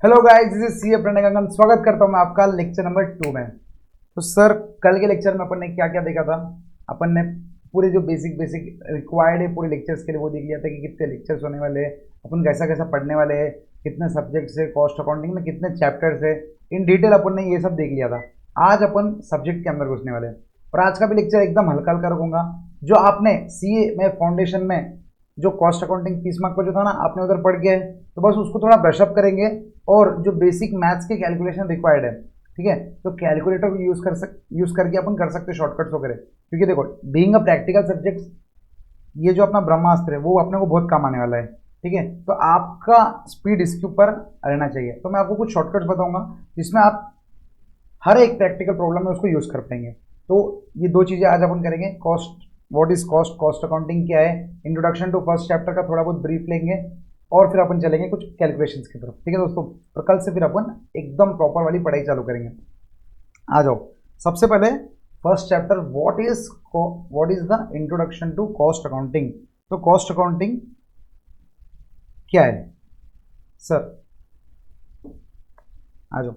Hello guys, this is C A Pranay. स्वागत करता हूं मैं आपका लेक्चर नंबर 2 में। तो सर, कल के लेक्चर में अपन ने क्या क्या देखा था। अपन ने पूरे जो बेसिक रिक्वायर्ड है पूरे लेक्चर्स के लिए वो देख लिया था कि कितने लेक्चर्स होने वाले हैं, अपन कैसा कैसा पढ़ने वाले हैं, कितने सब्जेक्ट्स है, कॉस्ट अकाउंटिंग में कितने चैप्टर्स है, इन डिटेल अपन ने ये सब देख लिया था। आज अपन सब्जेक्ट के अंदर घुसने वाले हैं और आज का भी लेक्चर एकदम हल्का हल्का रखूंगा। जो आपने सीए में फाउंडेशन में जो कॉस्ट अकाउंटिंग 30 मार्क का जो था ना, आपने उधर पढ़ के है, तो बस उसको थोड़ा ब्रशअप करेंगे। और जो बेसिक मैथ्स के कैलकुलेशन रिक्वायर्ड है, ठीक है, तो कैलकुलेटर को यूज करके अपन कर सकते हैं शॉर्टकट्स वगैरह। क्योंकि देखो, बीइंग अ प्रैक्टिकल सब्जेक्ट, ये जो अपना ब्रह्मास्त्र है वो अपने को बहुत काम आने वाला है। ठीक है, तो आपका स्पीड इसके ऊपर रहना चाहिए। तो मैं आपको कुछ शॉर्टकट्स बताऊंगा जिसमें आप हर एक प्रैक्टिकल प्रॉब्लम में उसको यूज कर पाएंगे। तो ये दो चीजें आज अपन करेंगे। Cost, what is cost, cost accounting क्या है, इंट्रोडक्शन टू फर्स्ट चैप्टर का थोड़ा बहुत ब्रीफ लेंगे और फिर अपन चलेंगे कुछ कैलकुलेशंस की तरफ। ठीक है दोस्तों, और कल से फिर अपन एकदम प्रॉपर वाली पढ़ाई चालू करेंगे। आ जाओ, सबसे पहले first chapter, what is the introduction to cost accounting. तो कॉस्ट अकाउंटिंग क्या है सर? आ जाओ,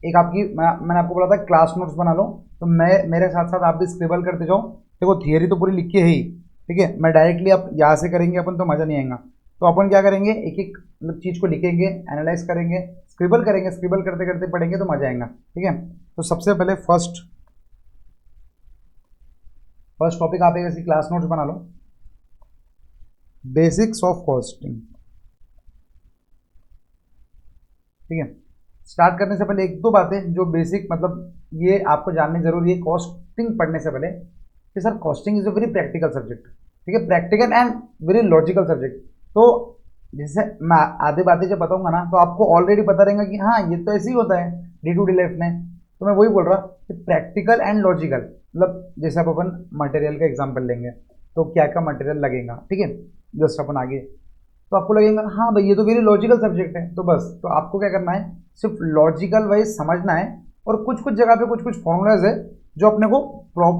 एक आपकी मैंने आपको बोला था क्लास नोट्स बना लो, तो मैं मेरे साथ साथ आप भी स्क्रिबल करते जाओ। देखो, थियरी तो पूरी लिख के है ही, ठीक है, मैं डायरेक्टली आप यहाँ से करेंगे अपन तो मज़ा नहीं आएगा। तो अपन क्या करेंगे, एक एक मतलब चीज़ को लिखेंगे, एनालाइज करेंगे, स्क्रिबल करेंगे, स्क्रिबल करते करते पढ़ेंगे तो मज़ा आएगा। ठीक है, तो सबसे पहले फर्स्ट टॉपिक आप एक ऐसी क्लास नोट्स बना लो, बेसिक्स ऑफ कॉस्टिंग। ठीक है, स्टार्ट करने से पहले एक दो बातें जो बेसिक मतलब ये आपको जाननी जरूरी है कॉस्टिंग पढ़ने से पहले, कि sir costing is a very practical subject. ठीक है, practical and very logical subject. तो जैसे मैं आधी बातें जब बताऊंगा ना, तो आपको ऑलरेडी पता रहेगा कि हाँ ये तो ऐसे ही होता है डे टू डे लाइफ में। तो मैं वही बोल रहा कि प्रैक्टिकल एंड लॉजिकल, मतलब जैसे आप अपन मटेरियल का एग्जाम्पल लेंगे तो क्या क्या मटेरियल लगेगा, ठीक है, जस्ट अपन आगे, तो आपको लगेगा हाँ भाई ये तो वेरी लॉजिकल सब्जेक्ट है। तो बस, तो आपको क्या करना है, सिर्फ लॉजिकल वाइज समझना है। और कुछ कुछ जगह पे कुछ कुछ फॉर्मूलाज है जो अपने को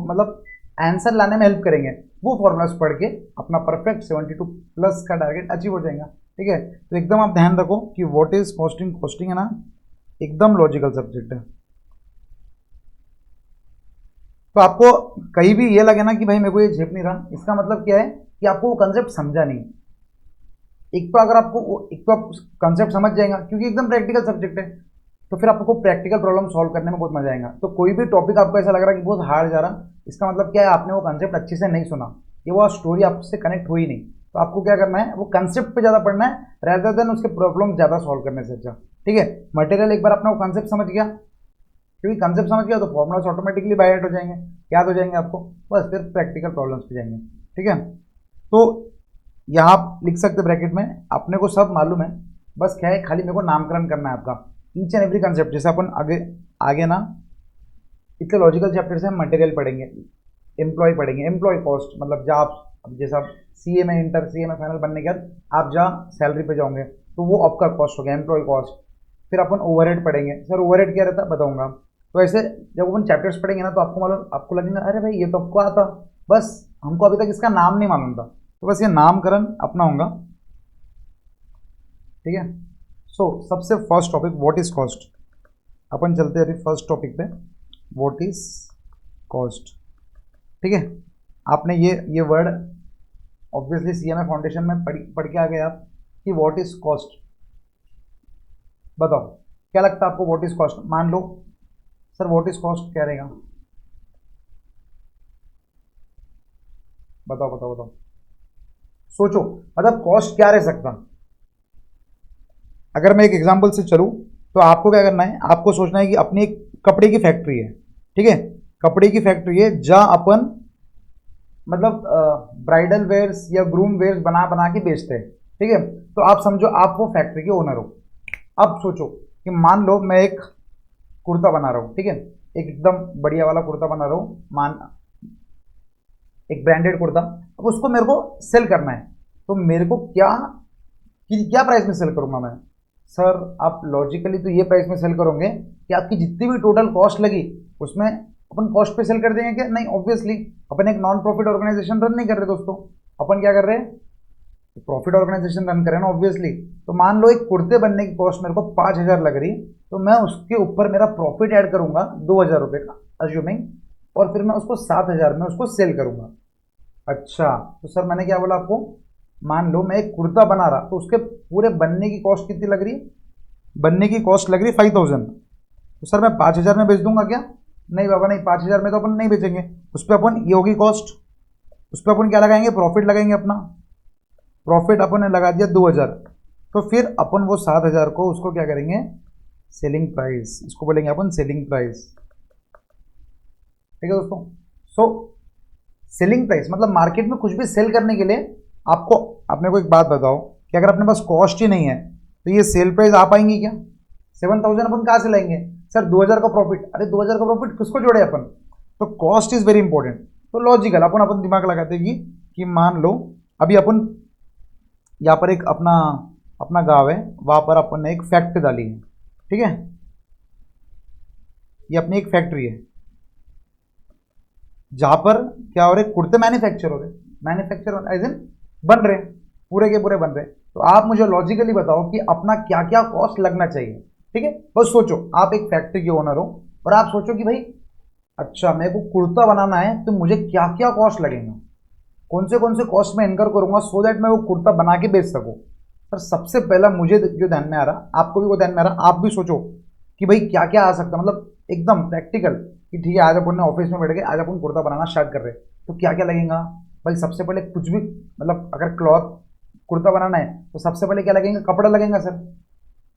मतलब आंसर लाने में हेल्प करेंगे। वो फॉर्मूलाज पढ़ के अपना परफेक्ट 72+ का टारगेट अचीव हो जाएगा। ठीक है, तो एकदम आप ध्यान रखो कि व्हाट इज कॉस्टिंग। कॉस्टिंग है ना, एकदम लॉजिकल सब्जेक्ट है। तो आपको कहीं भी ये लगे ना कि भाई मेरे को ये झेप नहीं रहा, इसका मतलब क्या है कि आपको वो कंसेप्ट समझा नहीं। एक तो अगर आपको एक तो आप कंसेप्ट समझ जाएगा क्योंकि एकदम प्रैक्टिकल सब्जेक्ट है, तो फिर आपको प्रैक्टिकल प्रॉब्लम सॉल्व करने में बहुत मजा आएगा। तो कोई भी टॉपिक आपको ऐसा लग रहा है कि बहुत हार्ड जा रहा, इसका मतलब क्या है, आपने वो कंसेप्ट अच्छे से नहीं सुना, ये वो स्टोरी आपसे कनेक्ट हुई नहीं। तो आपको क्या करना है, वो कंसेप्ट पे ज़्यादा पढ़ना है rather देन उसके प्रॉब्लम ज़्यादा सॉल्व करने से अच्छा। ठीक है, मटेरियल एक बार आपने वो कंसेप्ट समझ गया, क्योंकि कंसेप्ट समझ गया तो फॉर्मुलास ऑटोमेटिकली बाय हार्ट हो जाएंगे, याद हो जाएंगे आपको। बस फिर प्रैक्टिकल प्रॉब्लम्स पे जाएंगे। ठीक है, तो यहाँ आप लिख सकते ब्रैकेट में, अपने को सब मालूम है, बस क्या है, खाली मेरे को नामकरण करना है आपका ईच एंड एवरी कंसेप्ट। जैसे अपन आगे आगे ना इतने लॉजिकल चैप्टर से हम मटेरियल पढ़ेंगे, एम्प्लॉय पढ़ेंगे, एम्प्लॉय कॉस्ट, मतलब जब आप अब जैसे आप सीए में इंटर सीए में फाइनल बनने के बाद आप जहाँ सैलरी पे जाओगे तो वो आपका कॉस्ट हो गया, एम्प्लॉय कॉस्ट। फिर अपन ओवरहेड पढ़ेंगे। सर ओवरहेड क्या रहता है बताऊंगा। तो ऐसे जब अपन चैप्टर्स पढ़ेंगे ना, तो आपको मालूम, आपको लगेगा अरे भाई ये तो आपको आता, बस हमको अभी तक इसका नाम नहीं मालूम था। तो बस ये नामकरण अपना होगा। ठीक है, सो सबसे first topic what is cost. अपन चलते हैं अभी फर्स्ट टॉपिक पे, व्हाट इज कॉस्ट। ठीक है, आपने ये वर्ड ऑब्वियसली सीएमए फाउंडेशन में पढ़ के आ गए आप कि व्हाट इज कॉस्ट। बताओ क्या लगता है आपको व्हाट इज कॉस्ट। मान लो सर व्हाट इज कॉस्ट क्या रहेगा, बताओ बताओ बताओ, सोचो, मतलब कॉस्ट क्या रह सकता। अगर मैं एक एग्जांपल से चलूं तो आपको क्या करना है, आपको सोचना है कि अपनी एक कपड़े की फैक्ट्री है। ठीक है, कपड़े की फैक्ट्री है जहां अपन मतलब ब्राइडल वेयर्स या ग्रूम वेयर्स बना बना के बेचते हैं। ठीक है, तो आप समझो आप वो फैक्ट्री के ओनर हो। अब सोचो कि मान लो मैं एक कुर्ता बना रहा हूँ, ठीक है, एक एकदम बढ़िया वाला कुर्ता बना रहा हूँ, मान एक ब्रांडेड कुर्ता। अब उसको मेरे को सेल करना है, तो मेरे को क्या प्राइस में सेल करूंगा मैं। सर आप लॉजिकली तो ये प्राइस में सेल करोगे कि आपकी जितनी भी टोटल कॉस्ट लगी उसमें अपन कॉस्ट पे सेल कर देंगे क्या? नहीं, ऑब्वियसली अपन एक नॉन प्रॉफिट ऑर्गेनाइजेशन रन नहीं कर रहे दोस्तों। अपन क्या कर रहे हैं, प्रॉफिट ऑर्गेनाइजेशन रन करें ना ऑब्वियसली। तो मान लो एक कुर्ते बनने की कॉस्ट मेरे को 5,000 लग रही, तो मैं उसके ऊपर मेरा प्रॉफिट ऐड करूंगा 2,000 रुपये का अज्यूमिंग, और फिर मैं उसको 7,000 में उसको सेल करूंगा। अच्छा, तो सर मैंने क्या बोला आपको, मान लो मैं एक कुर्ता बना रहा, तो उसके पूरे बनने की कॉस्ट कितनी लग रही, बनने की कॉस्ट लग रही 5,000। तो सर मैं 5,000 में बेच दूंगा क्या? नहीं बाबा नहीं, 5,000 में तो अपन नहीं बेचेंगे। उस पर अपन ये होगी कॉस्ट, उस पर अपन क्या लगाएंगे, प्रॉफिट लगाएंगे अपना। प्रॉफिट अपन ने लगा दिया 2,000, तो फिर अपन वो 7,000 को उसको क्या करेंगे, सेलिंग प्राइस, इसको बोलेंगे अपन सेलिंग प्राइस। ठीक है दोस्तों। सो सेलिंग प्राइस मतलब मार्केट में कुछ भी सेल करने के लिए आपको, अपने को एक बात बताओ कि अगर अपने पास कॉस्ट ही नहीं है तो ये सेल प्राइस आ पाएंगी क्या? 7,000 अपन कहाँ से लाएंगे सर? 2,000 का प्रॉफिट, अरे 2,000 का प्रॉफिट किसको जोड़े अपन? तो कॉस्ट इज वेरी इंपॉर्टेंट। तो लॉजिकल अपन अपन दिमाग लगाते कि मान लो अभी अपन यहाँ पर एक अपना अपना गांव है, वहाँ पर अपन ने एक फैक्ट्री डाली है, ठीक है, ये अपनी एक फैक्ट्री है जहाँ पर क्या हो रहे, कुर्ते मैन्युफैक्चर हो रहे, मैन्युफैक्चर एज इन बन रहे, पूरे के पूरे बन रहे। तो आप मुझे लॉजिकली बताओ कि अपना क्या क्या कॉस्ट लगना चाहिए। ठीक है, बस सोचो आप एक फैक्ट्री के ओनर हो और आप सोचो कि भाई अच्छा मेरे को कुर्ता बनाना है तो मुझे क्या क्या कॉस्ट लगेगा, कौन से कॉस्ट में इनकर करूंगा सो दैट मैं वो कुर्ता बना के बेच सकूं। सर सबसे पहला मुझे जो ध्यान में आ रहा, आपको भी वो ध्यान में आ रहा, आप भी सोचो कि भाई क्या क्या आ सकता है, मतलब एकदम प्रैक्टिकल कि ठीक है आज अपन ने ऑफिस में बैठ के आज अपन कुर्ता बनाना स्टार्ट कर रहे हैं तो क्या क्या लगेगा। भाई सबसे पहले कुछ भी, मतलब अगर क्लॉथ कुर्ता बनाना है तो सबसे पहले क्या लगेगा, कपड़ा लगेगा सर।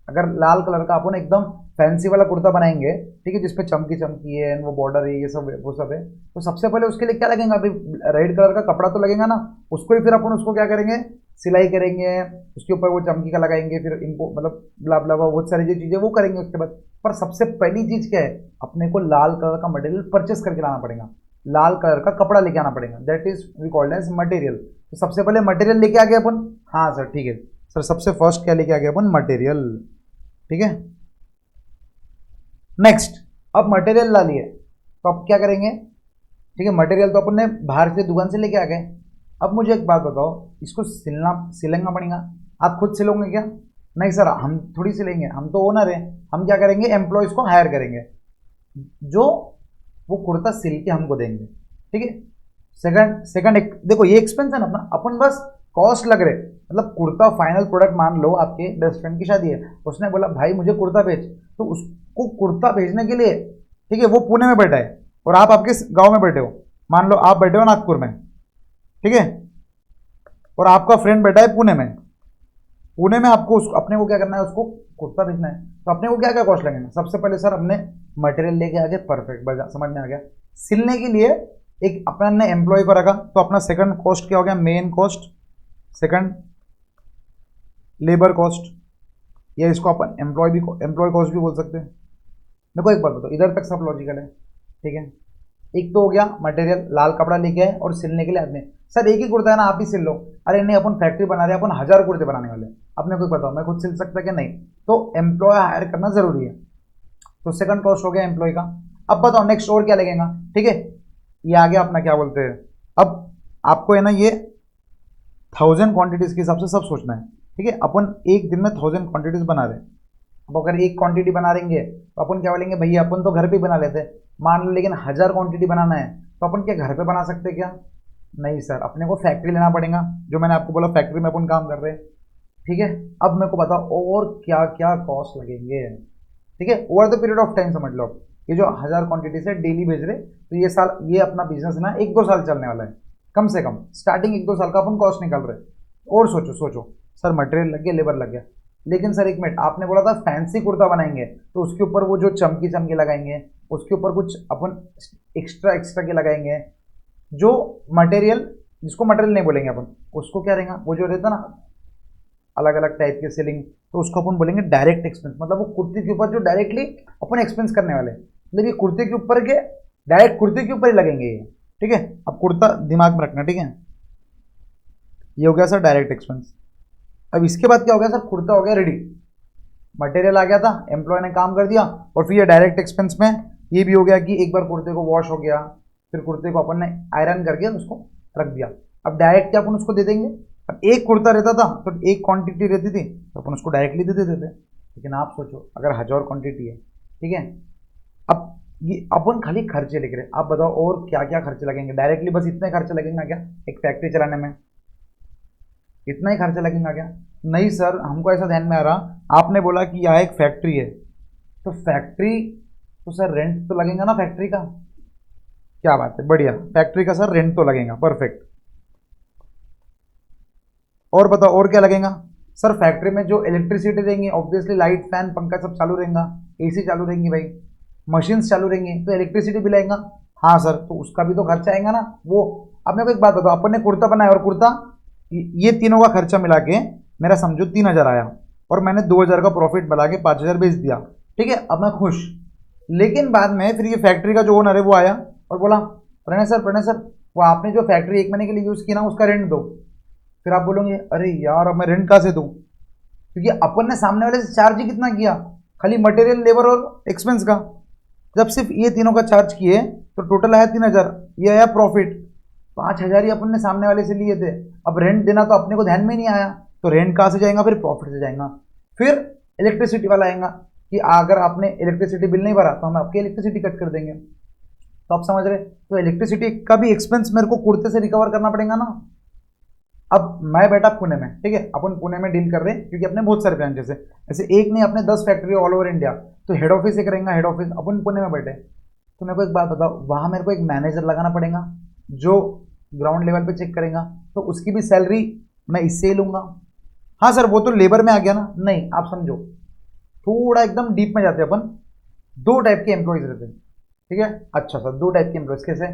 अगर लाल कलर का अपन एकदम फैंसी वाला कुर्ता बनाएंगे, ठीक है, जिसपे चमकी चमकी है, वो बॉर्डर है, ये सब वो सब है, तो सबसे पहले उसके लिए क्या लगेगा, अभी रेड कलर का कपड़ा तो लगेगा ना, उसको ही फिर अपन उसको क्या करेंगे, सिलाई करेंगे, उसके ऊपर वो चमकी का लगाएंगे, फिर इनको मतलब ब्ला ब्ला बहुत सारी जो चीज़ें वो करेंगे उसके बाद। पर सबसे पहली चीज़ क्या है, अपने को लाल कलर का मटेरियल परचेस करके लाना पड़ेगा, लाल कलर का कपड़ा लेके आना पड़ेगा, that is we called as material. तो सबसे पहले मटेरियल लेके आ गए अपन। हाँ सर ठीक है सर, सबसे फर्स्ट क्या लेके आ गए अपन, मटेरियल। ठीक है, नेक्स्ट अब मटेरियल ला लिए तो अब क्या करेंगे, ठीक है, मटेरियल तो अपन ने बाहर से दुकान से लेके आ गए। अब मुझे एक बात बताओ, इसको सिलना पड़ेगा, आप खुद सिलोगे क्या? नहीं सर हम थोड़ी सिलेंगे, हम तो ओनर हैं, हम क्या करेंगे, एम्प्लॉयज को हायर करेंगे जो वो कुर्ता सिल के हमको देंगे। ठीक है, सेकंड एक देखो ये एक्सपेंस है ना अपना, अपन बस कॉस्ट लग रहे, मतलब कुर्ता फाइनल प्रोडक्ट, मान लो आपके बेस्ट फ्रेंड की शादी है, उसने बोला भाई मुझे कुर्ता भेज, तो उसको कुर्ता भेजने के लिए, ठीक है, वो पुणे में बैठा है और आप आपके गांव में बैठे हो, मान लो आप बैठे हो नागपुर में, ठीक है, और आपका फ्रेंड बैठा है पुणे में, पुणे में आपको अपने को क्या करना है, उसको कुर्ता भेजना है, तो अपने को क्या क्या कॉस्ट लगेगा, सबसे पहले सर अपने मटेरियल लेके आ गए, परफेक्ट समझ में आ गया। सिलने के लिए एक अपना ने एम्प्लॉय को रखा, तो अपना सेकंड कॉस्ट क्या हो गया, main cost, second labour cost, या इसको अपन एम्प्लॉय कॉस्ट भी बोल सकते हैं। देखो एक बात बताओ, इधर तक सब लॉजिकल है, ठीक है, एक तो हो गया मटेरियल, लाल कपड़ा लेके आए और सिलने के लिए आदमी, सर एक ही कुर्ता है ना आप ही सिल लो, अरे नहीं अपन फैक्ट्री बना रहे हैं, अपन 1,000 कुर्ते बनाने वाले, अपने को बताओ मैं खुद सिल सकता क्या? नहीं, तो एम्प्लॉय हायर करना जरूरी है। तो सेकंड कॉस्ट हो गया एम्प्लॉय का। अब बताओ नेक्स्ट और क्या लगेगा, ठीक है, ये आ गया अपना क्या बोलते हैं, अब आपको है ना ये 1,000 क्वांटिटीज के हिसाब से सब सोचना है, ठीक है, अपन एक दिन में 1,000 क्वांटिटीज बना रहे हैं। अब अगर एक क्वांटिटी बना रहेंगे तो अपन क्या बोलेंगे, भैया अपन तो घर पे बना लेते हैं, मान लो लेकिन 1,000 क्वांटिटी बनाना है तो अपन क्या घर पे बना सकते क्या? नहीं सर, अपने को फैक्ट्री लेना पड़ेगा, जो मैंने आपको बोला फैक्ट्री में अपन काम कर रहे हैं। ठीक है, अब मेरे को बताओ और क्या क्या कॉस्ट लगेंगे, ठीक है, over the period of time समझ लो, ये जो 1,000 क्वांटिटी से डेली भेज रहे, तो ये साल ये अपना बिजनेस ना 1-2 साल चलने वाला है, कम से कम स्टार्टिंग 1-2 साल का अपन कॉस्ट निकाल रहे। और सोचो सोचो सर, मटेरियल लग गया, लेबर लग गया, लेकिन सर एक मिनट, आपने बोला था फैंसी कुर्ता बनाएंगे तो उसके ऊपर वो जो चमकी चमकी लगाएंगे, उसके ऊपर कुछ अपन एक्स्ट्रा के लगाएंगे, जो मटेरियल, जिसको मटेरियल नहीं बोलेंगे अपन, उसको क्या रहेगा, वो जो रहता ना अलग अलग टाइप के सेलिंग, तो उसको अपन बोलेंगे डायरेक्ट एक्सपेंस, मतलब वो कुर्ते के ऊपर जो डायरेक्टली अपन एक्सपेंस करने वाले, मतलब ये कुर्ते के ऊपर के डायरेक्ट कुर्ते के ऊपर ही लगेंगे ये। ठीक है, अब कुर्ता दिमाग में रखना, ठीक है, ये हो गया सर डायरेक्ट एक्सपेंस। अब इसके बाद क्या हो गया सर, कुर्ता हो गया रेडी, मटेरियल आ गया था, एम्प्लॉय ने काम कर दिया, और फिर ये डायरेक्ट एक्सपेंस में ये भी हो गया कि एक बार कुर्ते को वॉश हो गया, फिर कुर्ते को अपन ने आयरन करके उसको रख दिया। अब डायरेक्ट क्या अपन उसको दे देंगे, अब एक कुर्ता रहता था तो एक क्वांटिटी रहती थी तो अपन उसको डायरेक्टली दे देते थे। लेकिन आप सोचो अगर 1000 क्वांटिटी है, ठीक है, अब ये अपन खाली खर्चे लिख रहे हैं, आप बताओ और क्या क्या खर्चे लगेंगे? डायरेक्टली बस इतने खर्चे लगेंगे क्या एक फैक्ट्री चलाने में? इतना ही खर्चा लगेगा क्या? नहीं सर, हमको ऐसा ध्यान में आ रहा, आपने बोला कि यह एक फैक्ट्री है, तो फैक्ट्री तो सर रेंट तो लगेगा ना फैक्ट्री का। क्या बात है, बढ़िया, फैक्ट्री का सर रेंट तो लगेगा, परफेक्ट। और बताओ और क्या लगेगा? सर फैक्ट्री में जो इलेक्ट्रिसिटी रहेंगी, ऑब्वियसली लाइट फैन पंखा सब चालू रहेगा, एसी चालू रहेंगी भाई, मशीन्स चालू रहेंगी, तो इलेक्ट्रिसिटी बिल आएगा। हाँ सर, तो उसका भी तो खर्चा आएगा ना वो। अब मेरे को एक बात बताओ, अपन ने कुर्ता बनाया और कुर्ता, ये तीनों का खर्चा मिला के मेरा समझो 3000 आया, और मैंने 2000 का प्रॉफिट बना के 5000 बेच दिया, ठीक है, अब मैं खुश। लेकिन बाद में फिर ये फैक्ट्री का जो ओनर है वो आया और बोला, प्रणय सर वो आपने जो फैक्ट्री 1 महीने के लिए यूज़ की ना उसका रेंट दो। फिर आप बोलोगे अरे यार अब मैं रेंट कहाँ से दूँ, क्योंकि अपन ने सामने वाले से चार्ज ही कितना किया, खाली मटेरियल लेबर और एक्सपेंस का। जब सिर्फ ये तीनों का चार्ज किए तो टोटल आया 3000, ये आया प्रॉफिट। 5000 ही अपन ने सामने वाले से लिए थे, अब रेंट देना तो अपने को ध्यान में नहीं आया, तो रेंट कहाँ से जाएगा? फिर प्रॉफिट से जाएगा। फिर इलेक्ट्रिसिटी वाला आएगा कि अगर आपने इलेक्ट्रिसिटी बिल नहीं भरा तो हम आपकी इलेक्ट्रिसिटी कट कर देंगे। तो आप समझ रहे, तो इलेक्ट्रिसिटी का भी एक्सपेंस मेरे को कुर्ते से रिकवर करना पड़ेगा ना। अब मैं बैठा पुणे में, ठीक है, अपन पुणे में डील कर रहे हैं क्योंकि अपने बहुत सारे ब्रांचेस है, ऐसे एक नहीं अपने 10 फैक्ट्री ऑल ओवर इंडिया, तो हेड ऑफिस एक रहेगा, हेड ऑफिस अपन पुणे में बैठे। तो मेरे को एक बात बताओ, वहाँ मेरे को एक मैनेजर लगाना पड़ेगा जो ग्राउंड लेवल पे चेक करेगा, तो उसकी भी सैलरी मैं इससे ही लूँगा। हाँ सर वो तो लेबर में आ गया ना, नहीं आप समझो, थोड़ा एकदम डीप में जाते हैं अपन। 2 टाइप के एम्प्लॉयज़ रहते हैं, ठीक है। अच्छा सर 2 टाइप के एम्प्लॉयज़ कैसे?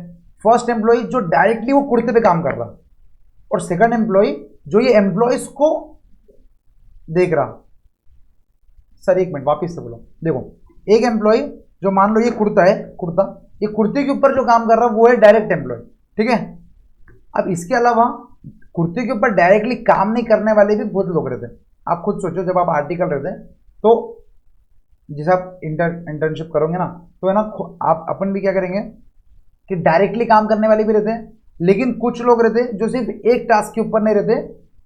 फर्स्ट एम्प्लॉय जो डायरेक्टली वो कुर्ते पे काम कर रहा, और सेकंड एम्प्लॉय जो ये एम्प्लॉयज को देख रहा। सर एक मिनट वापिस से बोलो, देखो एक एम्प्लॉय जो मान लो ये कुर्ता है, कुर्ता, ये कुर्ते के ऊपर जो काम कर रहा वो है डायरेक्ट एम्प्लॉय, ठीक है। अब इसके अलावा कुर्ते के ऊपर डायरेक्टली काम नहीं करने वाले भी बहुत लोग रहते हैं। आप खुद सोचो, जब आप आर्टिकल रहते हैं तो जैसे आप इंटर्नशिप करोगे ना, तो है ना, आप अपन भी क्या करेंगे कि डायरेक्टली काम करने वाले भी रहते हैं, लेकिन कुछ लोग रहते हैं जो सिर्फ एक टास्क के ऊपर नहीं रहते,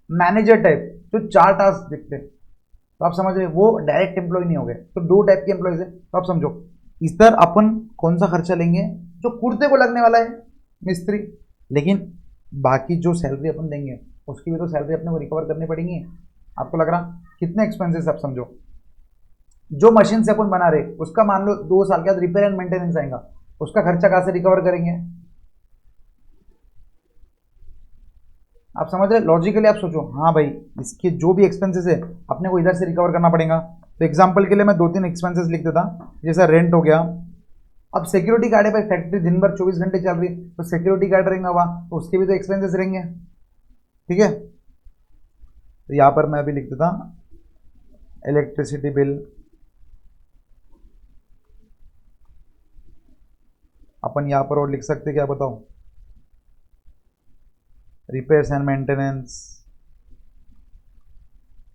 मैनेजर टाइप जो 4 टास्क देखते हैं। तो आप समझ रहे वो डायरेक्ट एम्प्लॉय नहीं हो गए, तो 2 टाइप के एम्प्लॉयज है। तो आप समझो इस तरह अपन कौन सा खर्चा लेंगे? जो कुर्ते को लगने वाला है मिस्त्री, लेकिन बाकी जो सैलरी अपन देंगे उसकी भी तो सैलरी अपने को रिकवर करनी पड़ेगी। आपको लग रहा कितने एक्सपेंसेस? आप समझो जो मशीन से अपन बना रहे उसका मान लो 2 साल के बाद रिपेयर एंड मेंटेनेंस आएगा, उसका खर्चा कहाँ से रिकवर करेंगे? आप समझ रहे लॉजिकली? आप सोचो, हाँ भाई इसके जो भी एक्सपेंसेस है अपने को इधर से रिकवर करना पड़ेगा। तो एग्जांपल के लिए मैं 2-3 एक्सपेंसेस लिख देता, जैसा रेंट हो गया। अब सिक्योरिटी गार्ड है भाई, फैक्ट्री दिन भर 24 घंटे चल रही है, तो सिक्योरिटी गार्ड रहेगा वहाँ, तो उसके भी तो एक्सपेंसेस रहेंगे, ठीक है। तो यहाँ पर मैं अभी लिख देता इलेक्ट्रिसिटी बिल, अपन यहाँ पर और लिख सकते क्या बताओ, repairs and maintenance,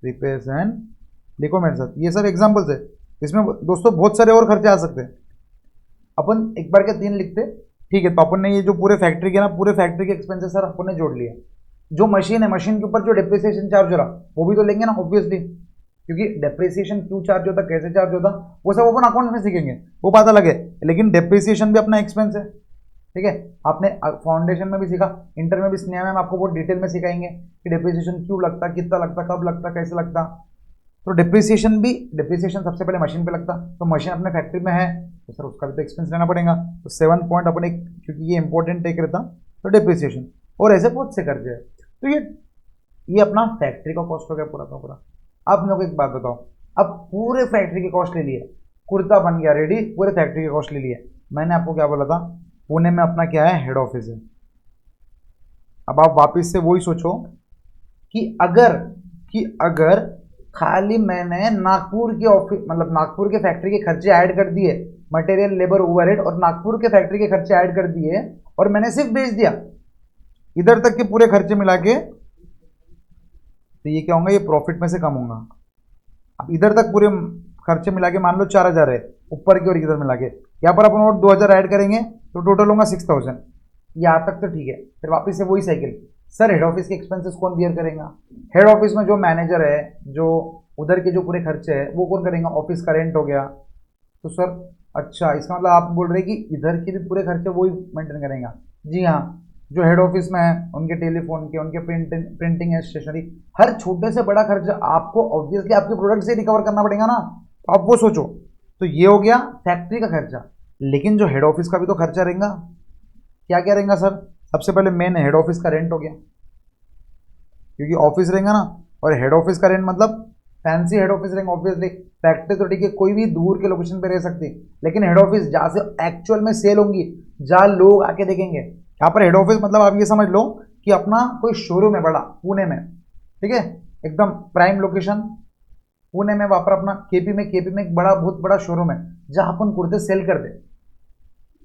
repairs and, लिखो मेरे साथ, ये सब एग्जांपल्स है, इसमें दोस्तों बहुत सारे और खर्चे आ सकते हैं। अपन एक बार के 3 लिखते, ठीक है। तो अपन ने ये जो पूरे फैक्ट्री के ना, पूरे फैक्ट्री के एक्सपेंसेस सर अपन ने जोड़ लिए। जो मशीन है, मशीन के ऊपर जो डेप्रिसिएशन चार्ज हो रहा वो भी तो लेंगे ना ऑब्वियसली, क्योंकि डेप्रिसिएशन क्यों चार्ज होता, कैसे चार्ज होता, वो सब अपन अकाउंट में सीखेंगे, वो पता लगे। लेकिन डेप्रिसिएशन भी अपना एक्सपेंस है, ठीक है। आपने फाउंडेशन में भी सीखा, इंटर में भी स्नेहा मैम आपको बहुत डिटेल में सिखाएंगे कि डेप्रिसिएशन क्यों लगता, कितना लगता, कब लगता, कैसे लगता। तो डेप्रिसिएशन सबसे पहले मशीन पे लगता, तो मशीन अपने फैक्ट्री में है तो सर उसका भी तो एक्सपेंस लेना पड़ेगा। तो 7 पॉइंट अपन एक, क्योंकि ये इंपॉर्टेंट टेक रहता, तो डेप्रिसिएशन और ऐसे बहुत से खर्चे है। तो ये अपना फैक्ट्री का कॉस्ट हो गया पूरा का पूरा। अब मेरे को एक बात बताओ, अब पूरे फैक्ट्री की कॉस्ट ले लिए, कुर्ता बन गया रेडी, पूरे फैक्ट्री की कॉस्ट ले लिए। मैंने आपको क्या बोला था, पुणे में अपना क्या है, हेड ऑफिस है। अब आप वापस से वही सोचो कि अगर खाली मैंने नागपुर के ऑफिस, मतलब नागपुर के फैक्ट्री के खर्चे ऐड कर दिए, मटेरियल लेबर ओवरहेड और नागपुर के फैक्ट्री के खर्चे ऐड कर दिए, और मैंने सिर्फ बेच दिया इधर तक के पूरे खर्चे मिला के, तो ये क्या होगा, ये प्रॉफिट में से कम होगा। अब इधर तक पूरे खर्चे मिला के मान लो 4000 है, ऊपर की और इधर मिला के, यहाँ पर अपन और 2000 ऐड करेंगे तो टोटल होगा 6000। यहाँ तक तो ठीक है। फिर वापस से वही साइकिल, सर हेड ऑफिस के एक्सपेंसेस कौन बियर करेगा? हेड ऑफिस में जो मैनेजर है, जो उधर के जो पूरे खर्चे हैं वो कौन करेगा? ऑफिस का रेंट हो गया। तो सर अच्छा, इसका मतलब आप बोल रहे हैं कि इधर के भी पूरे खर्चे वो ही मेंटेन करेगा? जी हाँ, जो हेड ऑफिस में है उनके टेलीफोन के, उनके प्रिंटिंग है, स्टेशनरी, हर छोटे से बड़ा खर्चा आपको ऑब्वियसली आपके प्रोडक्ट से रिकवर करना पड़ेगा ना। तो आप वो सोचो। तो ये हो गया फैक्ट्री का खर्चा। लेकिन जो हेड ऑफिस का भी तो खर्चा रहेगा। क्या क्या रहेगा सर? सबसे पहले मेन हेड ऑफिस का रेंट हो गया, क्योंकि ऑफिस रहेगा ना। और हेड ऑफिस का रेंट मतलब फैंसी हेड ऑफिस रहेंगे ऑब्वियसली। फैक्ट्री तो ठीक है, कोई भी दूर के लोकेशन पे रह सकती, लेकिन हेड ऑफिस जहाँ से एक्चुअल में सेल होंगी, जहाँ लोग आके देखेंगे। यहाँ पर हेड ऑफिस मतलब आप ये समझ लो कि अपना कोई शोरूम है बड़ा पुणे में, ठीक है, एकदम प्राइम लोकेशन पुणे में। वहाँ पर अपना केपी में एक बड़ा बहुत बड़ा शोरूम है जहाँ अपन कुर्ते सेल कर दे।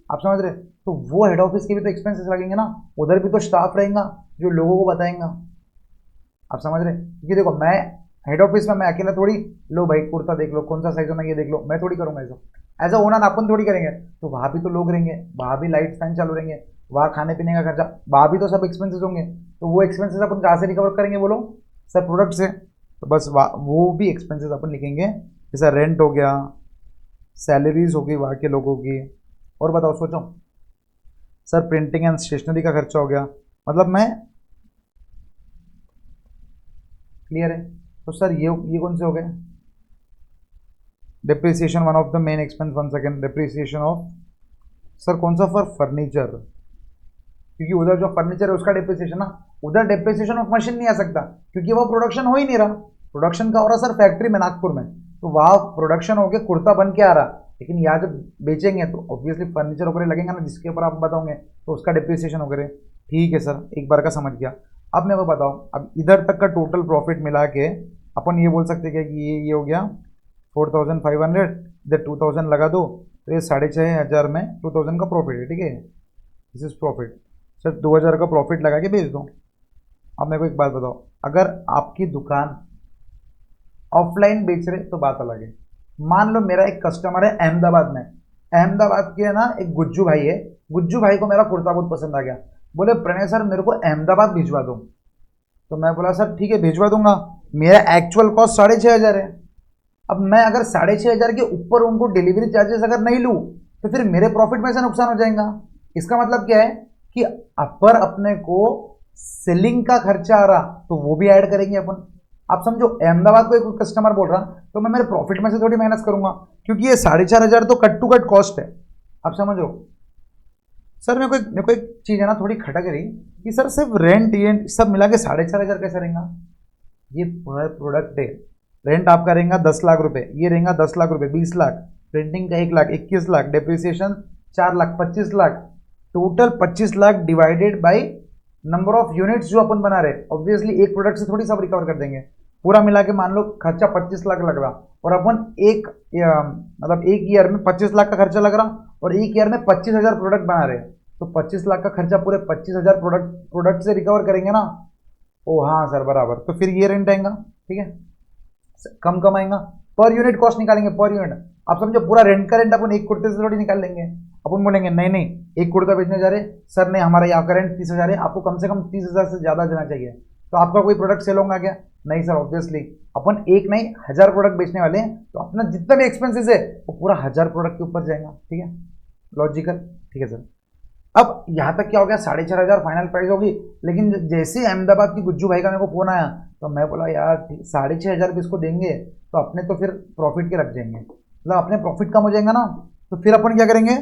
आप समझ रहे? तो वो हेड ऑफिस के भी तो एक्सपेंसेस लगेंगे ना। उधर भी तो स्टाफ रहेगा जो लोगों को बताएंगा। आप समझ रहे? क्योंकि देखो मैं हेड ऑफिस में मैं अकेला थोड़ी, लो भाई कुर्ता देख लो कौन सा साइज होना ये देख लो, मैं थोड़ी करूंगा ऐसा। एज अ ओनर अपन थोड़ी करेंगे। तो वहां भी तो लोग रहेंगे, वहां भी लाइट फैन चालू रहेंगे, वहां खाने पीने का खर्चा, वहां भी तो सब एक्सपेंसेस होंगे। तो वो एक्सपेंसेस अपन कहाँ से रिकवर करेंगे बोलो? सर प्रोडक्ट से। तो बस वो भी एक्सपेंसेस अपन लिखेंगे, जैसा रेंट हो गया, सैलरीज होगी वहाँ के लोगों की। और बताओ सोचो। सर प्रिंटिंग एंड स्टेशनरी का खर्चा हो गया। मतलब मैं क्लियर है? तो सर ये कौन से हो गए? Depreciation one of the main expense. One second, depreciation of, sir कौन सा? फॉर फर्नीचर, क्योंकि उधर जो फर्नीचर है उसका डिप्रिसिएशन ना। उधर डिप्रिसिएशन ऑफ मशीन नहीं आ सकता क्योंकि वो प्रोडक्शन हो ही नहीं रहा। प्रोडक्शन का हो रहा सर फैक्ट्री में नागपुर में, तो वहाँ प्रोडक्शन हो गया, कुर्ता बन के आ रहा। लेकिन यहाँ जब बेचेंगे तो ऑब्वियसली फर्नीचर वगैरह लगेगा ना, जिसके ऊपर आप बताओगे, तो उसका डिप्रिसिएशन वगैरह। ठीक है सर, एक बार का समझ गया। अब मेरे को बताओ, अब इधर तक का टोटल प्रॉफिट मिला के अपन ये बोल सकते हैं कि ये हो गया 4500, इधर 2000 लगा दो, तो ये 6500 में 2000 का प्रॉफिट है, ठीक है। This is profit. सर 2000 का प्रॉफिट लगा के भेज दो। अब मेरे को एक बात बताओ, अगर आपकी दुकान ऑफलाइन बेच रहे तो बात अलग है। मान लो मेरा एक कस्टमर है अहमदाबाद में, अहमदाबाद के ना एक गुज्जू भाई है, गुज्जू भाई को मेरा कुर्ता बहुत पसंद आ गया, बोले प्रणय सर मेरे को अहमदाबाद भिजवा दो। तो मैं बोला सर ठीक है भिजवा दूंगा, मेरा एक्चुअल कॉस्ट 6500 है। अब मैं अगर 6500 के ऊपर उनको डिलीवरी चार्जेस अगर नहीं लूँ तो फिर मेरे प्रॉफिट में से नुकसान हो जाएगा। इसका मतलब क्या है कि अपर अपने को सेलिंग का खर्चा आ रहा तो वो भी ऐड करेंगे अपन। आप समझो, अहमदाबाद को एक कस्टमर बोल रहा तो मैं मेरे प्रॉफिट में से थोड़ी माइनस करूंगा, क्योंकि ये 4500 तो कट टू कट कॉस्ट है। आप समझो। सर मेरे को एक चीज़ है ना थोड़ी खटक रही कि सर सिर्फ रेंट ये सब मिला के 4500 कैसे रहेगा? ये पर प्रोडक्ट है। रेंट आपका रहेगा 10 लाख रुपए, ये रहेगा 10 लाख रुपए, 20 लाख, प्रिंटिंग का 1 lakh, 21 lakh, depreciation 4 lakh, 25 lakh, total 25 lakh divided by number of units जो अपन बना रहे। ऑब्वियसली एक प्रोडक्ट से थोड़ी सब रिकवर कर देंगे। पूरा मिला के मान लो खर्चा 25 लाख लग रहा, और अपन मतलब एक ईयर में 25 लाख का खर्चा लग रहा, और एक ईयर में 25,000 प्रोडक्ट बना रहे, तो 25 लाख का खर्चा पूरे 25,000 प्रोडक्ट से रिकवर करेंगे ना। ओ हाँ सर बराबर, तो फिर ये रेंट आएगा, ठीक है, कम कम आएगा। पर यूनिट कॉस्ट निकालेंगे, पर यूनिट। आप समझो पूरा रेंट का रेंट अपन एक कुर्ते से थोड़ी निकाल लेंगे। अपन बोलेंगे नहीं नहीं एक कुर्ता बेचने जा रहे सर, नहीं हमारा यहाँ का रेंट 30,000 है, आपको कम से कम 30,000 से ज़्यादा देना चाहिए, तो आपका कोई प्रोडक्ट सेल होगा क्या? नहीं सर, ऑब्वियसली अपन एक नहीं 1000 प्रोडक्ट बेचने वाले हैं, तो अपना जितना भी एक्सपेंसेस है वो पूरा 1000 प्रोडक्ट के ऊपर जाएगा, ठीक है, लॉजिकल, ठीक है सर। अब यहाँ तक क्या हो गया, 4500 फाइनल प्राइस होगी। लेकिन जैसे ही अहमदाबाद की गुज्जू भाई का मेरे को फोन आया, तो मैं बोला यार 6500 भी इसको देंगे तो अपने तो फिर प्रॉफिट के रख जाएंगे, मतलब अपने प्रॉफिट कम हो जाएगा ना। तो फिर अपन क्या करेंगे,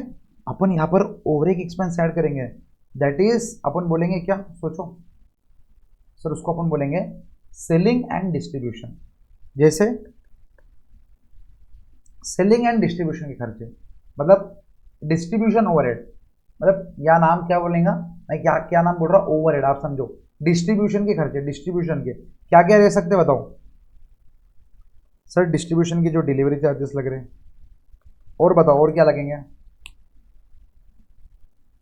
अपन यहाँ पर ओवर एक एक्सपेंस ऐड करेंगे, दैट इज अपन बोलेंगे क्या, सोचो सर, उसको अपन बोलेंगे सेलिंग एंड डिस्ट्रीब्यूशन। जैसे सेलिंग एंड डिस्ट्रीब्यूशन के खर्चे, मतलब डिस्ट्रीब्यूशन ओवरहेड, मतलब या नाम क्या बोलेगा, मैं क्या क्या नाम बोल रहा हूँ, ओवरहेड, आप समझो। डिस्ट्रीब्यूशन के खर्चे, डिस्ट्रीब्यूशन के क्या क्या रह सकते बताओ? सर डिस्ट्रीब्यूशन की जो डिलीवरी चार्जेस लग रहे हैं, और बताओ और क्या लगेंगे?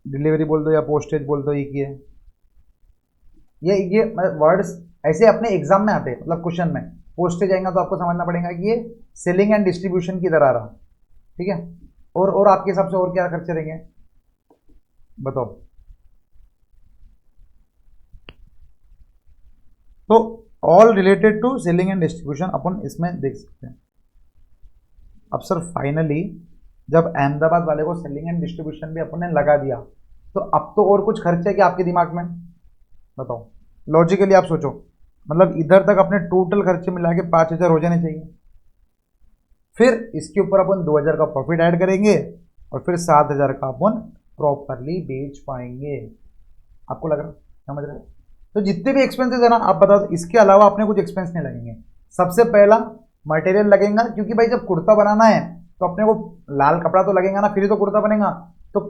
डिलीवरी बोल दो या पोस्टेज बोल दो, एक ही है। ये वर्ड्स ऐसे अपने एग्जाम में आते हैं, मतलब क्वेश्चन में पोस्टेज आएगा तो आपको समझना पड़ेगा कि ये सेलिंग एंड डिस्ट्रीब्यूशन की तरह आ रहा, ठीक है। और आपके हिसाब से और क्या खर्चे रहेंगे बताओ? तो all related to selling and distribution अपन इसमें देख सकते हैं। अब सर फाइनली जब अहमदाबाद वाले को सेलिंग एंड डिस्ट्रीब्यूशन भी अपन ने लगा दिया, तो अब तो और कुछ खर्च है क्या आपके दिमाग में? बताओ, लॉजिकली आप सोचो, मतलब इधर तक अपने टोटल खर्चे मिला के 5,000 हो जाने चाहिए। फिर इसके ऊपर अपन 2,000 का प्रॉफिट ऐड करेंगे और फिर 7,000 का अपन प्रॉपरली बेच पाएंगे। आपको लग रहा, समझ रहे? तो जितने भी एक्सपेंसेस है ना, आप बता दो, इसके अलावा अपने कुछ एक्सपेंस नहीं लगेंगे। सबसे पहला मटेरियल लगेगा, क्योंकि भाई जब कुर्ता बनाना है तो अपने को लाल कपड़ा तो लगेगा ना, फिर ही तो कुर्ता बनेगा। तो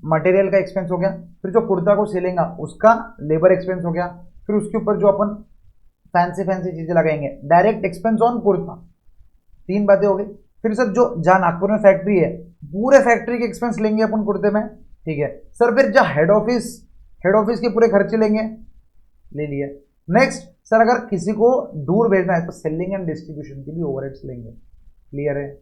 मटेरियल का एक्सपेंस हो गया, फिर जो कुर्ता को सिलेगा उसका लेबर एक्सपेंस हो गया, फिर उसके ऊपर जो अपन फैंसी फैंसी चीजें लगाएंगे, डायरेक्ट एक्सपेंस ऑन कुर्ता। 3 बातें हो गई। फिर सर जो जहाँ नागपुर में फैक्ट्री है, पूरे फैक्ट्री के एक्सपेंस लेंगे अपन कुर्ते में, ठीक है सर। फिर जहाँ हेड ऑफिस के पूरे खर्चे लेंगे, ले लिए। नेक्स्ट सर, अगर किसी को दूर भेजना है तो सेलिंग एंड डिस्ट्रीब्यूशन की भी ओवरहेड्स लेंगे। क्लियर है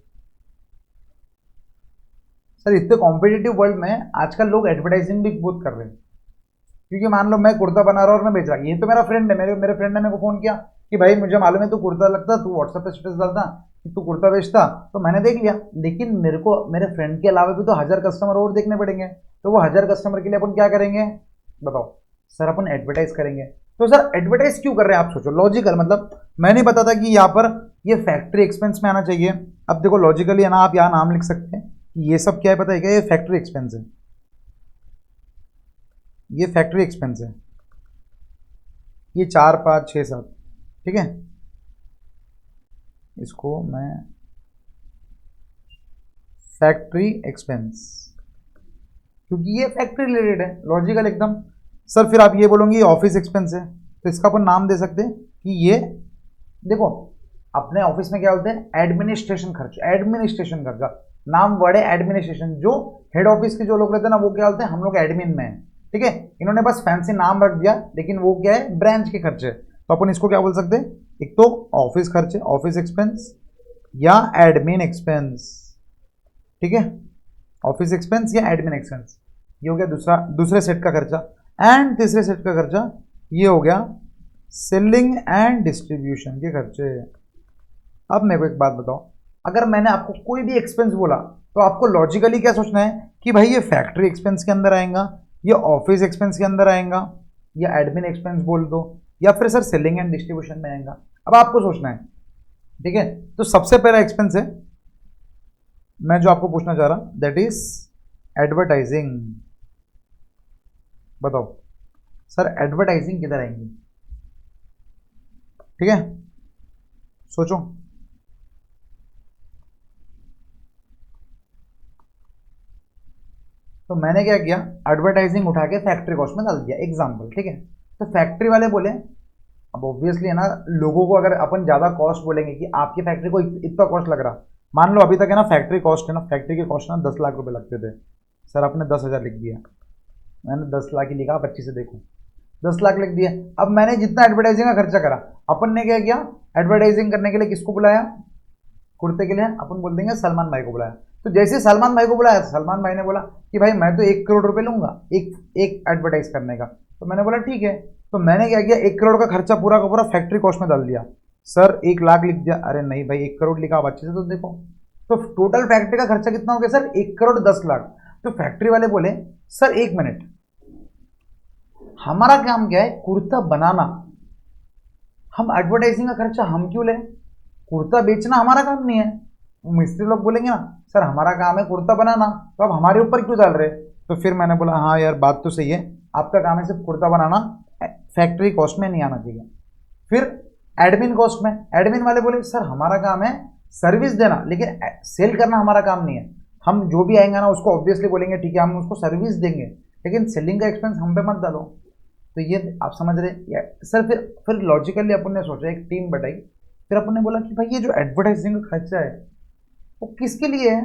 सर? इतने कॉम्पिटिटिव वर्ल्ड में आजकल लोग एडवर्टाइजिंग भी बहुत कर रहे हैं, क्योंकि मान लो मैं कुर्ता बना रहा हूँ और मैं बेच रहा हूँ, ये तो मेरा फ्रेंड है, मेरे फ्रेंड ने मेरे को फोन किया कि भाई मुझे मालूम है तू कुर्ता लगता, तू व्हाट्सएप पे स्टेटस डालता कि तू कुर्ता बेचता, तो मैंने देख लिया। लेकिन मेरे को मेरे फ्रेंड के अलावा भी तो 1000 कस्टमर और देखने पड़ेंगे, तो वो 1000 कस्टमर के लिए अपन क्या करेंगे? बताओ सर, अपन एडवर्टाइज करेंगे। तो सर एडवर्टाइज क्यों कर रहे हैं आप सोचो, लॉजिकल, मतलब मैं नहीं बताता कि यहाँ पर ये फैक्ट्री एक्सपेंस में आना चाहिए। अब देखो लॉजिकली है ना, आप यहाँ नाम लिख सकते हैं कि ये सब क्या है, पता है क्या? ये फैक्ट्री एक्सपेंस है, ये फैक्ट्री एक्सपेंस है, ये 4, 5, 6, 7, ठीक है। इसको मैं फैक्ट्री एक्सपेंस, क्योंकि ये फैक्ट्री रिलेटेड है, लॉजिकल एकदम। सर फिर आप ये बोलोगे ये ऑफिस एक्सपेंस है, तो इसका अपन नाम दे सकते हैं कि ये, देखो अपने ऑफिस में क्या बोलते हैं? एडमिनिस्ट्रेशन खर्च, एडमिनिस्ट्रेशन खर्चा, नाम वर्ड है एडमिनिस्ट्रेशन। जो हेड ऑफिस के जो लोग रहते हैं ना, वो क्या बोलते हैं? हम लोग एडमिन में है, ठीक है। इन्होंने बस फैंसी नाम रख दिया, लेकिन वो क्या है? ब्रांच के खर्चे। तो अपन इसको क्या बोल सकते हैं? एक तो ऑफिस खर्चे, ऑफिस एक्सपेंस, या एडमिन एक्सपेंस, ठीक है। ऑफिस एक्सपेंस या एडमिन एक्सपेंस, ये हो गया दूसरे सेट का खर्चा। एंड तीसरे सेट का खर्चा ये हो गया सेलिंग एंड डिस्ट्रीब्यूशन के खर्चे। अब मेरे को एक बात बताओ, अगर मैंने आपको कोई भी एक्सपेंस बोला तो आपको लॉजिकली क्या सोचना है कि भाई ये फैक्ट्री एक्सपेंस के अंदर आएगा, ये ऑफिस एक्सपेंस के अंदर आएगा, या एडमिन एक्सपेंस बोल दो, या फिर सर सेलिंग एंड डिस्ट्रीब्यूशन में आएगा। अब आपको सोचना है, ठीक है। तो सबसे पहला एक्सपेंस है, मैं जो आपको पूछना चाह रहा, दैट इज एडवर्टाइजिंग। बताओ सर एडवर्टाइजिंग किधर आएंगी? ठीक है, सोचो। तो मैंने क्या किया, एडवर्टाइजिंग उठा के फैक्ट्री कॉस्ट में डाल दिया, एग्जांपल, ठीक है। तो फैक्ट्री वाले बोले, अब ऑब्वियसली है ना, लोगों को अगर अपन ज़्यादा कॉस्ट बोलेंगे कि आपकी फैक्ट्री को इतना कॉस्ट लग रहा, मान लो अभी तक है ना फैक्ट्री कॉस्ट है ना, फैक्ट्री की कॉस्ट ना 10 लाख रुपए लगते थे, सर आपने 10,000 लिख दिया, मैंने 10 लाख ही लिखा, 25 से देखो 10 लाख लिख दिया। अब मैंने जितना एडवर्टाइजिंग का खर्चा करा, अपन ने क्या किया, एडवर्टाइजिंग करने के लिए किसको बुलाया? कुर्ते के लिए अपन बोल देंगे सलमान भाई को बुलाया। तो जैसे सलमान भाई को बुलाया, सलमान भाई ने बोला कि भाई मैं तो 1 करोड़ रुपए लूंगा एक एडवर्टाइज करने का। तो मैंने बोला ठीक है। तो मैंने क्या किया, 1 करोड़ का खर्चा पूरा का पूरा फैक्ट्री कॉस्ट में डाल दिया। सर 1 लाख लिख दिया, अरे नहीं भाई 1 करोड़ लिखा, आप अच्छे से तो देखो। तो टोटल फैक्ट्री का खर्चा कितना हो गया सर? 1 करोड़ 10 लाख। तो फैक्ट्री वाले बोले सर 1 मिनट, हमारा काम क्या है? कुर्ता बनाना। हम एडवर्टाइजिंग का खर्चा हम क्यों लें? कुर्ता बेचना हमारा काम नहीं है। मिस्त्री लोग बोलेंगे ना सर हमारा काम है कुर्ता बनाना, तो आप हमारे ऊपर क्यों डाल रहे? तो फिर मैंने बोला हाँ यार बात तो सही है, आपका काम है सिर्फ कुर्ता बनाना, फैक्ट्री कॉस्ट में नहीं आना चाहिए। फिर एडमिन कॉस्ट में, एडमिन वाले बोले सर हमारा काम है सर्विस देना, लेकिन सेल करना हमारा काम नहीं है। हम जो भी आएंगे ना उसको ऑब्वियसली बोलेंगे ठीक है हम उसको सर्विस देंगे, लेकिन सेलिंग का एक्सपेंस हम पे मत डालो। तो ये आप समझ रहे सर। फिर लॉजिकली अपन ने सोचा, एक टीम बनाई, फिर अपन ने बोला कि भाई ये जो एडवर्टाइजिंग का खर्चा है वो किसके लिए है?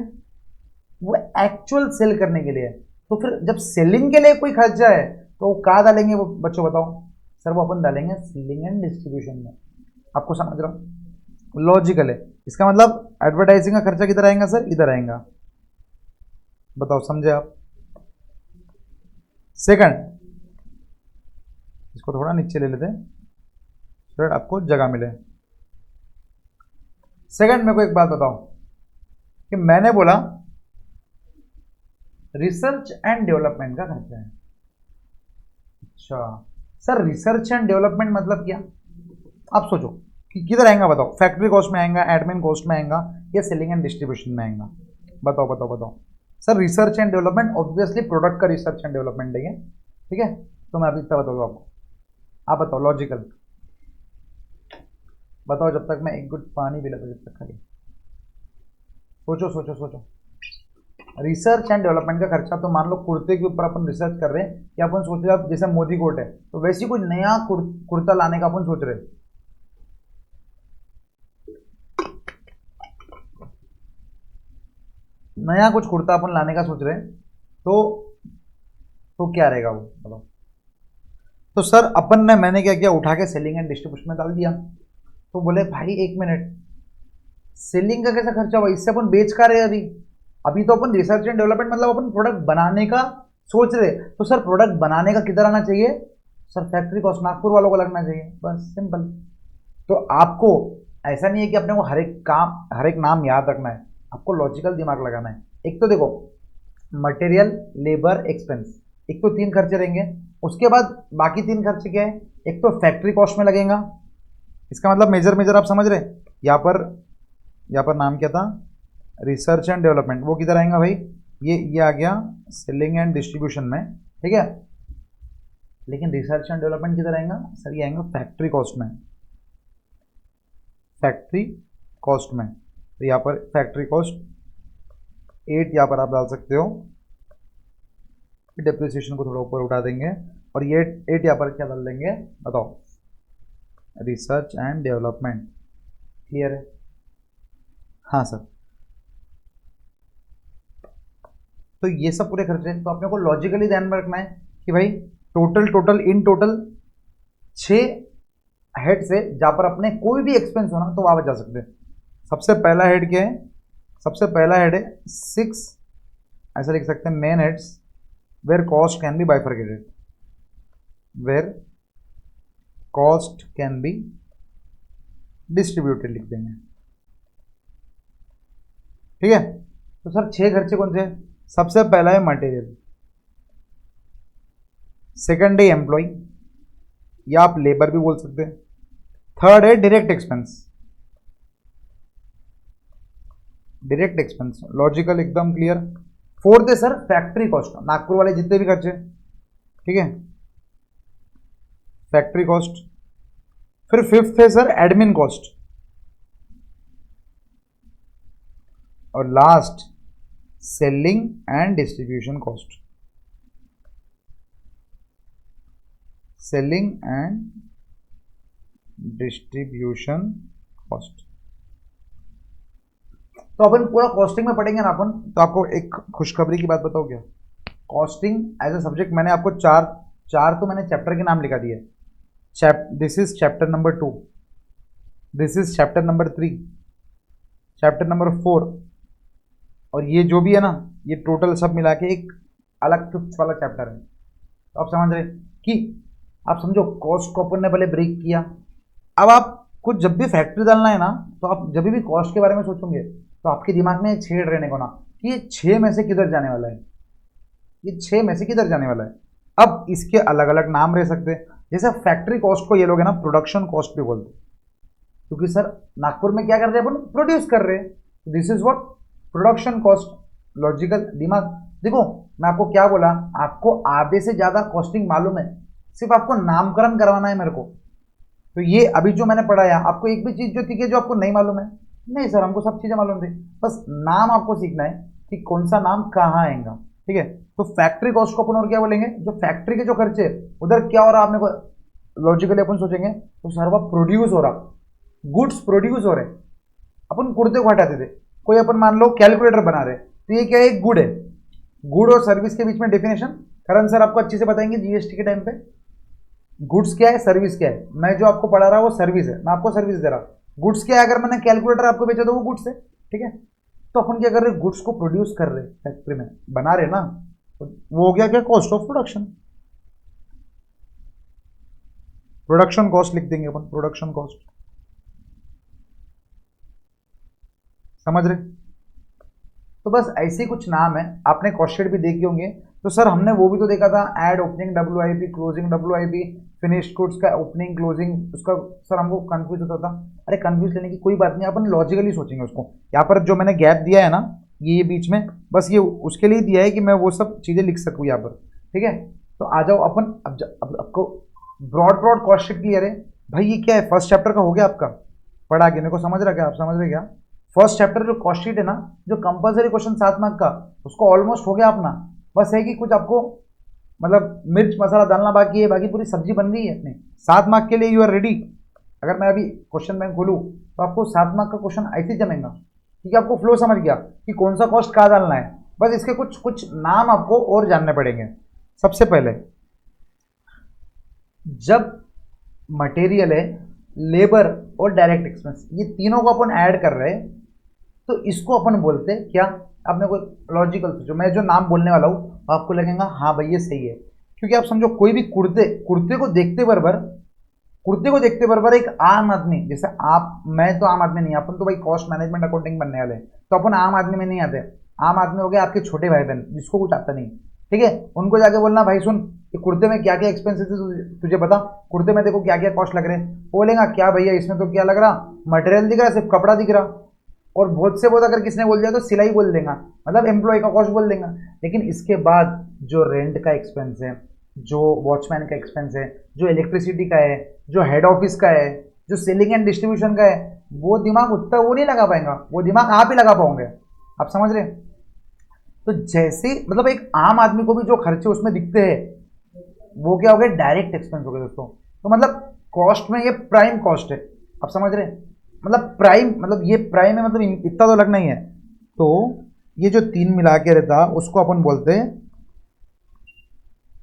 वो एक्चुअल सेल करने के लिए है। तो फिर जब सेलिंग के लिए कोई खर्चा है तो वो कहाँ डालेंगे वो बच्चों बताओ? सर वो अपन डालेंगे सेलिंग एंड डिस्ट्रीब्यूशन में। आपको समझ रहा हूँ? लॉजिकल है। इसका मतलब एडवर्टाइजिंग का खर्चा किधर आएगा सर? इधर आएगा। बताओ समझे आप? सेकंड, इसको थोड़ा नीचे ले लेते हैं। दैट आपको जगह मिले। सेकंड, मेरे को एक बात बताओ कि मैंने बोला रिसर्च एंड डेवलपमेंट का खर्चा है। अच्छा सर, रिसर्च एंड डेवलपमेंट मतलब क्या? आप सोचो कि किधर आएगा, बताओ। फैक्ट्री कॉस्ट में आएगा, एडमिन कॉस्ट में आएगा, या सेलिंग एंड डिस्ट्रीब्यूशन में आएगा? बताओ बताओ बताओ। Sir research and development obviously product का रिसर्च एंड डेवलपमेंट है, ठीक है। तो मैं अभी इतना बताऊँ आपको, आप बताओ लॉजिकल बताओ, जब तक मैं एक गुट पानी भी लगा, जब तक खाली सोचो सोचो सोचो। रिसर्च एंड डेवलपमेंट का खर्चा, तो मान लो कुर्ते के ऊपर अपन रिसर्च कर रहे हैं, या अपन सोच रहे हैं जैसे मोदी कोट है तो वैसे ही कुछ नया कुर्ता लाने का अपन सोच रहे हैं, नया कुछ कुर्ता अपन लाने का सोच रहे हैं, तो क्या रहेगा वो, बताओ। तो सर अपन ने, मैंने क्या किया, उठा के सेलिंग एंड डिस्ट्रीब्यूशन में डाल दिया। तो बोले भाई एक मिनट, सेलिंग का कैसा खर्चा हुआ, इससे अपन बेच का रहे अभी अभी तो अपन रिसर्च एंड डेवलपमेंट मतलब अपन प्रोडक्ट बनाने का सोच रहे। तो सर प्रोडक्ट बनाने का किधर आना चाहिए? सर फैक्ट्री कॉस्ट नागपुर वालों को लगना चाहिए, बस सिंपल। तो आपको ऐसा नहीं है कि अपने को हर एक नाम याद रखना है, आपको लॉजिकल दिमाग लगाना है। एक तो देखो, मटेरियल, लेबर, एक्सपेंस, एक तो 3 खर्चे रहेंगे। उसके बाद बाकी 3 खर्चे क्या है? एक तो फैक्ट्री कॉस्ट में लगेगा, इसका मतलब मेजर मेजर आप समझ रहे। यहाँ पर नाम क्या था? Research and development. वो किधर आएगा भाई? ये आ गया सेलिंग एंड डिस्ट्रीब्यूशन में, ठीक है। लेकिन रिसर्च एंड डेवलपमेंट किधर आएगा? सर ये आएगा फैक्ट्री कॉस्ट में, फैक्ट्री कॉस्ट में। तो यहाँ पर फैक्ट्री कॉस्ट 8 यहाँ पर आप डाल सकते हो, डेप्रिसिएशन को थोड़ा ऊपर उठा देंगे, और ये 8 यहाँ पर क्या डाल देंगे, बताओ? Research and development. क्लियर है? हाँ सर। तो ये सब पूरे खर्चे हैं, तो अपने को लॉजिकली ध्यान में रखना है कि भाई इन टोटल 6 हेड से जहाँ पर अपने कोई भी एक्सपेंस होना तो वहाँ पर जा सकते हैं। सबसे पहला हेड क्या है? सबसे पहला हेड है 6, ऐसा लिख सकते हैं, main heads where cost can be bifurcated, where cost can be distributed लिख देंगे, ठीक है। तो सर 6 खर्चे कौन से हैं? सबसे पहला है मटेरियल, सेकंड है एम्प्लॉय, या आप लेबर भी बोल सकते हैं, थर्ड है direct expense, direct expense logical एकदम क्लियर। फोर्थ है सर फैक्ट्री कॉस्ट, नागपुर वाले जितने भी खर्चे, ठीक है, फैक्ट्री कॉस्ट। फिर फिफ्थ है सर एडमिन कॉस्ट, और last selling and distribution cost, selling and distribution cost. तो अपन पूरा कॉस्टिंग में पढ़ेंगे ना अपन। तो आपको एक खुशखबरी की बात बताओ क्या, कॉस्टिंग एज अ सब्जेक्ट मैंने आपको चार तो मैंने चैप्टर के नाम लिखा दिए। This is chapter number 2, this is chapter number 3, chapter number 4, और ये जो भी है ना, ये टोटल सब मिला के एक अलग 5th वाला चैप्टर है। तो आप समझ रहे कि आप समझो कॉस्ट को अपन ने पहले ब्रेक किया। अब आपको जब भी फैक्ट्री डालना है ना, तो आप जब भी कॉस्ट के बारे में सोचोगे तो आपके दिमाग में छेड़ रहने को ना कि ये 6 में से किधर जाने वाला है, ये 6 में से किधर जाने वाला है। अब इसके अलग अलग नाम रह सकते हैं, जैसे फैक्ट्री कॉस्ट को ये लोग है ना प्रोडक्शन कॉस्ट भी बोलते हैं, क्योंकि सर नागपुर में क्या कर रहे हैं अपन, प्रोड्यूस कर रहे हैं, this is what production cost. Logical दिमाग। देखो मैं आपको क्या बोला, आपको आधे से ज्यादा कॉस्टिंग मालूम है, सिर्फ आपको नामकरण करवाना है मेरे को। तो ये अभी जो मैंने पढ़ाया, आपको एक भी चीज जो थी कि जो आपको नहीं मालूम है? नहीं सर, हमको सब चीजें मालूम थी, बस नाम आपको सीखना है कि कौन सा नाम कहाँ आएगा, ठीक है। तो फैक्ट्री कॉस्ट को अपन और क्या बोलेंगे, जो फैक्ट्री के जो खर्चे उधर क्या हो रहा है, आपने को लॉजिकली अपन सोचेंगे तो सर वो प्रोड्यूस हो रहा, गुड्स प्रोड्यूस हो रहे। अपन कुर्ते को हटाते थे, कोई अपन मान लो कैलकुलेटर बना रहे, तो ये क्या है, एक गुड है। गुड और सर्विस के बीच में डेफिनेशन करण सर आपको अच्छे से बताएंगे जीएसटी के टाइम पे। गुड्स क्या है, सर्विस क्या है। मैं जो आपको पढ़ा रहा हूँ वो सर्विस है, मैं आपको सर्विस दे रहा हूँ। गुड्स क्या है, अगर मैंने कैलकुलेटर आपको बेचा तो वो गुड्स है, ठीक है। तो अपन क्या कर रहे, गुड्स को प्रोड्यूस कर रहे, फैक्ट्री में बना रहे ना, तो वो हो गया क्या, cost of production. Production cost लिख देंगे अपन, प्रोडक्शन कॉस्ट, समझ रहे। तो बस ऐसे ही कुछ नाम है, आपने कॉस्ट शीट भी देखी होंगे। तो सर हमने वो भी तो देखा था, add opening WIP, closing WIP, finished goods का ओपनिंग क्लोजिंग, उसका सर हमको कंफ्यूज होता था। अरे कंफ्यूज लेने की कोई बात नहीं, अपन लॉजिकली सोचेंगे उसको। यहाँ पर जो मैंने गैप दिया है ना, ये बीच में, बस ये उसके लिए दिया है कि मैं वो सब चीज़ें लिख सकूँ यहाँ पर, ठीक है। तो आ जाओ अपन, अब आपको broad broad cost sheet clear है भाई। ये क्या है, फर्स्ट चैप्टर का हो गया आपका पढ़ा के, मेरे को समझ रहा क्या, आप समझ रहे क्या। फर्स्ट चैप्टर जो कॉस्ट शीट है ना, जो कंपलसरी क्वेश्चन 7 मार्क का, उसको ऑलमोस्ट हो गया अपना। बस है कि कुछ आपको मतलब मिर्च मसाला डालना बाकी है, बाकी पूरी सब्जी बन गई है अपनी। 7 मार्क के लिए यू आर रेडी। अगर मैं अभी क्वेश्चन बैंक खोलूँ तो आपको 7 मार्क का क्वेश्चन ऐसे ही जमेगा, क्योंकि आपको फ्लो समझ गया कि कौन सा कॉस्ट कहाँ डालना है। बस इसके कुछ कुछ नाम आपको और जानने पड़ेंगे। सबसे पहले, जब मटेरियल है, लेबर और डायरेक्ट एक्सपेंस, ये तीनों को अपन ऐड कर रहे हैं, तो इसको अपन बोलते हैं क्या। आपने कोई लॉजिकल सोचो, मैं जो नाम बोलने वाला हूँ आपको लगेगा हाँ भाई ये सही है। क्योंकि आप समझो, कोई भी कुर्ते को देखते बरबर एक आम आदमी, जैसे आप, मैं तो आम आदमी नहीं, अपन तो भाई कॉस्ट मैनेजमेंट अकाउंटिंग बनने वाले हैं, तो अपन आम आदमी में नहीं आते। आम आदमी हो गया आपके छोटे भाई बहन, जिसको कुछ आता नहीं, ठीक है। उनको जाके बोलना भाई सुन, कि कुर्ते में क्या क्या एक्सपेंसेस है तुझे पता, कुर्ते में देखो क्या क्या कॉस्ट लग रहे हैं। बोलेगा क्या भैया इसमें तो क्या लग रहा, मटेरियल दिख रहा, सिर्फ कपड़ा दिख रहा। और बहुत से बहुत अगर किसने बोल दिया तो सिलाई बोल देगा, मतलब एम्प्लॉय का कॉस्ट बोल देगा। लेकिन इसके बाद जो रेंट का एक्सपेंस है, जो वॉचमैन का एक्सपेंस है, जो इलेक्ट्रिसिटी का है, जो हेड ऑफिस का है, जो सेलिंग एंड डिस्ट्रीब्यूशन का है, वो दिमाग उतना वो नहीं लगा पाएगा, वो दिमाग आप ही लगा पाओगे। आप समझ रहे। तो जैसे मतलब एक आम आदमी को भी जो खर्चे उसमें दिखते हैं, वो क्या हो गए, डायरेक्ट एक्सपेंस हो गए दोस्तों। तो मतलब कॉस्ट में ये प्राइम कॉस्ट है, आप समझ रहे हैं। मतलब प्राइम, मतलब ये प्राइम है, मतलब इतना तो लगना ही है। तो ये जो तीन मिला के रहता उसको अपन बोलते हैं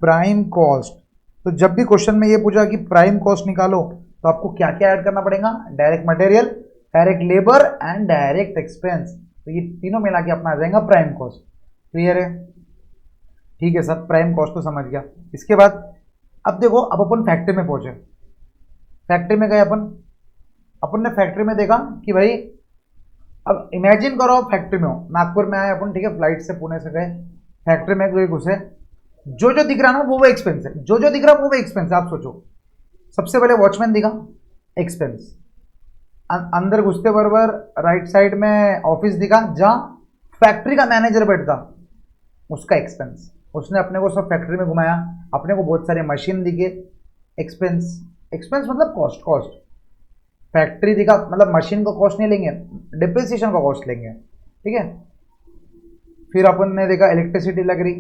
प्राइम कॉस्ट। तो जब भी क्वेश्चन में ये पूछा कि प्राइम कॉस्ट निकालो, तो आपको क्या क्या ऐड करना पड़ेगा, direct material, direct labour and direct expense. तो ये तीनों मिला के अपना आ जाएगा प्राइम कॉस्ट। क्लियर है, ठीक है सर, प्राइम कॉस्ट तो समझ गया। इसके बाद अब देखो, अब अपन फैक्ट्री में पहुंचे। फैक्ट्री में गए अपन ने फैक्ट्री में देखा कि भाई, अब इमेजिन करो आप फैक्ट्री में हो, नागपुर में आए अपन, ठीक है, फ्लाइट से पुणे से गए, फैक्ट्री में गए, घुसे, जो जो दिख रहा ना वो एक्सपेंस है, जो जो दिख रहा वो एक्सपेंस है। आप सोचो, सबसे पहले वॉचमैन दिखा, एक्सपेंस। अंदर घुसते बराबर राइट साइड में ऑफिस दिखा, जहां फैक्ट्री का मैनेजर बैठता, उसका एक्सपेंस। उसने अपने को सब फैक्ट्री में घुमाया, अपने को बहुत सारे मशीन दिखे, एक्सपेंस। एक्सपेंस मतलब कॉस्ट, कॉस्ट। फैक्ट्री दिखा मतलब मशीन का कॉस्ट नहीं लेंगे, डिप्रिसिएशन का कॉस्ट लेंगे, ठीक है। फिर अपन ने देखा इलेक्ट्रिसिटी लग रही,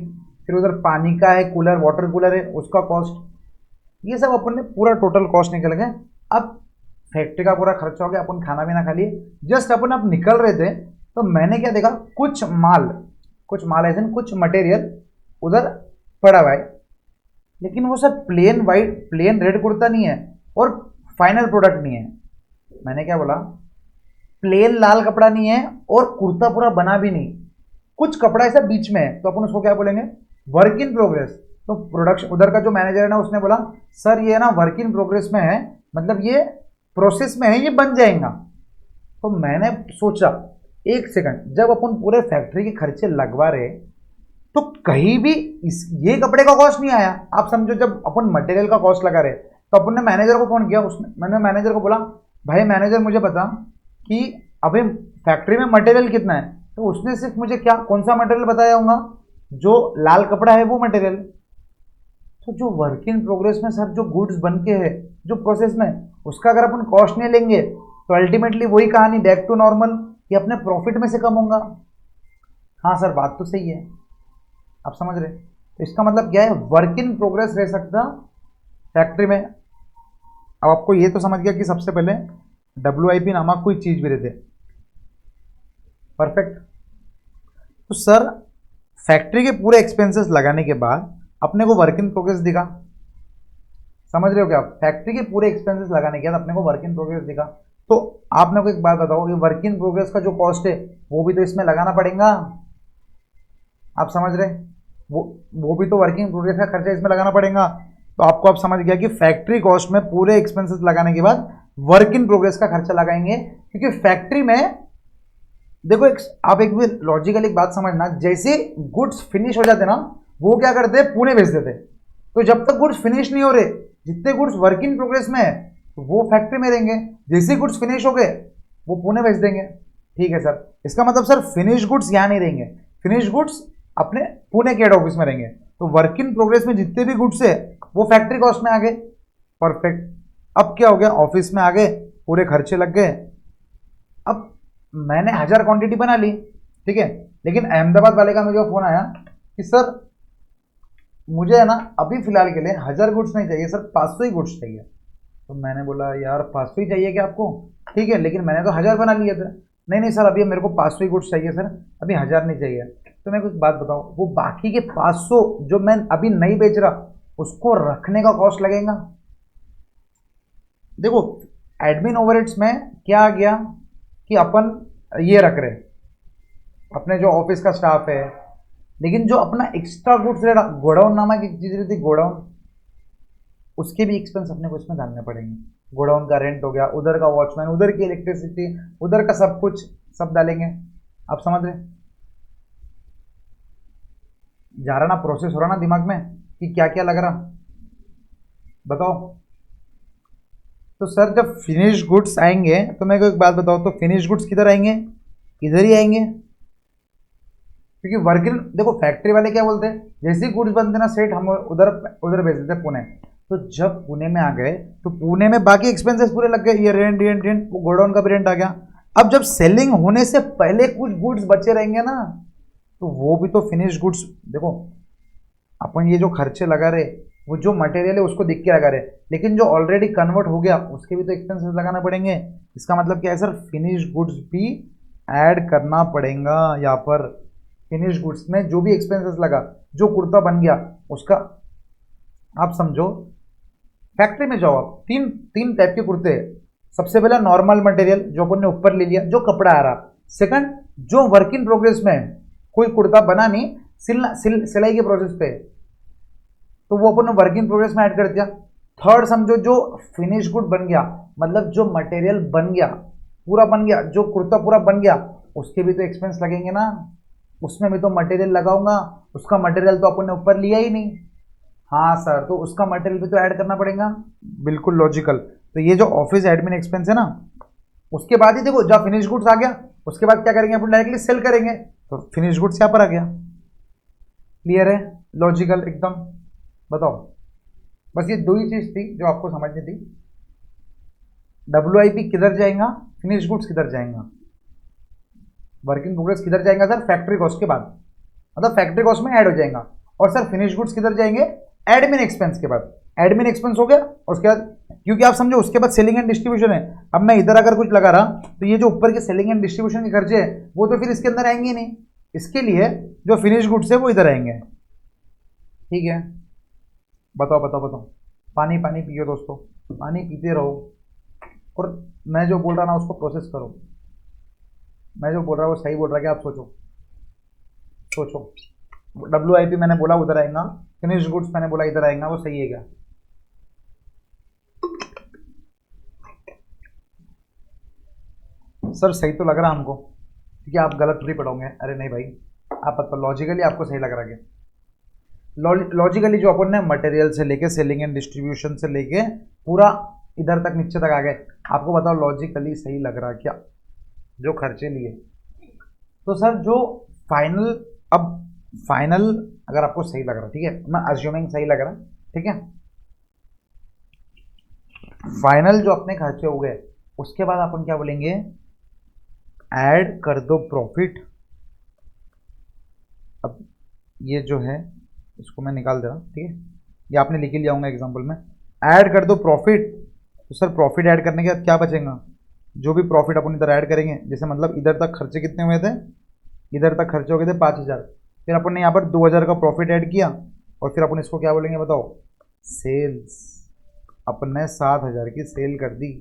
फिर उधर पानी का है, कूलर, वाटर कूलर है, उसका कॉस्ट। ये सब अपन ने पूरा टोटल कॉस्ट निकल गए। अब फैक्ट्री का पूरा खर्चा हो गया, अपन खाना भी ना खा लिए, जस्ट अपन अब निकल रहे थे, तो मैंने क्या देखा, कुछ माल ऐसे कुछ मटेरियल उधर पड़ा हुआ है, लेकिन वो सब plain white, plain red kurta नहीं है और फाइनल प्रोडक्ट नहीं है। मैंने क्या बोला, प्लेन लाल कपड़ा नहीं है और कुर्ता पूरा बना भी नहीं, कुछ कपड़ा ऐसा बीच में है, तो अपन उसको क्या बोलेंगे, वर्क इन प्रोग्रेस। तो प्रोडक्शन उधर का जो मैनेजर है ना, उसने बोला सर ये ना वर्क इन प्रोग्रेस में है, मतलब ये प्रोसेस में है, ये बन जाएगा। तो मैंने सोचा एक सेकंड, जब अपन पूरे फैक्ट्री के खर्चे लगवा रहे, तो कहीं भी ये कपड़े का कॉस्ट नहीं आया। आप समझो, जब अपन मटेरियल का कॉस्ट लगा रहे, तो अपन ने मैनेजर को फोन किया, मैंने मैनेजर को बोला भाई मैनेजर मुझे बता कि अभी फैक्ट्री में मटेरियल कितना है। तो उसने सिर्फ मुझे क्या, कौन सा मटेरियल बताया होगा, जो लाल कपड़ा है वो मटेरियल। तो जो वर्क इन प्रोग्रेस में सर जो गुड्स बन के है, जो प्रोसेस में, उसका अगर अपन कॉस्ट नहीं लेंगे, तो अल्टीमेटली वही कहानी, बैक टू नॉर्मल, कि अपने प्रॉफिट में से कम होगा। हाँ सर बात तो सही है, आप समझ रहे। तो इसका मतलब क्या है, वर्क इन प्रोग्रेस रह सकता फैक्ट्री में। अब आपको ये तो समझ गया कि सबसे पहले WIP नामक कोई चीज भी रहते, परफेक्ट। तो सर फैक्ट्री के पूरे एक्सपेंसेस लगाने के बाद अपने को वर्क इन प्रोग्रेस दिखा, समझ रहे हो क्या। फैक्ट्री के पूरे एक्सपेंसेस लगाने के बाद अपने को वर्क इन प्रोग्रेस दिखा। तो आप मेरे को एक बात बताओ, ये वर्क इन प्रोग्रेस का जो कॉस्ट है वो भी तो इसमें लगाना पड़ेगा, आप समझ रहे। वो भी तो वर्किंग प्रोग्रेस का खर्चा इसमें लगाना पड़ेगा। तो आपको आप समझ गया कि फैक्ट्री कॉस्ट में पूरे एक्सपेंसेस लगाने के बाद वर्क इन प्रोग्रेस का खर्चा लगाएंगे, क्योंकि फैक्ट्री में देखो आप एक भी लॉजिकल एक बात समझना, जैसे गुड्स फिनिश हो जाते ना, वो क्या करते हैं, पुणे भेज देते। तो जब तक गुड्स फिनिश नहीं हो रहे, जितने गुड्स वर्क इन प्रोग्रेस में है वो फैक्ट्री में रहेंगे, जैसे गुड्स फिनिश हो गए वो पुणे भेज देंगे। ठीक है सर, इसका मतलब सर फिनिश गुड्स यहाँ नहीं रहेंगे, फिनिश गुड्स अपने पुणे के हेड ऑफिस में रहेंगे। तो वर्क इन प्रोग्रेस में जितने भी गुड्स है वो फैक्ट्री कॉस्ट में आ गए। परफेक्ट। अब क्या हो गया, ऑफिस में आ गए, पूरे खर्चे लग गए। अब मैंने 1000 क्वांटिटी बना ली, ठीक है, लेकिन अहमदाबाद वाले का मुझे फोन आया कि सर मुझे है ना अभी फिलहाल के लिए 1000 गुड्स नहीं चाहिए सर, 500 ही गुड्स चाहिए। तो मैंने बोला यार 500 ही चाहिए क्या आपको, ठीक है, लेकिन मैंने तो 1000 बना लिए थे। नहीं नहीं सर, अभी मेरे को 500 ही गुड्स चाहिए सर, अभी 1000 नहीं चाहिए। तो मैं कुछ बात बताऊं, वो बाकी के 500 जो मैं अभी नहीं बेच रहा उसको रखने का कॉस्ट लगेगा। देखो एडमिन ओवरहेड्स में क्या आ गया कि अपन ये रख रहे अपने जो ऑफिस का स्टाफ है, लेकिन जो अपना एक्स्ट्रा गुड्स गोडाउन नामक एक चीज रहती, गोडाउन, उसके भी एक्सपेंस अपने को इसमें डालने पड़ेंगे। गोडाउन का रेंट हो गया, उधर का वॉचमैन, उधर की इलेक्ट्रिसिटी, उधर का सब कुछ सब डालेंगे। आप समझ रहे, जा रहा ना, प्रोसेस हो रहा ना दिमाग में कि क्या क्या लग रहा, बताओ। तो सर जब फिनिश गुड्स आएंगे तो मैं को एक बात बताओ, तो फिनिश गुड्स किधर आएंगे, इधर ही आएंगे, क्योंकि वर्किंग देखो फैक्ट्री वाले क्या बोलते हैं, जैसे गुड्स बनते ना सेट हम उधर उधर भेज देते पुणे। तो जब पुणे में आ गए तो पुणे में बाकी एक्सपेंसेस पूरे लग गए, ये रेंट रेंट रेंट, वो गोडाउन का भी रेंट आ गया। अब जब सेलिंग होने से पहले कुछ गुड्स बचे रहेंगे ना, तो वो भी तो फिनिश गुड्स। देखो अपन ये जो खर्चे लगा रहे, वो जो मटेरियल है उसको देख के लगा रहे, लेकिन जो ऑलरेडी कन्वर्ट हो गया उसके भी तो एक्सपेंसेस लगाना पड़ेंगे। इसका मतलब क्या है सर, फिनिश गुड्स भी ऐड करना पड़ेगा यहाँ पर। फिनिश गुड्स में जो भी एक्सपेंसेस लगा, जो कुर्ता बन गया उसका, आप समझो फैक्ट्री में जाओ आप, तीन टाइप के कुर्ते हैं। सबसे पहला नॉर्मल मटेरियल जो अपन ने ऊपर ले लिया, जो कपड़ा आ रहा। सेकंड, जो वर्क इन प्रोग्रेस में है, कोई कुर्ता बना नहीं, सिलाई के प्रोसेस पे, तो वो अपन ने वर्क इन प्रोग्रेस में ऐड कर दिया। थर्ड समझो, जो फिनिश गुड बन गया, मतलब जो मटेरियल बन गया, पूरा बन गया, जो कुर्ता पूरा बन गया, उसके भी तो एक्सपेंस लगेंगे ना, उसमें भी तो मटेरियल लगाऊंगा, उसका मटेरियल तो अपन ने ऊपर लिया ही नहीं। हाँ सर, तो उसका मटेरियल भी तो ऐड करना पड़ेगा। बिल्कुल लॉजिकल। तो ये जो ऑफिस एडमिन एक्सपेंस है ना, उसके बाद ही देखो जब फिनिश गुड्स आ गया, उसके बाद क्या करेंगे अपन, डायरेक्टली सेल करेंगे, तो फिनिश गुड्स यहाँ पर आ गया। क्लियर है, लॉजिकल एकदम। बताओ, बस ये दो ही चीज थी जो आपको समझनी थी। WIP किधर जाएगा, फिनिश गुड्स किधर जाएगा, वर्क इन प्रोग्रेस किधर जाएगा सर, फैक्ट्री कॉस्ट के बाद, मतलब फैक्ट्री कॉस्ट में ऐड हो जाएगा। और सर फिनिश गुड्स किधर जाएंगे, एडमिन एक्सपेंस के बाद। एडमिन एक्सपेंस हो गया, उसके बाद, क्योंकि आप समझो उसके बाद सेलिंग एंड डिस्ट्रीब्यूशन है। अब मैं इधर अगर कुछ लगा रहा तो ये जो ऊपर के सेलिंग एंड डिस्ट्रीब्यूशन के खर्चे है वो तो फिर इसके अंदर आएंगे नहीं, इसके लिए जो फिनिश गुड्स है वो इधर आएंगे। ठीक है, बताओ बताओ बताओ। पानी पानी पियो दोस्तों, पानी पीते रहो, और मैं जो बोल रहा ना उसको प्रोसेस करो। मैं जो बोल रहा वो सही बोल रहा, क्या आप सोचो सोचो। WIP मैंने बोला उधर आएगा, फिनिश गुड्स मैंने बोला इधर आएगा, वो सही है क्या? सर सही तो लग रहा हमको, क्योंकि आप गलत थोड़ी पढ़ोगे। अरे नहीं भाई, आप लॉजिकली आपको सही लग रहा है। लॉजिकली जो अपन ने मटेरियल से लेके सेलिंग एंड डिस्ट्रीब्यूशन से लेके पूरा इधर तक नीचे तक आ गए, आपको बताओ लॉजिकली सही लग रहा क्या जो खर्चे लिए? तो सर जो फाइनल, अब फाइनल अगर आपको सही लग रहा, ठीक है, मैं अज्यूमिंग सही लग रहा, ठीक है, फाइनल जो अपने खर्चे हो गए, उसके बाद अपन क्या बोलेंगे, ऐड कर दो प्रॉफिट। अब ये जो है इसको मैं निकाल दे रहा हूँ, ठीक है, ये आपने लिख ही लिया होगा एग्जाम्पल में, ऐड कर दो प्रॉफिट। तो सर प्रॉफिट ऐड करने के बाद क्या बचेगा, जो भी प्रॉफिट अपन इधर ऐड करेंगे, जैसे मतलब इधर तक खर्चे कितने हुए थे, इधर तक खर्चे हो गए थे 5000, फिर अपन ने यहाँ पर 2000 का प्रॉफिट ऐड किया, और फिर अपन इसको क्या बोलेंगे बताओ, सेल्स। अपन ने 7000 की सेल कर दी।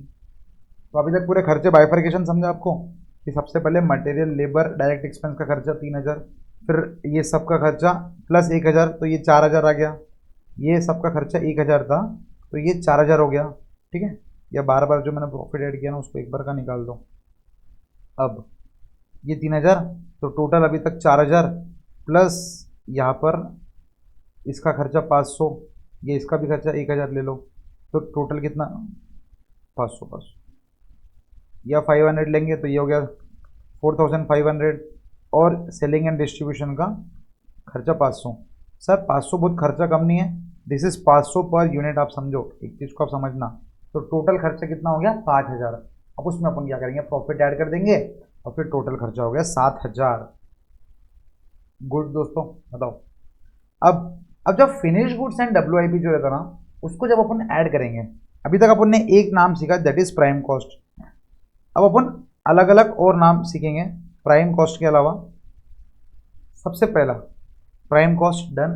तो अभी तक पूरे खर्चे बाइफर्केशन समझा आपको, कि सबसे पहले मटेरियल, लेबर, डायरेक्ट एक्सपेंस का खर्चा 3000, फिर ये सब का खर्चा प्लस 1000, तो ये 4000 आ गया। ये सबका खर्चा 1000 था, तो ये 4000 हो गया। ठीक है, या बार बार जो मैंने प्रॉफिट ऐड किया ना उसको एक बार का निकाल दो। अब ये 3000, तो टोटल अभी तक 4000 प्लस यहाँ पर इसका खर्चा 500, ये इसका भी खर्चा 1000 ले लो, तो टोटल कितना, 500 या 500 लेंगे तो ये हो गया 4500, और सेलिंग एंड डिस्ट्रीब्यूशन का खर्चा 500। सर 500 बहुत खर्चा कम नहीं है, दिस इज 500 पर यूनिट, आप समझो एक चीज़ को आप समझना। तो टोटल खर्चा कितना हो गया, 5000। अब उसमें अपन क्या करेंगे, प्रॉफिट ऐड कर देंगे और फिर टोटल खर्चा हो गया 7000। गुड दोस्तों, बताओ। अब जब फिनिश गुड्स एंड WIP जो रहता ना, उसको जब अपन ऐड करेंगे, अभी तक अपन ने एक नाम सीखा दैट इज प्राइम कॉस्ट। अब अपन अलग अलग और नाम सीखेंगे प्राइम कॉस्ट के अलावा। सबसे पहला प्राइम कॉस्ट डन,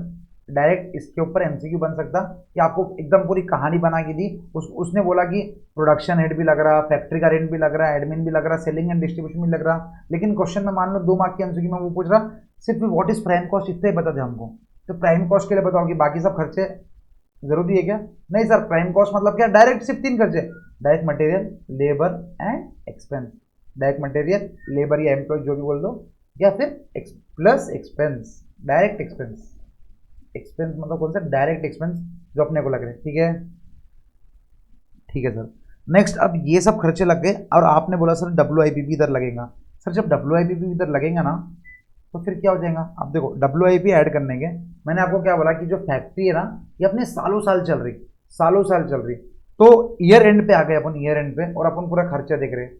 डायरेक्ट इसके ऊपर MCQ बन सकता कि आपको एकदम पूरी कहानी बना के दी, उसने बोला कि प्रोडक्शन हेड भी लग रहा, फैक्ट्री का रेंट भी लग रहा, एडमिन भी लग रहा, सेलिंग एंड डिस्ट्रीब्यूशन भी लग रहा, लेकिन क्वेश्चन में मान लो 2 मार्क के MCQ में वो पूछ रहा सिर्फ व्हाट इज प्राइम कॉस्ट, इतना ही बता दे हमको। तो प्राइम कॉस्ट के लिए बताओ कि बाकी सब खर्चे जरूरी है क्या? नहीं सर, प्राइम कॉस्ट मतलब क्या, डायरेक्ट सिर्फ 3 खर्चे, direct material, labour and expense. Direct material, labour या एम्प्लॉय जो भी बोल दो, या फिर plus expense, direct expense. Expense मतलब कौन सा, डायरेक्ट एक्सपेंस जो अपने को लग रहे हैं। ठीक है, ठीक है सर। नेक्स्ट, अब ये सब खर्चे लग गए और आपने बोला सर WIP भी इधर लगेगा। सर जब WIP भी इधर लगेगा ना, तो फिर क्या हो जाएगा, आप देखो WIP ऐड करने के, मैंने आपको क्या बोला कि जो फैक्ट्री है ना, ये अपने सालों साल चल रही, सालों साल चल रही। तो ईयर एंड पे आ गए अपन, ईयर एंड पे, और अपन पूरा खर्चा देख रहे हैं।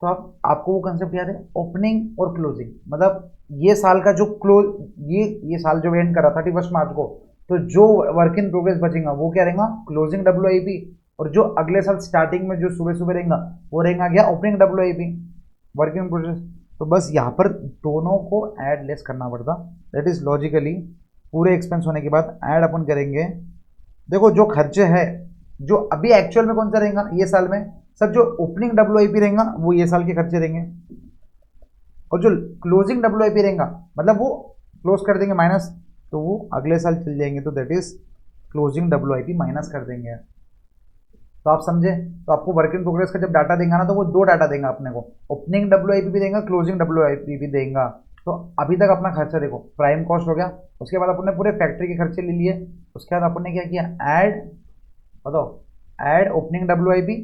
तो आपको वो कंसेप्ट याद है, ओपनिंग और क्लोजिंग। मतलब ये साल का जो क्लोज, ये साल जो एंड करा 31 मार्च को, तो जो वर्क इन प्रोग्रेस बचेगा वो क्या रहेगा, क्लोजिंग WIP। और जो अगले साल स्टार्टिंग में जो सुबह सुबह रहेगा वो रहेगा क्या, opening WIP, work in progress. तो बस यहाँ पर दोनों को ऐड लेस करना पड़ता, दैट इज लॉजिकली पूरे एक्सपेंस होने के बाद ऐड अपन करेंगे। देखो जो खर्चे है, जो अभी एक्चुअल में कौन सा रहेगा ये साल में, सर जो ओपनिंग WIP रहेगा वो ये साल के खर्चे रहेंगे, और जो क्लोजिंग WIP रहेगा मतलब वो क्लोज कर देंगे माइनस, तो वो अगले साल चल जाएंगे, तो that is closing WIP minus कर देंगे। तो आप समझे, तो आपको वर्क इन प्रोग्रेस का जब डाटा देंगे ना, तो वो 2 डाटा देंगे अपने को, ओपनिंग WIP भी देगा, क्लोजिंग WIP भी देगा। तो अभी तक अपना खर्चा देखो, प्राइम कॉस्ट हो गया, उसके बाद अपन ने पूरे फैक्ट्री के खर्चे ले लिए, उसके बाद अपन ने क्या किया, ऐड, बताओ, add opening WIP,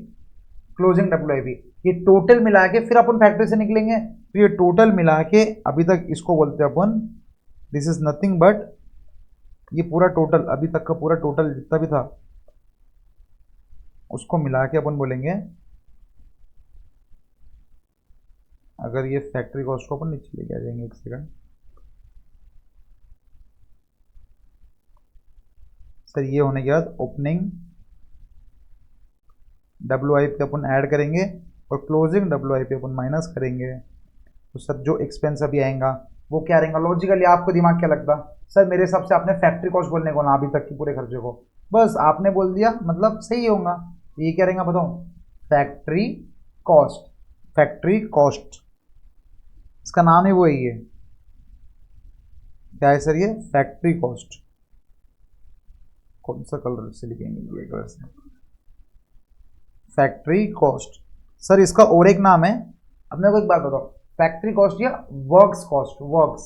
closing WIP, ये टोटल मिला के फिर अपन फैक्ट्री से निकलेंगे। तो ये टोटल मिला के अभी तक इसको बोलते हैं अपन, दिस इज नथिंग बट, ये पूरा टोटल अभी तक का पूरा टोटल जितना भी था उसको मिला के अपन बोलेंगे, अगर ये फैक्ट्री कॉस्ट को अपन नीचे लेके आ जाएंगे, एक सेकंड सर, ये होने के बाद ओपनिंग WIP अपन ऐड करेंगे और क्लोजिंग WIP अपन माइनस करेंगे। तो सर जो एक्सपेंस अभी आएगा वो क्या रहेगा, लॉजिकली आपको दिमाग क्या लगता, सर मेरे हिसाब से आपने फैक्ट्री कॉस्ट बोलने को ना अभी तक की पूरे खर्चे को, बस आपने बोल दिया मतलब सही होगा। ये क्या रहेगा बताओ, फैक्ट्री कॉस्ट, फैक्ट्री कॉस्ट, इसका नाम ही वही है, क्या है सर, ये फैक्ट्री कॉस्ट। कौन सा कलर से लिखेंगे, ये कलर से, फैक्ट्री कॉस्ट। सर इसका और एक नाम है, अब मेरे को एक बात बताओ, फैक्ट्री कॉस्ट या वर्क्स कॉस्ट, वर्क्स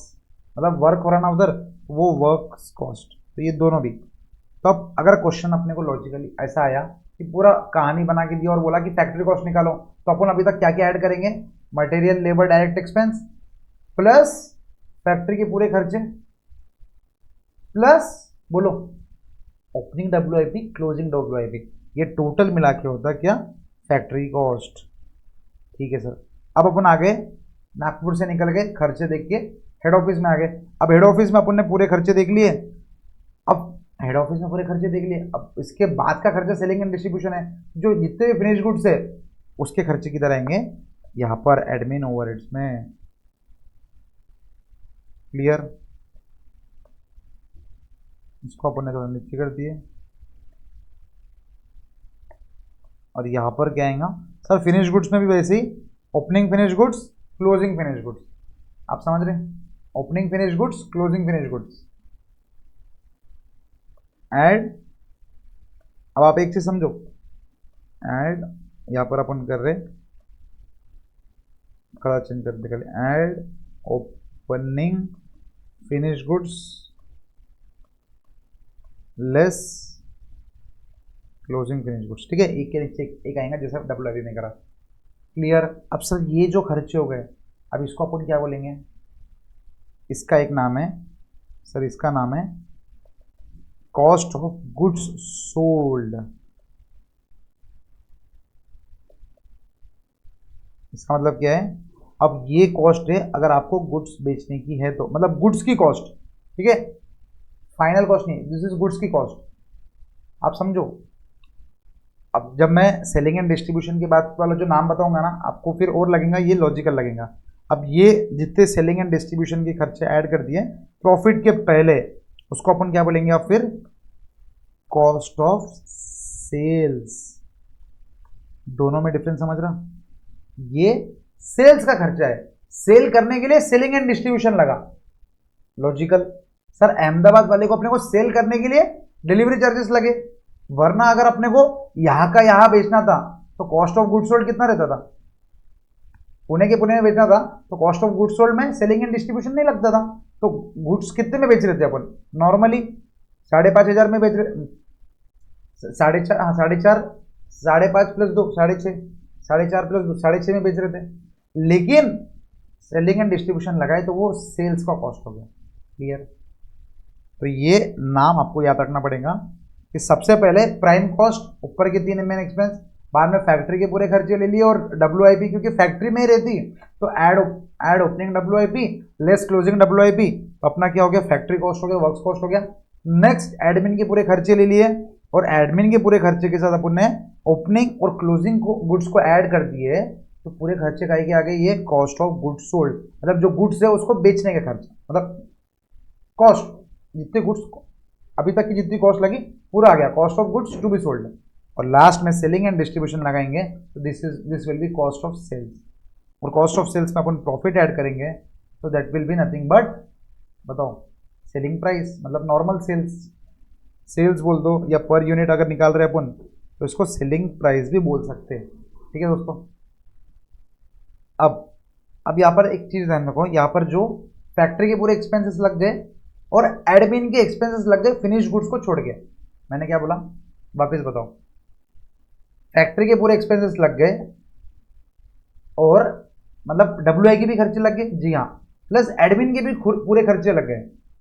मतलब वर्क हो रहा ना उधर, वो वर्क्स कॉस्ट, तो ये दोनों भी। तो अब अगर क्वेश्चन अपने को लॉजिकली ऐसा आया कि पूरा कहानी बना के दिया और बोला कि फैक्ट्री कॉस्ट निकालो, तो अपन अभी तक क्या क्या ऐड करेंगे, material, labour, direct expense, plus factory के पूरे खर्चे, प्लस बोलो ओपनिंग WIP, क्लोजिंग WIP, ये टोटल मिला के होता क्या, फैक्ट्री कॉस्ट। ठीक है सर। अब अपन आ गए नागपुर से निकल गए, खर्चे देख के हेड ऑफिस में आ गए। अब हेड ऑफिस में अपन ने पूरे खर्चे देख लिए, अब हेड ऑफिस में पूरे खर्चे देख लिए, अब इसके बाद का खर्चा सेलिंग एंड डिस्ट्रीब्यूशन है, जो जितने भी फिनिश गुड्स है उसके खर्चे किधर आएंगे, यहाँ पर एडमिन ओवरहेड्स में। क्लियर, इसको अपन ने थोड़ा नीचे कर दिए, और यहाँ पर क्या आएगा सर, फिनिश गुड्स में भी वैसे ही, opening finish goods, closing finish goods, आप समझ रहे हैं, opening finish goods, closing finish goods. Add, अब आप एक चीज समझो, ऐड यहां पर अपन कर रहे, कलर चेंज कर दे, add opening finish goods less closing finish goods. ठीक है, एक के नीचे एक आएगा जैसा डब्ल्यू ने करा। क्लियर। अब सर ये जो खर्चे हो गए, अब इसको अपन क्या बोलेंगे, इसका एक नाम है सर, इसका नाम है कॉस्ट ऑफ गुड्स सोल्ड। इसका मतलब क्या है, अब ये कॉस्ट है अगर आपको गुड्स बेचने की है तो, मतलब गुड्स की कॉस्ट। ठीक है, फाइनल कॉस्ट नहीं, दिस इज गुड्स की कॉस्ट। आप समझो, अब जब मैं सेलिंग एंड डिस्ट्रीब्यूशन के बाद वाला जो नाम बताऊंगा ना, आपको फिर और लगेगा ये लॉजिकल लगेगा। अब ये जितने सेलिंग एंड डिस्ट्रीब्यूशन के खर्चे ऐड कर दिए प्रॉफिट के पहले, उसको अपन क्या बोलेंगे, अब फिर कॉस्ट ऑफ सेल्स। दोनों में डिफरेंस समझ रहा, ये सेल्स का खर्चा है, सेल करने के लिए सेलिंग एंड डिस्ट्रीब्यूशन लगा, लॉजिकल। सर अहमदाबाद वाले को अपने को सेल करने के लिए डिलीवरी चार्जेस लगे, वरना अगर अपने को यहां का यहां बेचना था तो कॉस्ट ऑफ गुड्स सोल्ड कितना रहता था, पुणे के पुणे में बेचना था तो कॉस्ट ऑफ गुड्स सोल्ड में सेलिंग एंड डिस्ट्रीब्यूशन नहीं लगता था। तो गुड्स कितने में बेच रहे थे अपन, नॉर्मली 5,500 में बेच रहे, 4.5, हाँ 4.5, 5.5 प्लस 2 6.5, 4.5 प्लस 2 6.5 में बेच रहे थे, लेकिन सेलिंग एंड डिस्ट्रीब्यूशन लगाए तो वो सेल्स का कॉस्ट हो गया। क्लियर। तो ये नाम आपको याद रखना पड़ेगा कि सबसे पहले प्राइम कॉस्ट, ऊपर के 3 मेन एक्सपेंस, बाद में फैक्ट्री के पूरे खर्चे ले लिए, और डब्ल्यूआईपी क्योंकि फैक्ट्री में ही रहती तो add opening WIP less closing WIP, तो अपना क्या हो गया, फैक्ट्री कॉस्ट हो गया, वर्क्स कॉस्ट हो गया। नेक्स्ट एडमिन के पूरे खर्चे ले लिए, और एडमिन के पूरे खर्चे के साथ अपन ने ओपनिंग और क्लोजिंग को गुड्स को ऐड कर दिए, तो पूरे खर्चे का आ गए ये कॉस्ट ऑफ गुड्स सोल्ड, मतलब जो गुड्स है उसको बेचने का खर्चा, मतलब कॉस्ट, जितने गुड्स अभी तक की जितनी कॉस्ट लगी पूरा आ गया, cost of goods to be sold. और लास्ट में सेलिंग एंड डिस्ट्रीब्यूशन लगाएंगे तो this will be cost of sales, और कॉस्ट ऑफ सेल्स में अपन प्रॉफिट ऐड करेंगे तो that will be nothing but, बताओ, सेलिंग प्राइस, मतलब नॉर्मल सेल्स बोल दो, या पर यूनिट अगर निकाल रहे अपन तो इसको सेलिंग प्राइस भी बोल सकते हैं। ठीक है दोस्तों। अब यहाँ पर एक चीज ध्यान रखो, यहाँ पर जो फैक्ट्री के पूरे एक्सपेंसेस लग गए और एडमिन के एक्सपेंसेस लग गए फिनिश गुड्स को छोड़ के, मैंने क्या बोला, वापस बताओ, फैक्ट्री के पूरे एक्सपेंसेस लग गए और मतलब डब्ल्यूआई के भी खर्चे लग गए, जी हाँ, प्लस एडमिन के भी पूरे खर्चे लग गए।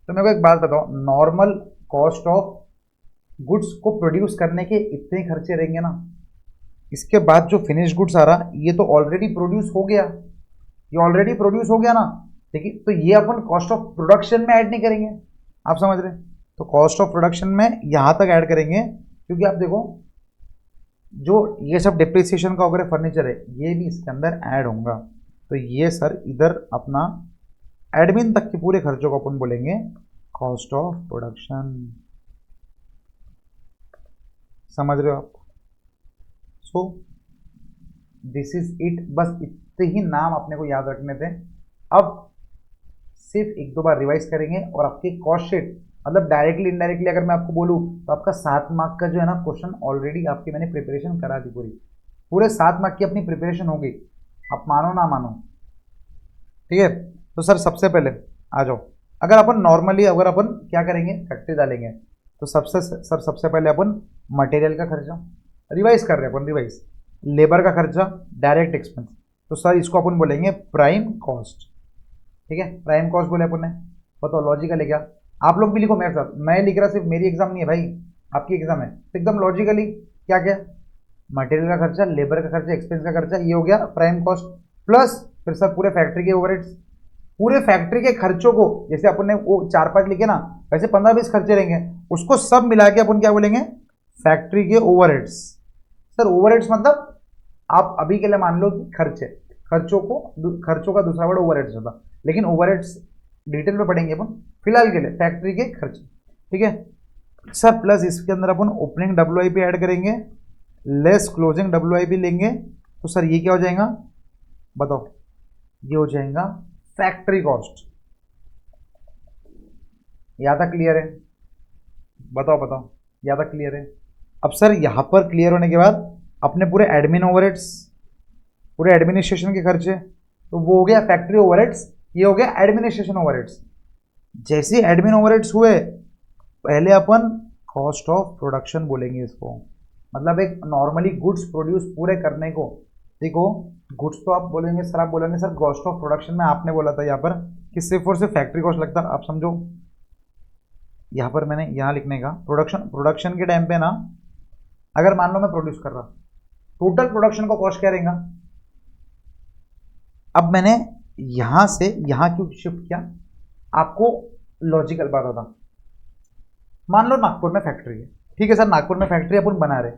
तो मेरे को एक बात बताओ, नॉर्मल कॉस्ट ऑफ गुड्स को प्रोड्यूस करने के इतने खर्चे रहेंगे ना, इसके बाद जो फिनिश गुड्स आ रहा ये तो ऑलरेडी प्रोड्यूस हो गया, ये ऑलरेडी प्रोड्यूस हो गया ना, ठीक है, तो ये अपन कॉस्ट ऑफ प्रोडक्शन में ऐड नहीं करेंगे, आप समझ रहे हैं, तो कॉस्ट ऑफ प्रोडक्शन में यहां तक ऐड करेंगे, क्योंकि आप देखो जो ये सब डिप्रिसिएशन का वगैरह फर्नीचर है ये भी इसके अंदर ऐड होगा, तो ये सर इधर अपना एडमिन तक के पूरे खर्चों को अपन बोलेंगे कॉस्ट ऑफ प्रोडक्शन, समझ रहे हो आप। सो दिस इज इट, बस इतने ही नाम अपने को याद रखने थे। अब सिर्फ 1-2 बार रिवाइज करेंगे और आपकी कॉस्ट शीट, मतलब डायरेक्टली इनडायरेक्टली अगर मैं आपको बोलूँ तो आपका 7 मार्क का जो है ना क्वेश्चन ऑलरेडी आपकी मैंने प्रिपरेशन करा दी, पूरे 7 मार्क की अपनी प्रिपरेशन होगी, आप मानो ना मानो। ठीक है, तो सर सबसे पहले आ जाओ, अगर अपन नॉर्मली अगर अपन क्या करेंगे, फैक्ट्री डालेंगे तो सबसे पहले अपन मटेरियल का खर्चा रिवाइज कर रहे हैं अपन, रिवाइज, लेबर का खर्चा, डायरेक्ट एक्सपेंस, तो सर इसको अपन बोलेंगे प्राइम कॉस्ट। ठीक है, प्राइम कॉस्ट बोले अपन ने, बताओ लॉजिकल है क्या, आप लोग भी लिखो मेरे साथ, मैं लिख रहा, सिर्फ मेरी एग्जाम नहीं है भाई, आपकी एग्जाम है, तो एकदम लॉजिकली क्या क्या, मटेरियल का खर्चा, लेबर का खर्चा, एक्सपेंस का खर्चा, ये हो गया प्राइम कॉस्ट, प्लस फिर सर पूरे फैक्ट्री के ओवरहेड्स, पूरे फैक्ट्री के खर्चों को, जैसे अपन ने वो 4-5 लिखे ना, वैसे 15-20 खर्चे रहेंगे, उसको सब मिला के अपन क्या बोलेंगे, फैक्ट्री के ओवरहेड्स। सर ओवरहेड्स मतलब आप अभी के लिए मान लो कि खर्चे, खर्चों का दूसरा वर्ड ओवरहेड्स होता, लेकिन ओवरहेड्स डिटेल में पढ़ेंगे अपन, फिलहाल के लिए फैक्ट्री के खर्चे। ठीक है सर, प्लस इसके अंदर अपन ओपनिंग डब्ल्यूआईपी ऐड करेंगे, लेस क्लोजिंग डब्ल्यूआईपी लेंगे, तो सर ये क्या हो जाएगा, बताओ, ये हो जाएगा फैक्ट्री कॉस्ट। यहाँ तक क्लियर है, बताओ बताओ। ज़्यादा क्लियर है। अब सर यहाँ पर क्लियर होने के बाद अपने पूरे एडमिन ओवरहेड्स, पूरे एडमिनिस्ट्रेशन के खर्चे, तो वो हो गया फैक्ट्री ओवरहेड्स, ये हो गया एडमिनिस्ट्रेशन ओवरहेड्स। जैसे एडमिन ओवरहेड्स हुए, पहले अपन कॉस्ट ऑफ प्रोडक्शन बोलेंगे इसको, मतलब एक नॉर्मली गुड्स प्रोड्यूस पूरे करने को। देखो गुड्स तो आप बोलेंगे सर, आप बोलेंगे सर कॉस्ट ऑफ प्रोडक्शन में आपने बोला था यहाँ पर कि सिर्फ और सिर्फ फैक्ट्री कॉस्ट लगता है। आप समझो यहाँ पर मैंने यहाँ लिखने का प्रोडक्शन के टाइम पे ना, अगर मान लो मैं प्रोड्यूस कर रहा, टोटल प्रोडक्शन का कॉस्ट क्या रहेगा। अब मैंने यहां से यहां क्यों शिफ्ट किया, आपको लॉजिकल बात होता। मान लो नागपुर में फैक्ट्री है, ठीक है सर, नागपुर में फैक्ट्री अपन बना रहे,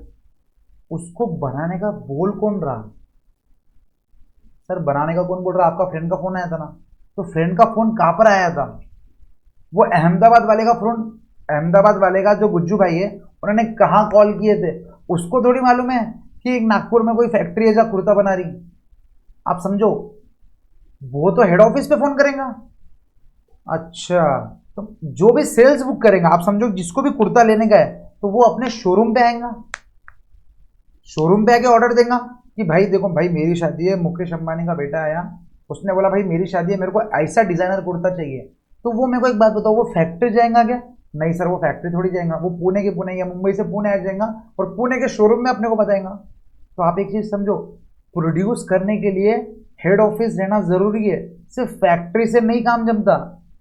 उसको बनाने का बोल कौन रहा सर, बनाने का कौन बोल रहा, आपका फ्रेंड का फोन आया था ना। तो फ्रेंड का फोन कहां पर आया था, वो अहमदाबाद वाले का फोन, अहमदाबाद वाले का जो गुज्जू भाई है, उन्होंने कहाँ कॉल किए थे, उसको थोड़ी मालूम है कि एक नागपुर में कोई फैक्ट्री है जहाँ कुर्ता बना रही। आप समझो, वो तो हेड ऑफिस पे फोन करेगा। अच्छा, तो जो भी सेल्स बुक करेगा, आप समझो जिसको भी कुर्ता लेने का है, तो वो अपने शोरूम पे आएगा, शोरूम पे आके ऑर्डर देगा कि भाई देखो भाई मेरी शादी है, मुकेश अंबानी का बेटा आया, उसने बोला भाई मेरी शादी है, मेरे को ऐसा डिजाइनर कुर्ता चाहिए। तो वो मेरे को एक बात बताओ, वो फैक्ट्री जाएगा क्या, नहीं सर, वो फैक्ट्री थोड़ी जाएगा, वो पुणे के पुणे या मुंबई से पुणे आ जाएगा और पुणे के शोरूम में अपने को बताएगा। तो आप एक चीज समझो, प्रोड्यूस करने के लिए हेड ऑफिस रहना जरूरी है, सिर्फ फैक्ट्री से नहीं काम जमता।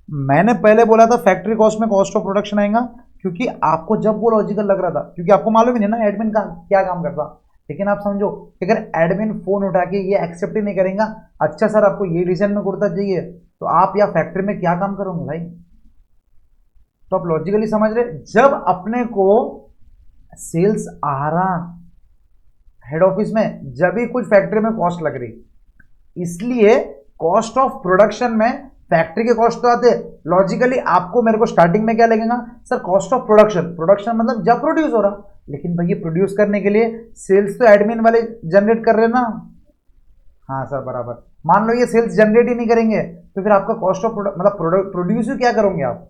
मैंने पहले बोला था फैक्ट्री कॉस्ट में कॉस्ट ऑफ प्रोडक्शन आएगा, क्योंकि आपको जब वो लॉजिकल लग रहा था, क्योंकि आपको मालूम ही नहीं ना एडमिन का क्या काम करता। लेकिन आप समझो कि अगर एडमिन फोन उठा के ये एक्सेप्ट ही नहीं करेगा, अच्छा सर आपको ये डिजाइन में कुर्ता चाहिए, तो आप या फैक्ट्री में क्या काम करोगे भाई। तो आप लॉजिकली समझ रहे, जब अपने को सेल्स आ रहा हेड ऑफिस में, जब भी कुछ फैक्ट्री में कॉस्ट लग रही, इसलिए कॉस्ट ऑफ प्रोडक्शन में फैक्ट्री के कॉस्ट तो आते। लॉजिकली आपको मेरे को स्टार्टिंग में क्या लगेगा sir, cost of production, production मतलब जब प्रोड्यूस हो रहा, लेकिन भाई ये प्रोड्यूस करने के लिए सेल्स तो एडमिन वाले जनरेट कर रहे ना। हाँ सर बराबर, मान लो ये सेल्स जनरेट ही नहीं करेंगे, तो फिर आपका कॉस्ट ऑफ मतलब प्रोड्यूस ही क्या करोगे आप।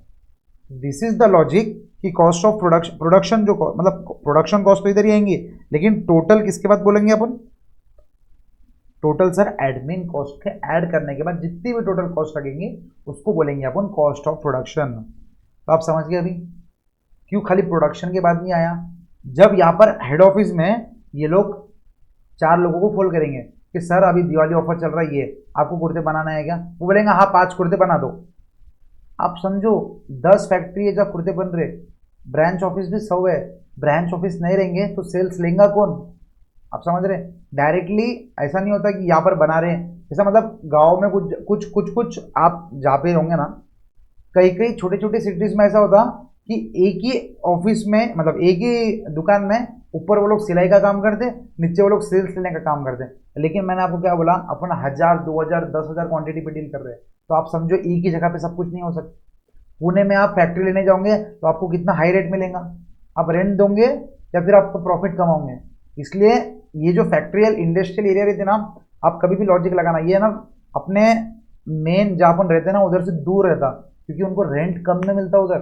दिस इज द लॉजिक कि कॉस्ट ऑफ प्रोडक्शन जो मतलब प्रोडक्शन कॉस्ट तो इधर ही आएंगी, लेकिन टोटल किसके बाद बोलेंगे अपन, टोटल सर एडमिन कॉस्ट के ऐड करने के बाद जितनी भी टोटल कॉस्ट लगेंगी उसको बोलेंगे अपन कॉस्ट ऑफ प्रोडक्शन। तो आप समझ गए अभी क्यों खाली प्रोडक्शन के बाद नहीं आया। जब यहाँ पर हेड ऑफिस में ये लोग 4 लोगों को फोन करेंगे कि सर अभी दिवाली ऑफर चल रहा है, ये आपको कुर्ते बनाना है क्या, वो बोलेंगे हाँ 5 कुर्ते बना दो। आप समझो 10 फैक्ट्री है जब कुर्ते बन रहे, ब्रांच ऑफिस भी 100 है, ब्रांच ऑफिस नहीं रहेंगे तो सेल्स लेंगे कौन। आप समझ रहे, डायरेक्टली ऐसा नहीं होता कि यहाँ पर बना रहे हैं, जैसा मतलब गांव में कुछ आप जहाँ पे होंगे ना, कई कई छोटे छोटे सिटीज में ऐसा होता कि एक ही ऑफिस में, मतलब एक ही दुकान में, ऊपर वो लोग सिलाई का काम करते, नीचे वो लोग सेल्स लेने का काम करते। लेकिन मैंने आपको क्या बोला, अपन 1000 2000 10,000 क्वांटिटी पे डील कर रहे हैं, तो आप समझो एक ही जगह पे सब कुछ नहीं हो सकता। पुणे में आप फैक्ट्री लेने जाओगे तो आपको कितना हाई रेट मिलेगा, आप रेंट दोगे या फिर आपको प्रॉफिट कमाओगे। इसलिए ये जो फैक्ट्रियल इंडस्ट्रियल एरिया रहते ना, आप कभी भी लॉजिक लगाना, ये ना अपने मेन जहाँ अपन रहते ना उधर से दूर रहता, क्योंकि उनको रेंट कम में मिलता उधर।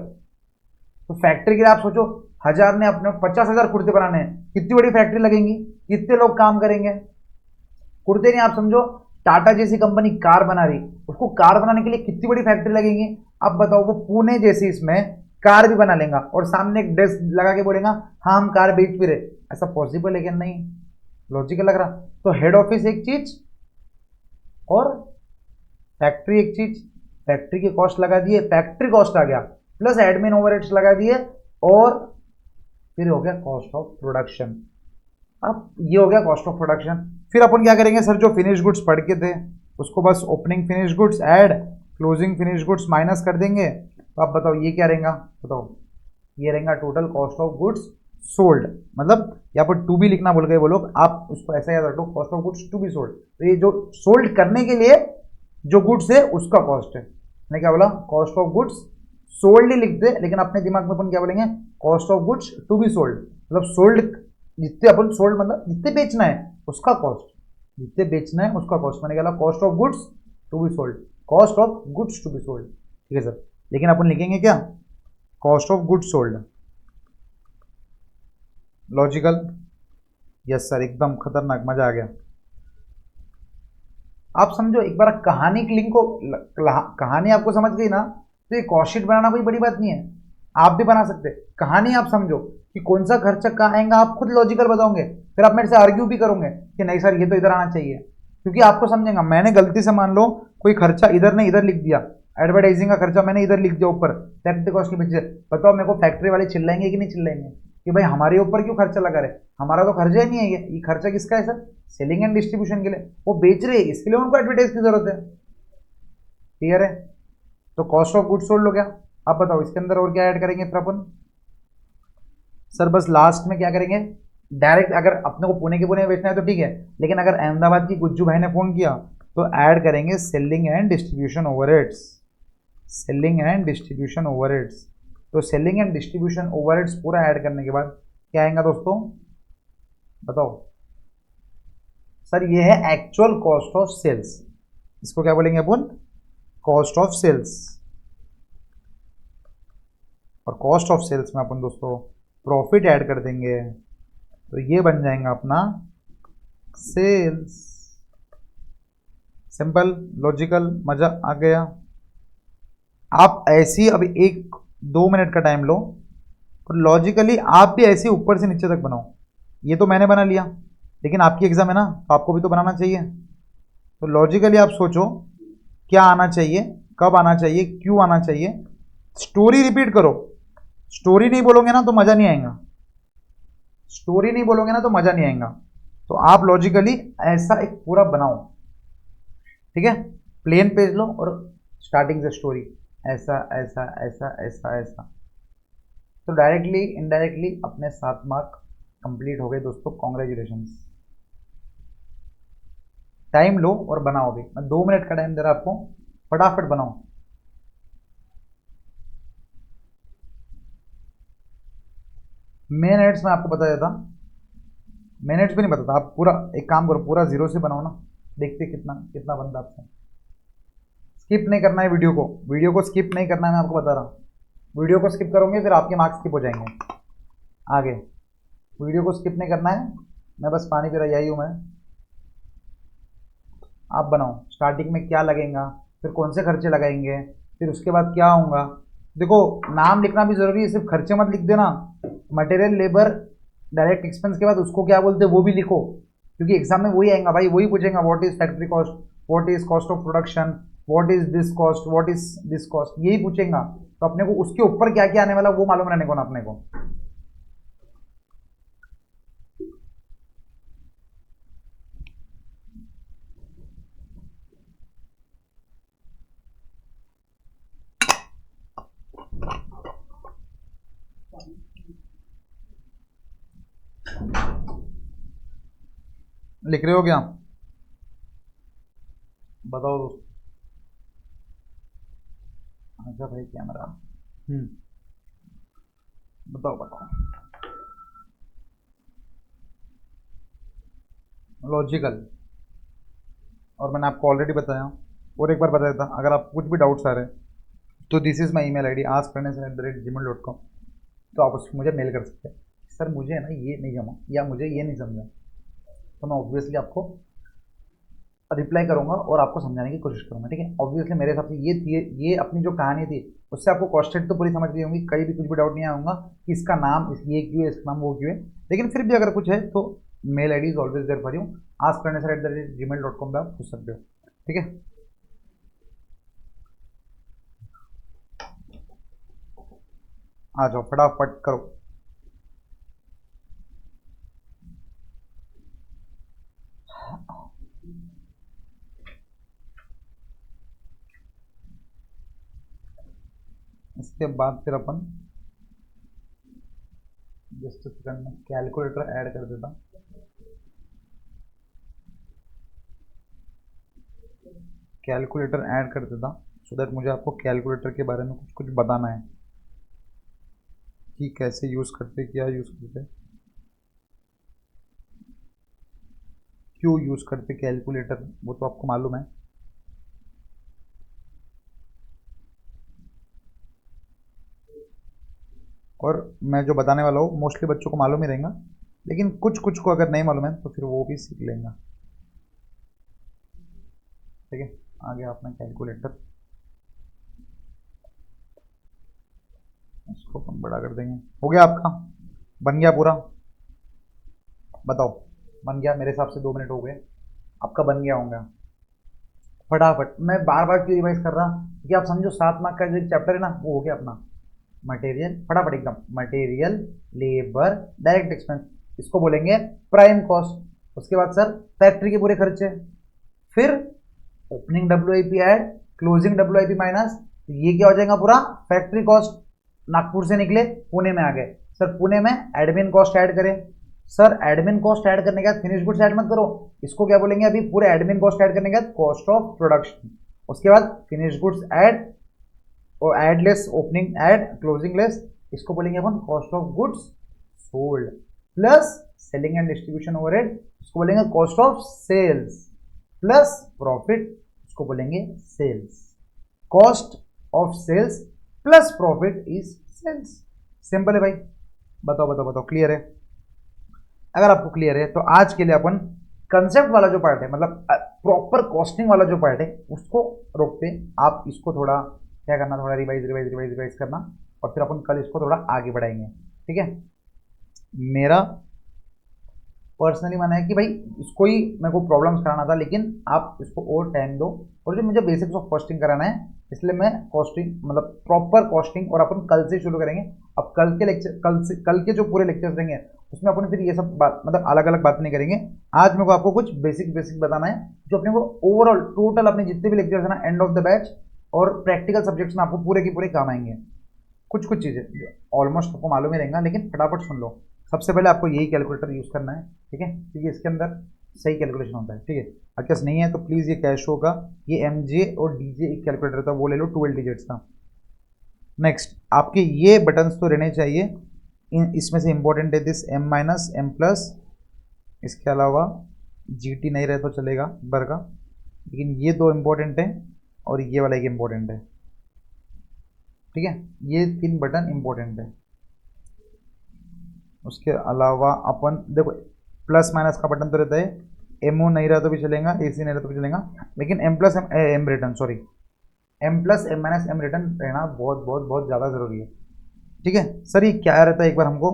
तो फैक्ट्री के लिए आप सोचो 1000 ने अपने 50,000 कुर्ते बनाने हैं, कितनी बड़ी फैक्ट्री लगेंगी, कितने लोग काम करेंगे। कुर्ते नहीं, आप समझो टाटा जैसी कंपनी कार बना रही, उसको कार बनाने के लिए कितनी बड़ी फैक्ट्री लगेंगी। अब बताओ, वो पुणे जैसी इसमें कार भी बना लेगा और सामने एक डेस्क लगा के बोलेगा हाँ हम कार बेच भी रहे, ऐसा पॉसिबल है क्या, नहीं लॉजिकल लग रहा। तो हेड ऑफिस एक चीज और फैक्ट्री एक चीज, फैक्ट्री की कॉस्ट लगा दिए, फैक्ट्री कॉस्ट आ गया, प्लस एडमिन ओवरहेड्स लगा दिए, और फिर हो गया कॉस्ट ऑफ प्रोडक्शन। अब ये हो गया कॉस्ट ऑफ प्रोडक्शन। फिर अपन क्या करेंगे सर, जो फिनिश गुड्स पढ़ के थे उसको बस opening finish goods add closing finish goods minus कर देंगे। तो आप बताओ ये क्या रहेगा, बताओ ये रहेगा total cost of goods sold, मतलब यहाँ पर टू बी लिखना भूल गए वो लोग, आप उसको ऐसा याद रखो, cost of goods to be sold. तो ये जो सोल्ड करने के लिए जो गुड्स है उसका कॉस्ट है। मैंने क्या बोला, कॉस्ट ऑफ गुड्स सोल्ड ही लिखते, लेकिन अपने दिमाग में अपन क्या बोलेंगे, cost of goods to be sold, मतलब सोल्ड जितने अपन सोल्ड मतलब जितने बेचना है उसका कॉस्ट, जितने बेचना है उसका कॉस्ट। मैंने क्या cost of goods to be sold, cost of goods to be sold, ठीक है सर। लेकिन अपन लिखेंगे क्या, cost of goods sold, logical, yes sir, एकदम खतरनाक, मजा आ गया। आप समझो एक बार कहानी की लिंक को, कहानी आपको समझ गई ना, तो ये कॉस्ट शीट बनाना कोई बड़ी बात नहीं है, आप भी बना सकते हैं। कहानी आप समझो कि कौन सा खर्चा कहाँ आएगा, आप खुद लॉजिकल बताओगे, फिर आप मेरे से आर्ग्यू भी करोगे कि नहीं सर ये तो इधर आना चाहिए, क्योंकि आपको समझेगा। मैंने गलती से मान लो कोई खर्चा इधर नहीं इधर लिख दिया, एडवर्टाइजिंग का खर्चा मैंने इधर लिख दिया ऊपर फैक्ट्री कॉस्ट के पीछे, बताओ मेरे को फैक्ट्री वाले चिल्लाएंगे कि नहीं चिल्लाएंगे कि भाई हमारे ऊपर क्यों खर्चा लगा रहे, हमारा तो खर्चा ही नहीं है, ये खर्चा किसका है सर, सेलिंग एंड डिस्ट्रीब्यूशन के लिए, वो बेच रहे हैं इसके लिए उनको एडवर्टाइज की जरूरत है। क्लियर है? तो कॉस्ट ऑफ गुड्स सोल्ड हो गया। अब बताओ इसके अंदर और क्या ऐड करेंगे फिर अपन? सर बस लास्ट में क्या करेंगे, डायरेक्ट अगर अपने को पुणे के पुणे में बेचना है तो ठीक है, लेकिन अगर अहमदाबाद की गुज्जू भाई ने फोन किया तो ऐड करेंगे selling and distribution overheads, selling and distribution overheads. तो सेलिंग एंड डिस्ट्रीब्यूशन ओवरहेड्स पूरा ऐड करने के बाद क्या आएगा दोस्तों, बताओ? सर ये है एक्चुअल कॉस्ट ऑफ सेल्स, इसको क्या बोलेंगे अपन, कॉस्ट ऑफ सेल्स। और कॉस्ट ऑफ सेल्स में अपन दोस्तों प्रॉफिट ऐड कर देंगे, तो ये बन जाएगा अपना सेल्स। सिंपल, लॉजिकल, मजा आ गया। आप ऐसी अभी 1-2 मिनट का टाइम लो और लॉजिकली आप भी ऐसे ऊपर से नीचे तक बनाओ। ये तो मैंने बना लिया, लेकिन आपकी एग्जाम है ना, तो आपको भी तो बनाना चाहिए। तो लॉजिकली आप सोचो क्या आना चाहिए, कब आना चाहिए, क्यों आना चाहिए, स्टोरी रिपीट करो। स्टोरी नहीं बोलोगे ना तो मजा नहीं आएगा, स्टोरी नहीं बोलोगे ना तो मजा नहीं आएगा। तो आप लॉजिकली ऐसा एक पूरा बनाओ, ठीक है? प्लेन पेज लो और स्टार्टिंग से स्टोरी, ऐसा ऐसा ऐसा ऐसा ऐसा। तो डायरेक्टली इनडायरेक्टली अपने 7 मार्क कंप्लीट हो गए दोस्तों, कॉन्ग्रेचुलेशन। टाइम लो और बनाओ भी, मैं 2 मिनट का टाइम दे रहा आपको, फटाफट बनाओ। मिनट्स में आपको बता देता, मिनट्स भी नहीं बताता, आप पूरा एक काम करो, पूरा जीरो से बनाओ ना, देखते कितना कितना बनता आपसे। स्किप नहीं करना है वीडियो को, वीडियो को स्किप नहीं करना है, मैं आपको बता रहा हूँ। वीडियो को स्किप करोगे फिर आपके मार्क्स स्किप हो जाएंगे आगे। वीडियो को स्किप नहीं करना है, मैं बस पानी पी रहा, यही हूँ मैं। आप बनाओ स्टार्टिंग में क्या लगेगा, फिर कौन से खर्चे लगाएंगे, फिर उसके बाद क्या होगा। देखो नाम लिखना भी जरूरी है, सिर्फ खर्चे मत लिख देना। मटेरियल, लेबर, डायरेक्ट एक्सपेंस के बाद उसको क्या बोलते हैं वो भी लिखो, क्योंकि एग्जाम में वही आएगा भाई, वही पूछेगा what is factory cost, what is cost of production, what is this cost, what is this cost, यही पूछेगा। तो अपने को उसके ऊपर क्या क्या आने वाला वो मालूम रहने को ना अपने को। लिख रहे हो क्या? बताओ दोस्त। अच्छा भाई कैमरा, बताओ बताओ। लॉजिकल, और मैंने आपको ऑलरेडी बताया, और एक बार बताया था, अगर आप कुछ भी डाउट्स आ रहे हैं तो this is my email ID askfairness@gmail.com, तो आप उसको मुझे मेल कर सकते हैं। सर मुझे ना ये नहीं जमा या मुझे ये नहीं समझा, तो मैं ऑब्वियसली आपको रिप्लाई करूंगा और आपको समझाने की कोशिश करूंगा, ठीक है? ऑब्वियसली मेरे हिसाब से ये थी, ये अपनी जो कहानी थी उससे आपको कॉस्टेड तो पूरी समझ गई होंगी, कहीं भी कुछ भी डाउट नहीं आऊँगा कि इसका नाम ये क्यों है, इसका नाम वो क्यों है। लेकिन फिर भी अगर कुछ है तो mail ID is always there for you, askfairness@gmail.com पे आप पूछ सकते हो, ठीक है? आ जाओ फटाफट करो। इसके बाद फिर अपन जस्ट सेकंड में कैलकुलेटर ऐड कर देता, कैलकुलेटर ऐड कर देता, सो दैट मुझे आपको कैलकुलेटर के बारे में कुछ कुछ बताना है कि कैसे यूज़ करते, क्या यूज़ करते, क्यों यूज़ करते कैलकुलेटर, वो तो आपको मालूम है। और मैं जो बताने वाला हूँ मोस्टली बच्चों को मालूम ही रहेगा, लेकिन कुछ कुछ को अगर नहीं मालूम है तो फिर वो भी सीख लेंगे। ठीक है, आ गया अपना कैलकुलेटर, इसको हम बड़ा कर देंगे। हो गया आपका, बन गया पूरा, बताओ बन गया? मेरे हिसाब से 2 मिनट हो गए, आपका बन गया होगा। फटाफट, मैं बार बार क्यों रिवाइज कर रहा कि आप समझो 7 मार्क का जो चैप्टर है ना वो हो गया अपना मटेरियल। फटाफट एकदम, मटेरियल, लेबर, डायरेक्ट एक्सपेंस, इसको बोलेंगे प्राइम कॉस्ट। उसके बाद सर फैक्ट्री के पूरे खर्चे, फिर opening WIP add, closing WIP minus, ये क्या हो जाएगा पूरा फैक्ट्री कॉस्ट। नागपुर से निकले पुणे में आ गए, सर पुणे में एडमिन कॉस्ट ऐड करें। सर एडमिन कॉस्ट ऐड करने के बाद फिनिश गुड्स ऐड मत करो, इसको क्या बोलेंगे अभी, पूरे एडमिन कॉस्ट ऐड करने के बाद कॉस्ट ऑफ प्रोडक्शन। उसके बाद फिनिश गुड्स ऐड और add less opening add closing less, इसको बोलेंगे अपन cost of goods sold, plus selling and distribution overhead, इसको बोलेंगे cost of sales, plus profit, इसको बोलेंगे sales. Cost of sales plus profit is sales. Simple है भाई, बताओ बताओ बताओ, क्लियर है? अगर आपको क्लियर है तो आज के लिए अपन कंसेप्ट वाला जो पार्ट है, मतलब प्रॉपर कॉस्टिंग वाला जो पार्ट है उसको रोकते, आप इसको थोड़ा क्या करना, थोड़ा रिवाइज रिवाइज रिवाइज रिवाइज करना, और फिर अपन कल इसको थोड़ा आगे बढ़ाएंगे। ठीक है, मेरा पर्सनली माना है कि भाई इसको ही मेरे को प्रॉब्लम्स कराना था, लेकिन आप इसको और टाइम दो, और जो मुझे बेसिक्स ऑफ कॉस्टिंग कराना है इसलिए मैं कॉस्टिंग मतलब प्रॉपर कॉस्टिंग और अपन कल से शुरू करेंगे। अब कल के लेक्चर, कल के जो पूरे लेक्चर्स देंगे उसमें अपन फिर ये सब बात मतलब अलग अलग बात नहीं करेंगे। आज मेरे को आपको कुछ बेसिक बेसिक बताना है जो अपने को ओवरऑल टोटल अपने जितने भी लेक्चर्स है ना एंड ऑफ द बैच और प्रैक्टिकल सब्जेक्ट्स में आपको पूरे के पूरे काम आएंगे। कुछ कुछ चीज़ें ऑलमोस्ट आपको मालूम ही रहेगा, लेकिन फटाफट सुन लो। सबसे पहले आपको यही कैलकुलेटर यूज़ करना है, ठीक है, क्योंकि इसके अंदर सही कैलकुलेशन होता है। ठीक है, आपके पास नहीं है तो प्लीज़ ये कैश होगा, ये MJ और DJ एक कैलकुलेटर था वो ले लो 12 डिजिट्स का। नेक्स्ट आपके ये बटन्स तो रहने चाहिए, इसमें से इंपॉर्टेंट है this M minus M plus, इसके अलावा GT नहीं रहे तो चलेगा बर का, लेकिन ये 2 इंपॉर्टेंट है और ये वाला एक इंपॉर्टेंट है। ठीक है, ये 3 बटन इंपॉर्टेंट है। उसके अलावा अपन देखो प्लस माइनस का बटन तो रहता है, MO नहीं रहा तो भी चलेगा, AC नहीं रहा तो भी चलेगा, लेकिन M plus M return, sorry M plus M minus M return रहना बहुत बहुत बहुत ज़्यादा ज़रूरी है। ठीक है सर, ये क्या रहता है एक बार हमको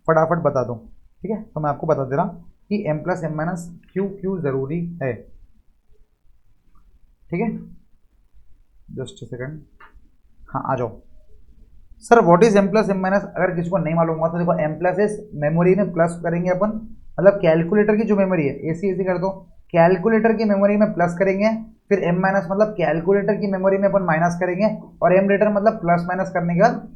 फटाफट बता दो। ठीक है, तो मैं आपको बता दे रहा कि M प्लस M माइनस क्यों ज़रूरी है। ठीक है, जस्ट सेकंड, हाँ आ जाओ। Sir what is M plus M minus, अगर किसी को नहीं मालूम हुआ तो देखो M प्लस इज मेमोरी में प्लस करेंगे अपन, मतलब कैलकुलेटर की जो मेमोरी है ऐसी कर दो, कैलकुलेटर की मेमोरी में प्लस करेंगे, फिर M माइनस मतलब कैलकुलेटर की मेमोरी में अपन माइनस करेंगे, और M रिटर्न मतलब प्लस माइनस करने के बाद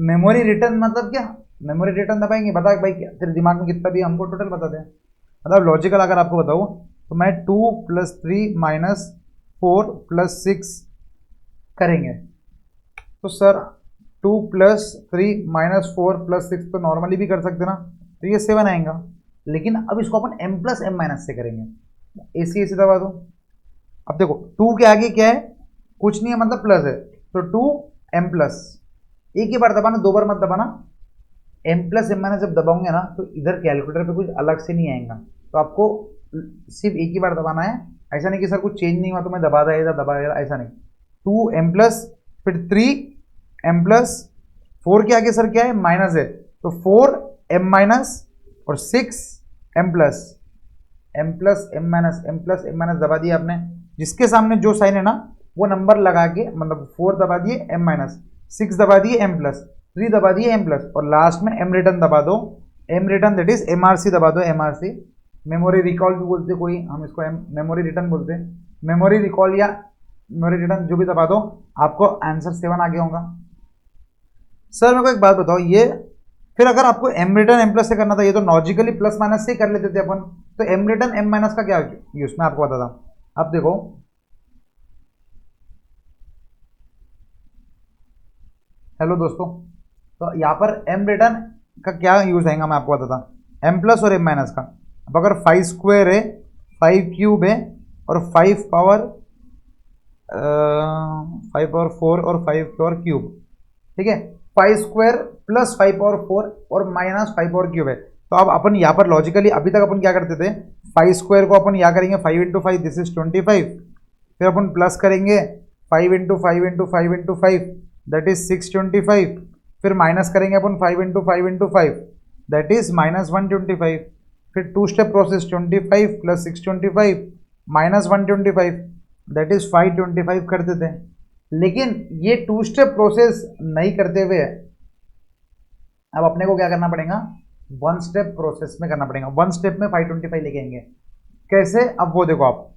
मेमोरी रिटर्न मतलब क्या, मेमोरी रिटर्न दबाएंगे। बता भाई तेरे दिमाग में कितना भी हमको टोटल बता दें, मतलब लॉजिकल अगर आपको बताऊँ तो मैं 2 + 3 - 4 + 6 करेंगे, तो सर 2 + 3 - 4 + 6 तो नॉर्मली भी कर सकते ना, तो ये 7 आएगा। लेकिन अब इसको अपन M प्लस M माइनस से करेंगे, ऐसी दबा दो। अब देखो 2 के आगे क्या है, कुछ नहीं है मतलब प्लस है, तो 2 M प्लस, एक ही बार दबाना, 2 बार मत दबाना। M प्लस M माइनस जब दबाओगे ना तो इधर कैलकुलेटर पे कुछ अलग से नहीं आएगा, तो आपको सिर्फ एक ही बार दबाना है। ऐसा नहीं कि सर कुछ चेंज नहीं हुआ तो मैं दबा दिया दबा दिया, ऐसा नहीं। 2 M प्लस, फिर 3 M प्लस, 4 के आगे सर क्या है, माइनस है, तो 4 M माइनस और 6 M plus, M plus M minus, M plus M minus दबा दिया आपने, जिसके सामने जो साइन है ना वो नंबर लगा के, मतलब 4 दबा दिए M माइनस, 6 दबा दिए M प्लस, 3 दबा दिए M प्लस, और लास्ट में M रिटर्न दबा दो। M return that is MRC दबा दो, MRC मेमोरी रिकॉल भी बोलते कोई, हम इसको मेमोरी रिटर्न बोलते हैं, मेमोरी रिकॉल या मेमोरी रिटर्न जो भी दबा दो, आपको आंसर 7 आ गया होगा। सर मेरे को एक बात बताओ, ये फिर अगर आपको M रिटर्न M प्लस से करना था, ये तो लॉजिकली प्लस माइनस से ही कर लेते थे अपन, तो M रिटर्न M माइनस का क्या यूज, मैं आपको बताता हूँ। अब देखो हेलो दोस्तों, तो यहाँ पर M रिटर्न का क्या यूज आएगा मैं आपको बताता हूँ, M प्लस और M माइनस का। अब अगर 5 स्क्वायर है, 5 क्यूब है, और 5 पावर 4 और 5 पावर क्यूब, ठीक है, 5 स्क्वायर प्लस 5 पावर 4 और माइनस 5 पावर क्यूब है। तो अब अपन यहाँ पर लॉजिकली अभी तक अपन क्या करते थे, 5 स्क्वायर को अपन यहाँ करेंगे 5 × 5, दिस इज 25, फिर अपन प्लस करेंगे 5 × 5 × 5 × 5 दैट इज 625, फिर माइनस करेंगे अपन 5 × 5 × 5 दैट इज -125, फिर 2 स्टेप प्रोसेस 25 + 625 -125 दैट इज 525 करते थे। लेकिन ये 2 स्टेप प्रोसेस नहीं करते हुए अब अपने को क्या करना पड़ेगा, 1 स्टेप प्रोसेस में करना पड़ेगा। 1 स्टेप में 525 लेके आएंगे। कैसे, अब वो देखो आप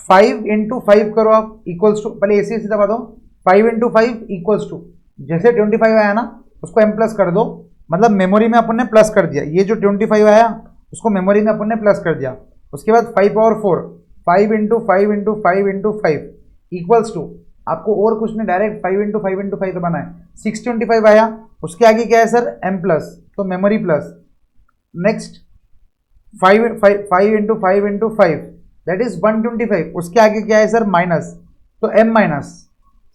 5 × 5 करो आप इक्वल्स टू, पहले ऐसे दबा दो, 5 × 5 इक्वल्स टू, जैसे 25 आया ना उसको m प्लस कर दो, मतलब मेमोरी में अपन ने प्लस कर दिया, ये जो 25 आया उसको मेमोरी में अपन ने प्लस कर दिया। उसके बाद 5 पावर 4, 5 × 5 × 5 × 5 इक्वल्स टू, आपको और कुछ नहीं, डायरेक्ट 5 × 5 × 5 तो बना है, 625 आया, उसके आगे क्या है सर, m प्लस, तो memory plus. Next 5 × 5 × 5 that is 125, उसके आगे क्या है सर, माइनस, तो m माइनस,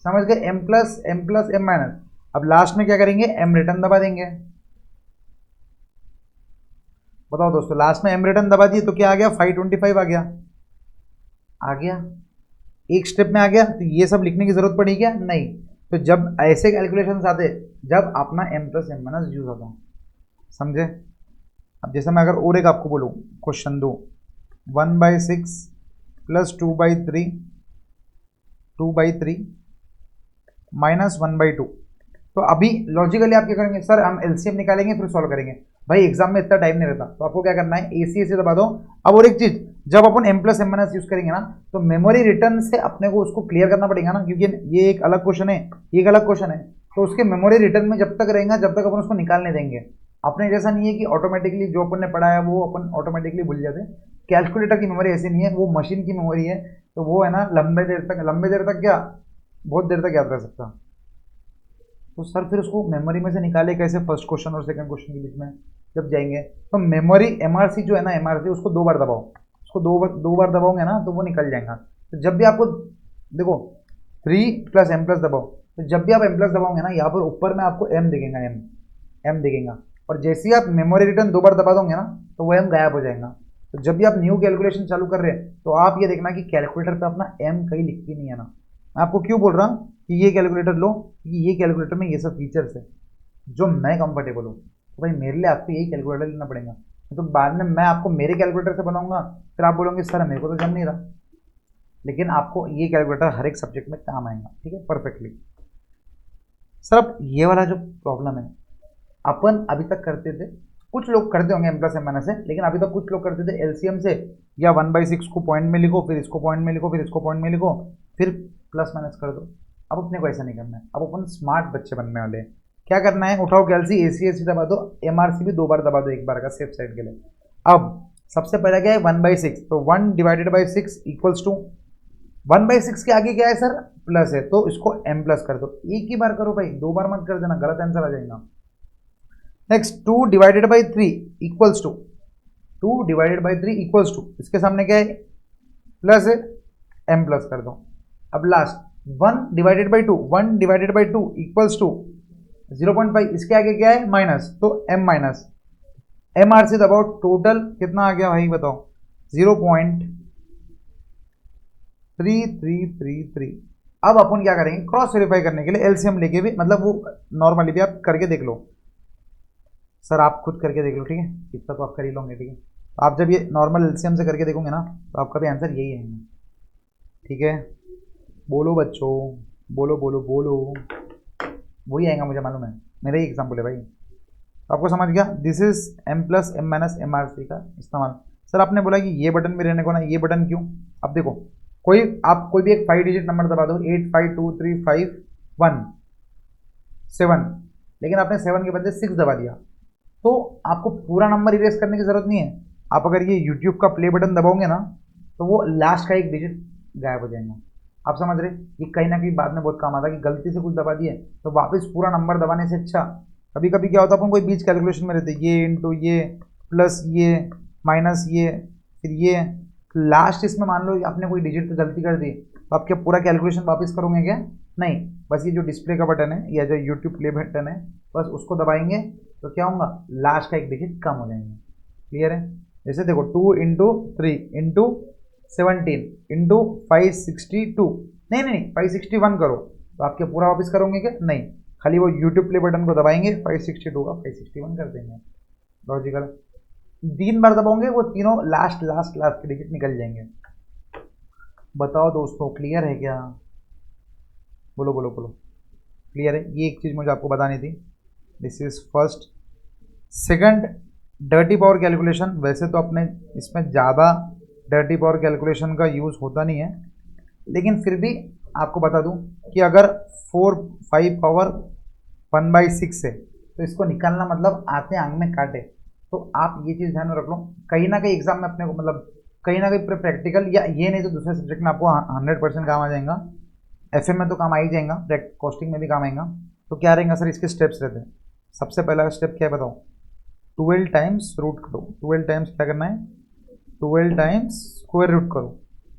समझ गए, m प्लस m माइनस। अब लास्ट में क्या करेंगे, m रिटर्न दबा देंगे। बताओ दोस्तों, लास्ट में m रिटर्न दबा दिए तो क्या आ गया, 525 आ गया, एक स्टेप में आ गया। तो ये सब लिखने की जरूरत पड़ी क्या, नहीं। तो जब ऐसे कैलकुलेशंस आते, जब अपना m plus m minus use होता, समझे। अब जैसे मैं अगर और एक आपको बोलूँ, क्वेश्चन दो, 1/6 + 2/3 2/3 -1/2, तो अभी लॉजिकली आप क्या करेंगे, सर हम एलसीएम निकालेंगे फिर सॉल्व करेंगे। भाई एग्जाम में इतना टाइम नहीं रहता, तो आपको क्या करना है, ऐसे दबा दो। अब और एक चीज, जब अपन m plus m minus use करेंगे ना, तो मेमोरी रिटर्न से अपने को उसको क्लियर करना पड़ेगा ना, क्योंकि ये एक अलग क्वेश्चन है, ये एक अलग क्वेश्चन है। तो उसके मेमोरी रिटर्न में जब तक रहेगा, जब तक अपन उसको निकालने देंगे। अपने जैसा नहीं है कि ऑटोमेटिकली जो अपन ने पढ़ा है वो अपन ऑटोमेटिकली भूल जाते हैं। कैलकुलेटर की मेमोरी ऐसी नहीं है, वो मशीन की मेमोरी है, तो वो है ना लंबे देर तक क्या, बहुत देर तक याद रह सकता। तो सर फिर उसको मेमोरी में से निकाले कैसे, फर्स्ट क्वेश्चन और सेकंड क्वेश्चन के बीच में जब जाएंगे, तो मेमोरी एमआरसी जो है ना, एमआरसी उसको 2 बार दबाओ, उसको दो बार दबाओगे ना तो वो निकल जाएगा। तो जब भी आपको देखो 3 + m+ दबाओ, तो जब भी आप m+ दबाओगे ना, यहाँ पर ऊपर में आपको m दिखेगा, m दिखेगा, और जैसे ही आप मेमोरी रिटर्न 2 बार दबा दोगे ना, तो वो m गायब हो जाएगा। तो जब भी आप न्यू कैलकुलेशन चालू कर रहे हैं, तो आप ये देखना कि कैलकुलेटर पे अपना m कहीं लिखती नहीं है ना। मैं आपको क्यों बोल रहा हूँ कि ये कैलकुलेटर लो, कि ये कैलकुलेटर में ये सब फीचर्स है जो मैं कंफर्टेबल हूँ। तो भाई मेरे लिए आपको यही कैलकुलेटर लेना पड़ेगा, तो बाद में मैं आपको मेरे कैलकुलेटर से बनाऊंगा, फिर आप बोलोगे सर मेरे को तो जम नहीं रहा। लेकिन आपको ये कैलकुलेटर हर एक सब्जेक्ट में काम आएगा, ठीक है, परफेक्टली। सर अब ये वाला जो प्रॉब्लम है, अपन अभी तक करते थे, कुछ लोग करते होंगे m + m माइनस से, लेकिन अभी तक कुछ लोग करते थे एलसीएम से, या 1/6 को पॉइंट में लिखो, फिर इसको पॉइंट में लिखो, फिर इसको पॉइंट में लिखो, फिर प्लस माइनस कर दो। अब अपने को ऐसा नहीं करना है, अब अपन स्मार्ट बच्चे बनने वाले हैं। क्या करना है, उठाओ कैलसी, एसी दबा दो, एमआरसी भी 2 बार दबा दो, एक बार का सेफ साइड के लिए। अब सबसे पहला क्या है, 1/6, तो 1/6 इक्वल्स टू 1/6 के आगे क्या है सर, प्लस है, तो इसको m+ कर दो। एक ही बार करो भाई, 2 बार मत कर देना, गलत आंसर आ जाएगा। Next 2/3 equals to 2/3 equals to, इसके सामने क्या है, प्लस है, m+ कर दो। अब लास्ट 1/2 इक्वल्स टू 0.5, इसके आगे क्या है, माइनस, तो m माइनस, एमआरसी दबाओ, टोटल कितना आ गया भाई बताओ, 0.3333। अब अपन क्या करेंगे, क्रॉस वेरीफाई करने के लिए एलसीएम लेके भी, मतलब वो नॉर्मली भी आप करके देख लो, सर आप खुद करके देख लो, ठीक है, इतना तो आप कर ही लोगे, ठीक है। तो आप जब ये नॉर्मल एलसीएम से करके देखोगे ना, तो आपका भी आंसर यही आएगा, ठीक है। बोलो बच्चों, बोलो बोलो बोलो, वही आएगा, मुझे मालूम है, मेरा ही एग्जाम्पल है भाई। तो आपको समझ गया, this is m + m - MRC का इस्तेमाल। सर आपने बोला कि ये बटन भी रहने को ना, ये बटन क्यों, अब देखो आप कोई भी एक 5 डिजिट नंबर दबा दो, 8523517, लेकिन आपने 7 के बदले 6 दबा दिया, तो आपको पूरा नंबर इरेज करने की जरूरत नहीं है। आप अगर ये यूट्यूब का प्ले बटन दबाओगे ना, तो वो लास्ट का एक डिजिट गायब हो जाएगा। आप समझ रहे, ये कहीं ना कहीं बाद में बहुत काम आता है कि गलती से कुछ दबा दिए, तो वापस पूरा नंबर दबाने से अच्छा, कभी कभी क्या होता है, अपन कोई बीच कैलकुलेशन में रहते, ये इंटू ये प्लस ये माइनस ये फिर ये, लास्ट इसमें मान लो आपने कोई डिजिट पे गलती कर दी, तो आप क्या पूरा कैलकुलेशन वापस करोगे क्या? नहीं, बस ये जो डिस्प्ले का बटन है या जो यूट्यूब प्ले बटन है बस उसको दबाएंगे तो क्या होगा, लास्ट का एक डिजिट कम हो जाएंगे। क्लियर है? जैसे देखो 2 × 3 × 17 × 562, नहीं नहीं नहीं 561 करो, तो आप क्या पूरा वापस करोगे क्या? नहीं, खाली वो यूट्यूब प्ले बटन को दबाएंगे, 562 का 561 कर देंगे। लॉजिकल। 3 बार दबाओगे वो तीनों लास्ट लास्ट लास्ट के डिजिट निकल जाएंगे। बताओ दोस्तों, क्लियर है क्या? बोलो बोलो बोलो। क्लियर है? ये एक चीज़ मुझे आपको बतानी थी। This is first. Second, dirty power calculation. वैसे तो अपने इसमें ज़्यादा डर्टी पावर कैलकुलेशन का यूज़ होता नहीं है, लेकिन फिर भी आपको बता दूं कि अगर 5 पावर 1/6 है तो इसको निकालना मतलब आते आंग में काटे। तो आप ये चीज़ ध्यान में रख लो, कहीं ना कहीं एग्जाम में अपने को मतलब कहीं ना कहीं प्रैक्टिकल या ये नहीं तो दूसरे सब्जेक्ट में आपको 100% काम आ जाएगा। FM में तो काम आ ही जाएगा, कॉस्टिंग में भी काम आएगा। तो क्या रहेगा सर, इसके स्टेप्स रहते हैं। सबसे पहला स्टेप क्या है बताओ? 12 टाइम्स रूट करो। 12 टाइम्स क्या करना है? 12 टाइम्स स्क्वायर रूट करो।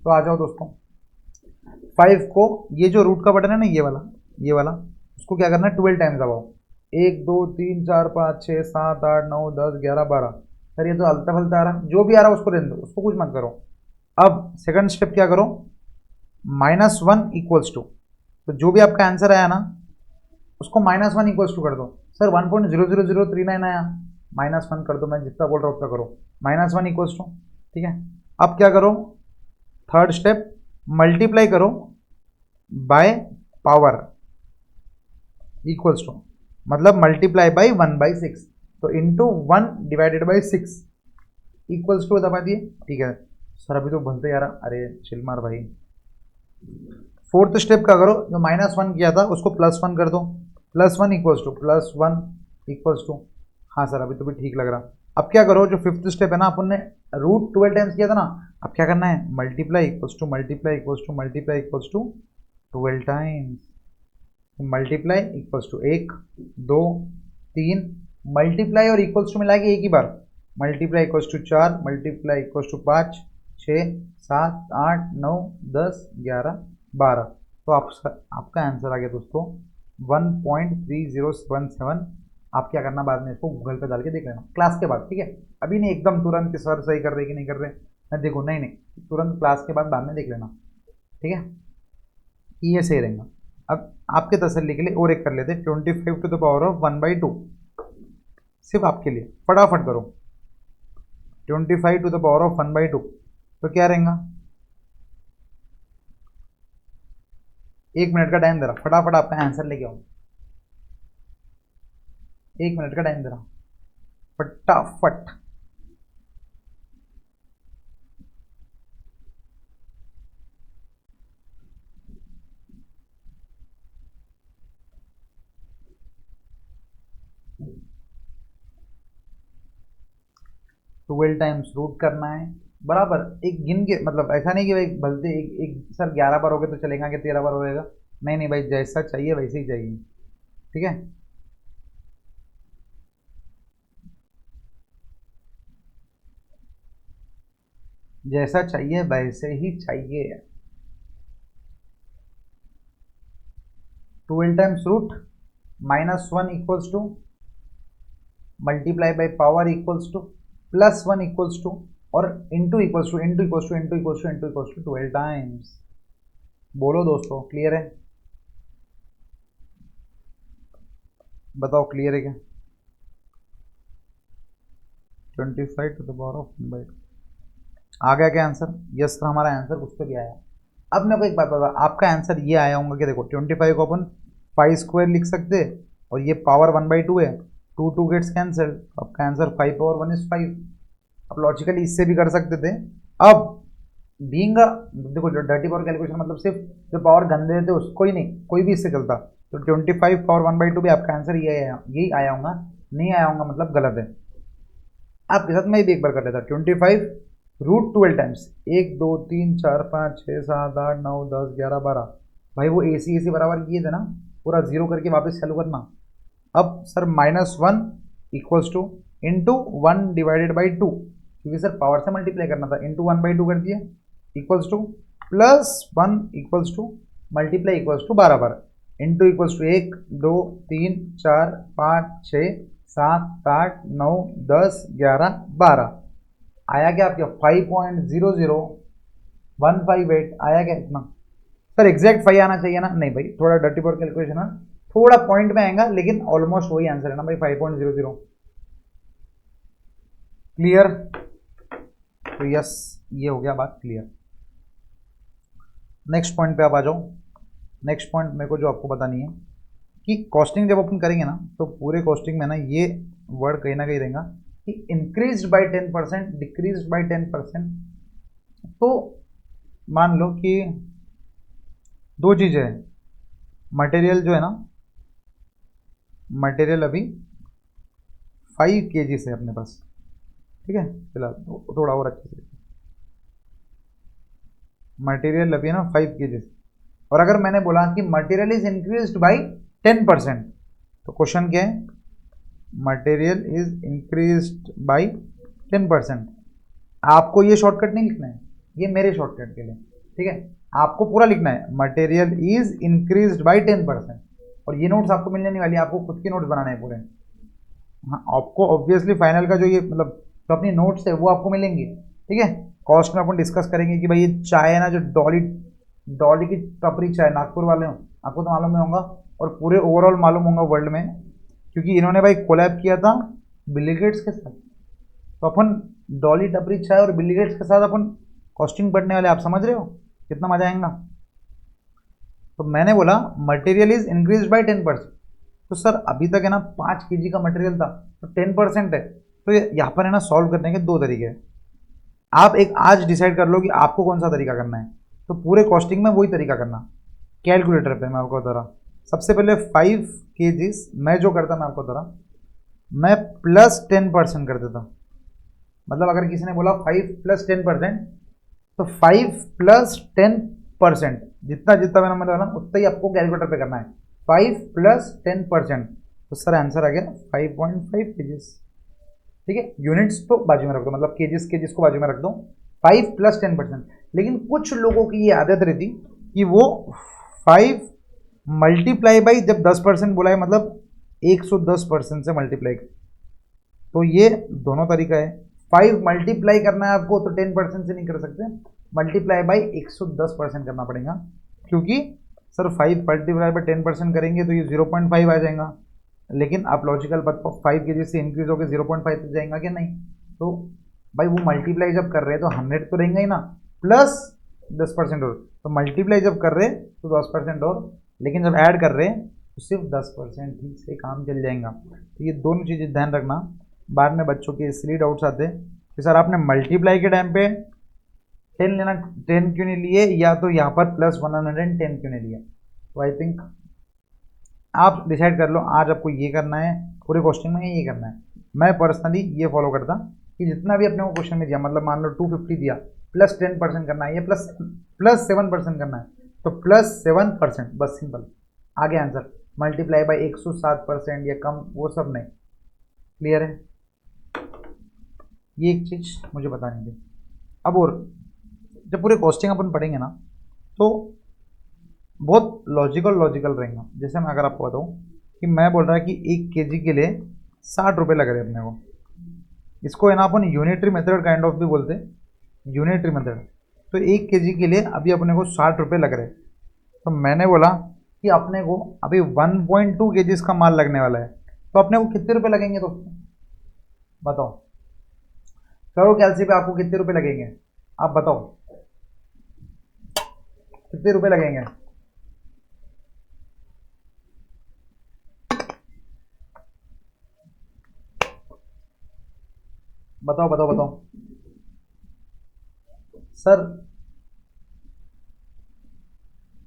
तो आ जाओ दोस्तों, 5 को, ये जो रूट का बटन है ना ये वाला उसको क्या करना है? 12 टाइम्स दबाओ। 1 2 3 4 5 6 7 8 9 10 11 12। सर ये तो हल्ता फलता आ रहा, जो भी आ रहा है उसको रहने दो, उसको कुछ मत करो। अब सेकंड स्टेप क्या करो? -1 इक्वल्स टू, तो जो भी आपका आंसर आया ना उसको -1 इक्वल्स टू कर दो। सर 1.00039 आया, -1 कर दो, मैं जितना बोल रहा हूँ उतना करो, -1 इक्वल्स टू। ठीक है, अब क्या करो? थर्ड स्टेप, मल्टीप्लाई करो बाय पावर इक्वल्स टू, मतलब मल्टीप्लाई बाय 1/6, तो इंटू 1/6 इक्वल्स टू दबा दिए। ठीक है सर, अभी तो भलते यार, अरे चिल मार भाई। फोर्थ स्टेप का करो, जो -1 किया था उसको +1 कर दो, +1 इक्वल्स टू +1 इक्वल्स टू। हाँ सर, अभी तो भी ठीक लग रहा। अब क्या करो, जो फिफ्थ स्टेप है ना, अपन ने रूट 12 टाइम्स किया था ना, अब क्या करना है? Multiply equals to multiply equals to multiply equals to 12 times. Multiply equals to 1 2 3, multiply और इक्वल्स टू मिला के एक ही बार, multiply equals to 4, multiply equals to 5 6 7 8 9 10 11 12। तो आपका आंसर आ गया दोस्तों 1.3077। आप क्या करना, बाद में इसको गूगल पे डाल के देख लेना क्लास के बाद। ठीक है, अभी नहीं एकदम तुरंत कि सर सही कर रहे कि नहीं कर रहे, मैं देखो, नहीं नहीं तुरंत क्लास के बाद में देख लेना। ठीक है, ये सही रहेगा। अब आपके तसल्ली के लिए और एक कर लेते, 25 टू द पावर ऑफ 1/2, सिर्फ आपके लिए, फटाफट करो। 25 टू द पावर ऑफ 1/2 तो क्या रहेगा? 1 मिनट का टाइम दे रहा, फटाफट आपका आंसर लेके आओ। 1 मिनट का टाइम दे रहा, फटाफट। ट्वेल्व टाइम्स रूट करना है बराबर, एक गिन के, मतलब ऐसा नहीं कि भाई भलते एक सर 11 बार हो गए तो चलेगा कि 13 बार होएगा, नहीं नहीं भाई, जैसा चाहिए वैसे ही चाहिए। ठीक है, जैसा चाहिए वैसे ही चाहिए। 12 times root -1 equals to multiply by power equals to +1 equals to और into equals to into equals to into equals to into equals to 12 times. बोलो दोस्तों, क्लियर है? बताओ क्लियर है क्या? 25 टू द पावर ऑफ 1/2 आ गया क्या आंसर? यस सर, हमारा आंसर उस पर भी आया। अब मेरे को एक बात बता, आपका आंसर ये आया होगा कि देखो 25 को अपन 5 स्क्वायर लिख सकते और ये पावर 1/2 है, 2 2 गेट्स कैंसिल, आपका आंसर 5 पावर 1 इज 5। अब लॉजिकली इससे भी कर सकते थे। अब बीइंग देखो, जो डर्टी पावर कैलकुलेशन मतलब सिर्फ जो पावर गंदे थे उसको ही नहीं, कोई भी इससे चलता, तो 25 पावर 1/2 भी आपका आंसर यही आया होगा, नहीं आया होगा मतलब गलत है। आपके साथ मैं भी एक बार कर लेता, 25 रूट 12 टाइम्स, 1 2 3 4 5 6 7 8 9 10 11 12। भाई वो AC बराबर किए थे ना, पूरा जीरो करके वापस चालू करना। अब सर -1 इक्वल्स टू इंटू 1/2, क्योंकि सर पावर से मल्टीप्लाई करना था, इंटू 1/2 कर दिया equals to +1 multiply equals to 12 बार, इंटू इक्वल्स टू 1 2 3 4 5 6 7 8 9 10 11 12 आया क्या आपके 5.00158 आया क्या इतना? सर एग्जैक्ट 5 आना चाहिए ना? नहीं भाई, थोड़ा डर्टी बोर्ड कैलकुलेशन है, थोड़ा पॉइंट में आएगा, लेकिन ऑलमोस्ट वही आंसर है ना भाई, 5.00। क्लियर? तो यस, ये हो गया बात क्लियर। नेक्स्ट पॉइंट पे आप आ जाओ। नेक्स्ट पॉइंट मेरे को जो आपको बतानी है कि कॉस्टिंग जब अपन करेंगे ना, तो पूरे कॉस्टिंग में ना ये वर्ड कहीं ना कहीं रहेगा कि इंक्रीज बाय 10%, डिक्रीज बाय 10%। तो मान लो कि दो चीज़ें हैं, मटेरियल जो है ना, मटेरियल अभी 5 kg है अपने पास, ठीक है, फिलहाल थोड़ा और अच्छे से, मटेरियल अभी है ना 5 kg, और अगर मैंने बोला कि मटेरियल इज इंक्रीज्ड बाय 10%, तो क्वेश्चन क्या है? Material is increased by 10%। आपको ये शॉर्टकट नहीं लिखना है, ये मेरे शॉर्टकट के लिए, ठीक है। आपको पूरा लिखना है मटेरियल इज इंक्रीज्ड बाय 10%, और ये नोट्स आपको मिलने नहीं वाली, आपको खुद के नोट्स बनाने हैं पूरे। हाँ, आपको ऑब्वियसली फाइनल का जो ये मतलब जो अपनी नोट्स है वो आपको मिलेंगे, ठीक है। कॉस्ट में अपन डिस्कस करेंगे कि भाई ये चाय है ना, जो डॉली डॉली की टपरी चाय, नागपुर वाले हो, आपको तो मालूम नहीं होगा, और पूरे ओवरऑल मालूम होगा वर्ल्ड में, क्योंकि इन्होंने भाई कोलैब किया था बिल गेट्स के साथ। तो अपन डॉली टपरी चाय और बिल गेट्स के साथ अपन कॉस्टिंग पढ़ने वाले, आप समझ रहे हो कितना मजा आएगा। तो मैंने बोला मटेरियल इज इंक्रीज बाय 10%, तो सर अभी तक है ना 5 kg का मटेरियल था, तो 10% है, तो यहाँ पर है ना सॉल्व करने के दो तरीके हैं। आप एक आज डिसाइड कर लो कि आपको कौन सा तरीका करना है, तो पूरे कॉस्टिंग में वही तरीका करना। कैलकुलेटर पे मैं आपको बता रहा, सबसे पहले 5 kg मैं जो करता, मैं आपको बता रहा, मैं +10% कर देता। मतलब अगर किसी ने बोला 5 + 10%, तो 5 + 10%, जितना जितना मैंने बोला ना उतना ही आपको कैलकुलेटर पे करना है। 5 + 10%, तो सर आंसर आ गया 5.5 kg, ठीक है। यूनिट्स तो बाजू में रख दो, मतलब केजीस को बाजू में रख दो, 5 + 10%। लेकिन कुछ लोगों की ये आदत रहती कि वो 5 मल्टीप्लाई बाई, जब 10% बोला है मतलब 110% से मल्टीप्लाई, तो ये दोनों तरीका है। 5 मल्टीप्लाई करना है आपको तो 10% से नहीं कर सकते, मल्टीप्लाई बाई 110% करना पड़ेगा, क्योंकि सर 5 मल्टीप्लाई बाई 10% करेंगे तो ये 0.5 आ जाएगा, लेकिन आप लॉजिकल बात, 5 kg से इंक्रीज होकर 0.5 तक जाएगा कि नहीं? तो भाई वो मल्टीप्लाई जब कर रहे हैं तो 100 तो रहेंगे ही ना, प्लस 10% और, तो मल्टीप्लाई जब कर रहे हैं तो 10% और, लेकिन जब ऐड कर रहे हैं तो सिर्फ 10% ही से काम चल जाएगा। तो ये दोनों चीज़ें ध्यान रखना, बाद में बच्चों के इसलिए डाउट्स आते हैं कि सर आपने मल्टीप्लाई के टाइम पे 10 लेना, 10 क्यों नहीं लिए, या तो यहाँ पर +110 क्यों नहीं लिया। तो आई थिंक आप डिसाइड कर लो आज आपको ये करना है, पूरे क्वेश्चन में ये करना है। मैं पर्सनली ये फॉलो करता कि जितना भी अपने को क्वेश्चन में दिया, मतलब मान लो 250 दिया, +10% करना है या +7% करना है, तो +7%, बस सिंपल, आगे आंसर। मल्टीप्लाई बाई 107% या कम, वो सब नहीं। क्लियर है? ये एक चीज़ मुझे बतानी थी। अब और जब पूरे कॉस्टिंग अपन पढ़ेंगे ना, तो बहुत लॉजिकल रहेगा। जैसे मैं अगर आपको बताऊँ कि मैं बोल रहा कि 1 kg के लिए 60 रुपये लग रहे अपने को, इसको है ना अपन यूनिटरी मेथड काइंड ऑफ भी बोलते हैं, यूनिटरी मेथड। तो 1 kg के लिए अभी अपने को 60 रुपये लग रहे, तो मैंने बोला कि अपने को अभी 1.2 kg का माल लगने वाला है, तो अपने को कितने रुपये लगेंगे दोस्तों बताओ? करो कैलसी पे, आपको कितने रुपये लगेंगे आप बताओ, कितने रुपये लगेंगे? बताओ बताओ बताओ सर।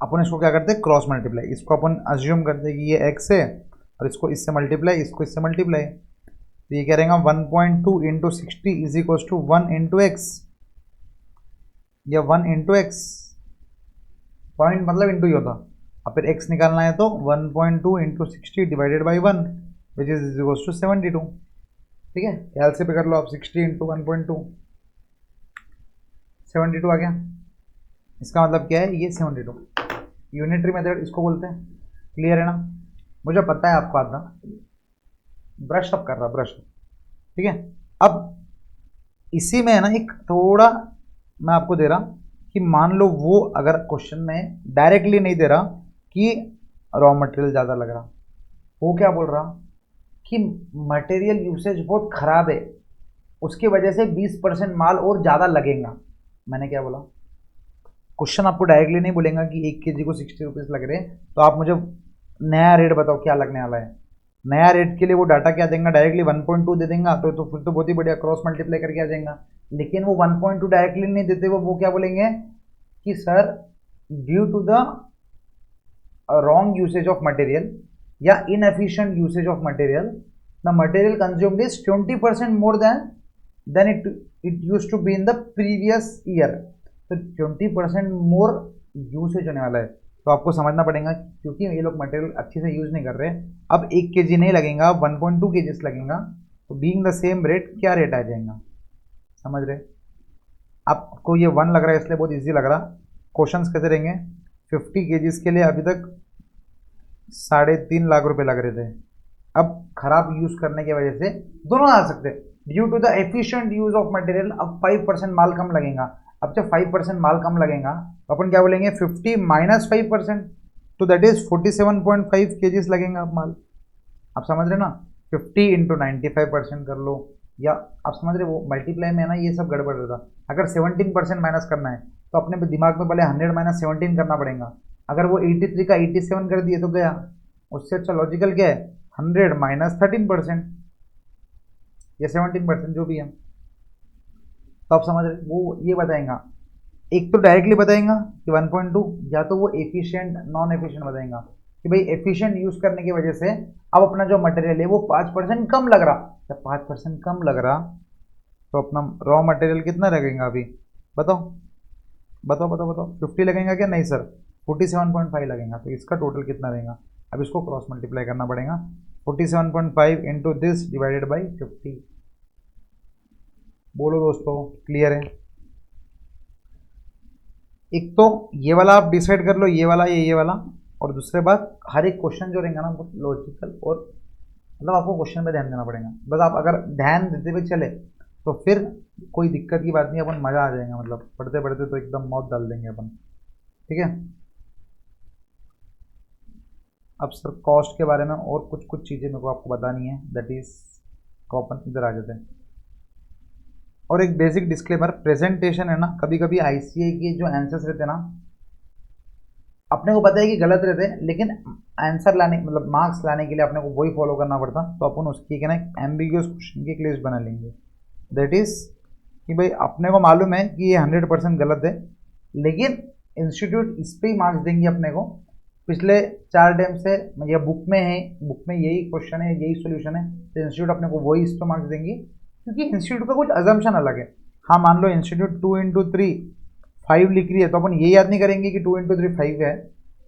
अपन इसको क्या करते हैं, क्रॉस मल्टीप्लाई। इसको अपन अज्यूम करते हैं कि ये x है, और इसको इससे मल्टीप्लाई, इसको इससे मल्टीप्लाई, तो ये क्या रहेगा 1.2 × 60 इज इक्वल टू 1 × x, या 1 × x, पॉइंट मतलब इंटू ही होता, अब फिर x निकालना है तो 1.2 × 60 divided by 1 which is equal to 72। ठीक है, ख्याल से पे कर लो आप, 60 × 1.2, 72 आ गया। इसका मतलब क्या है, ये 72 यूनिटरी मेथड इसको बोलते हैं। क्लियर है ना? मुझे पता है आपको आता, ब्रश अप कर रहा, ब्रश अप। ठीक है, अब इसी में है ना एक थोड़ा मैं आपको दे रहा कि मान लो वो अगर क्वेश्चन में डायरेक्टली नहीं दे रहा कि रॉ मटेरियल ज़्यादा लग रहा, वो क्या बोल रहा कि मटेरियल यूसेज बहुत खराब है, उसकी वजह से 20% माल और ज़्यादा लगेगा। मैंने क्या बोला? क्वेश्चन आपको डायरेक्टली नहीं बोलेगा कि 1 kg को 60 रुपीज़ लग रहे हैं, तो आप मुझे नया रेट बताओ क्या लगने वाला है। नया रेट के लिए वो डाटा क्या देंगे, डायरेक्टली 1.2 दे देंगे, तो फिर तो बहुत ही बढ़िया, क्रॉस मल्टीप्लाई करके आ जाएगा। लेकिन वो 1.2 डायरेक्टली नहीं देते, वो क्या बोलेंगे कि sir due to the wrong usage of material या inefficient usage of material, the material consumed is 20% more than it use to be in the previous year. तो 20% मोर यूसेज होने वाला है। तो आपको समझना पड़ेगा, क्योंकि ये लोग मटेरियल अच्छे से यूज नहीं कर रहे, अब 1 kg नहीं लगेगा, 1.2 kg लगेगा, तो बीइंग द सेम रेट क्या रेट आ जाएगा, समझ रहे? आपको ये 1 लग रहा है इसलिए बहुत इजी लग रहा। क्वेश्चंस कैसे रहेंगे? 50 kg के लिए अभी तक 3.5 लाख रुपए लग रहे थे, अब खराब यूज करने की वजह से दोनों आ सकते हैं। Due to the efficient use of material अब 5% माल कम लगेगा। अब जब 5% माल कम लगेगा तो अपन क्या बोलेंगे, 50 माइनस 5%, तो दैट इज 47.5 kg लगेगा अब माल। आप समझ रहे ना? 50 इंटू 95% कर लो, या आप समझ रहे, वो मल्टीप्लाई में है ना ये सब गड़बड़ रहता। अगर 17% माइनस करना है तो अपने दिमाग में पहले 100 माइनस 17 करना पड़ेगा। अगर वो 83 का 87 कर दिए तो गया। उससे अच्छा लॉजिकल क्या है, 100 माइनस 13% या 17%, जो भी है। तो आप समझ रहे, वो ये बताएगा, एक तो डायरेक्टली बताएगा कि 1.2, या तो वो एफिशिएंट नॉन एफिशिएंट बताएगा कि भाई एफिशिएंट यूज करने की वजह से अब अपना जो मटेरियल है वो 5% कम लग रहा। जब 5% कम लग रहा तो अपना रॉ मटेरियल कितना लगेगा अभी, बताओ बताओ बताओ बताओ। 50 लगेगा क्या? नहीं सर, 47.5 लगेगा। तो इसका टोटल कितना रहेगा? अब इसको क्रॉस मल्टीप्लाई करना पड़ेगा, 47.5 इंटू दिस डिवाइडेड बाई 50। बोलो दोस्तों, क्लियर है? एक तो ये वाला आप डिसाइड कर लो, ये वाला ये वाला। और दूसरे बात, हर एक क्वेश्चन जो रहेगा ना वो लॉजिकल, और मतलब आपको क्वेश्चन पे ध्यान देना पड़ेगा। बस आप अगर ध्यान देते हुए चले तो फिर कोई दिक्कत की बात नहीं, अपन मज़ा आ जाएगा, मतलब पढ़ते पढ़ते तो एकदम मौत डाल देंगे अपन। ठीक है, अब सर कॉस्ट के बारे में और कुछ कुछ चीज़ें मेरे को आपको बतानी है, दैट इज तो अपन इधर आ जाते हैं। और एक बेसिक डिस्क्लेमर, प्रेजेंटेशन है ना, कभी कभी आईसीए के जो आंसर्स रहते हैं ना, अपने को पता है कि गलत रहते हैं, लेकिन आंसर लाने मतलब मार्क्स लाने के लिए अपने को वही फॉलो करना पड़ता। तो अपन उसकी एक है ना एम्बिग्यूस क्वेश्चन की एक लिस्ट बना लेंगे, दैट इज कि भाई अपने को मालूम है कि ये 100% गलत है, लेकिन इंस्टीट्यूट इस पर ही मार्क्स देंगे अपने को। पिछले 4 टाइम से या बुक में है, बुक में यही क्वेश्चन है, यही सोल्यूशन है, तो इंस्टीट्यूट अपने को वही इस पर मार्क्स देंगे, क्योंकि इंस्टीट्यूट का कुछ अजम्पशन अलग है। हाँ, मान लो इंस्टीट्यूट 2 इंटू 3 5 लिख रही है, तो अपन ये याद नहीं करेंगे कि 2 इंटू 3 5 है,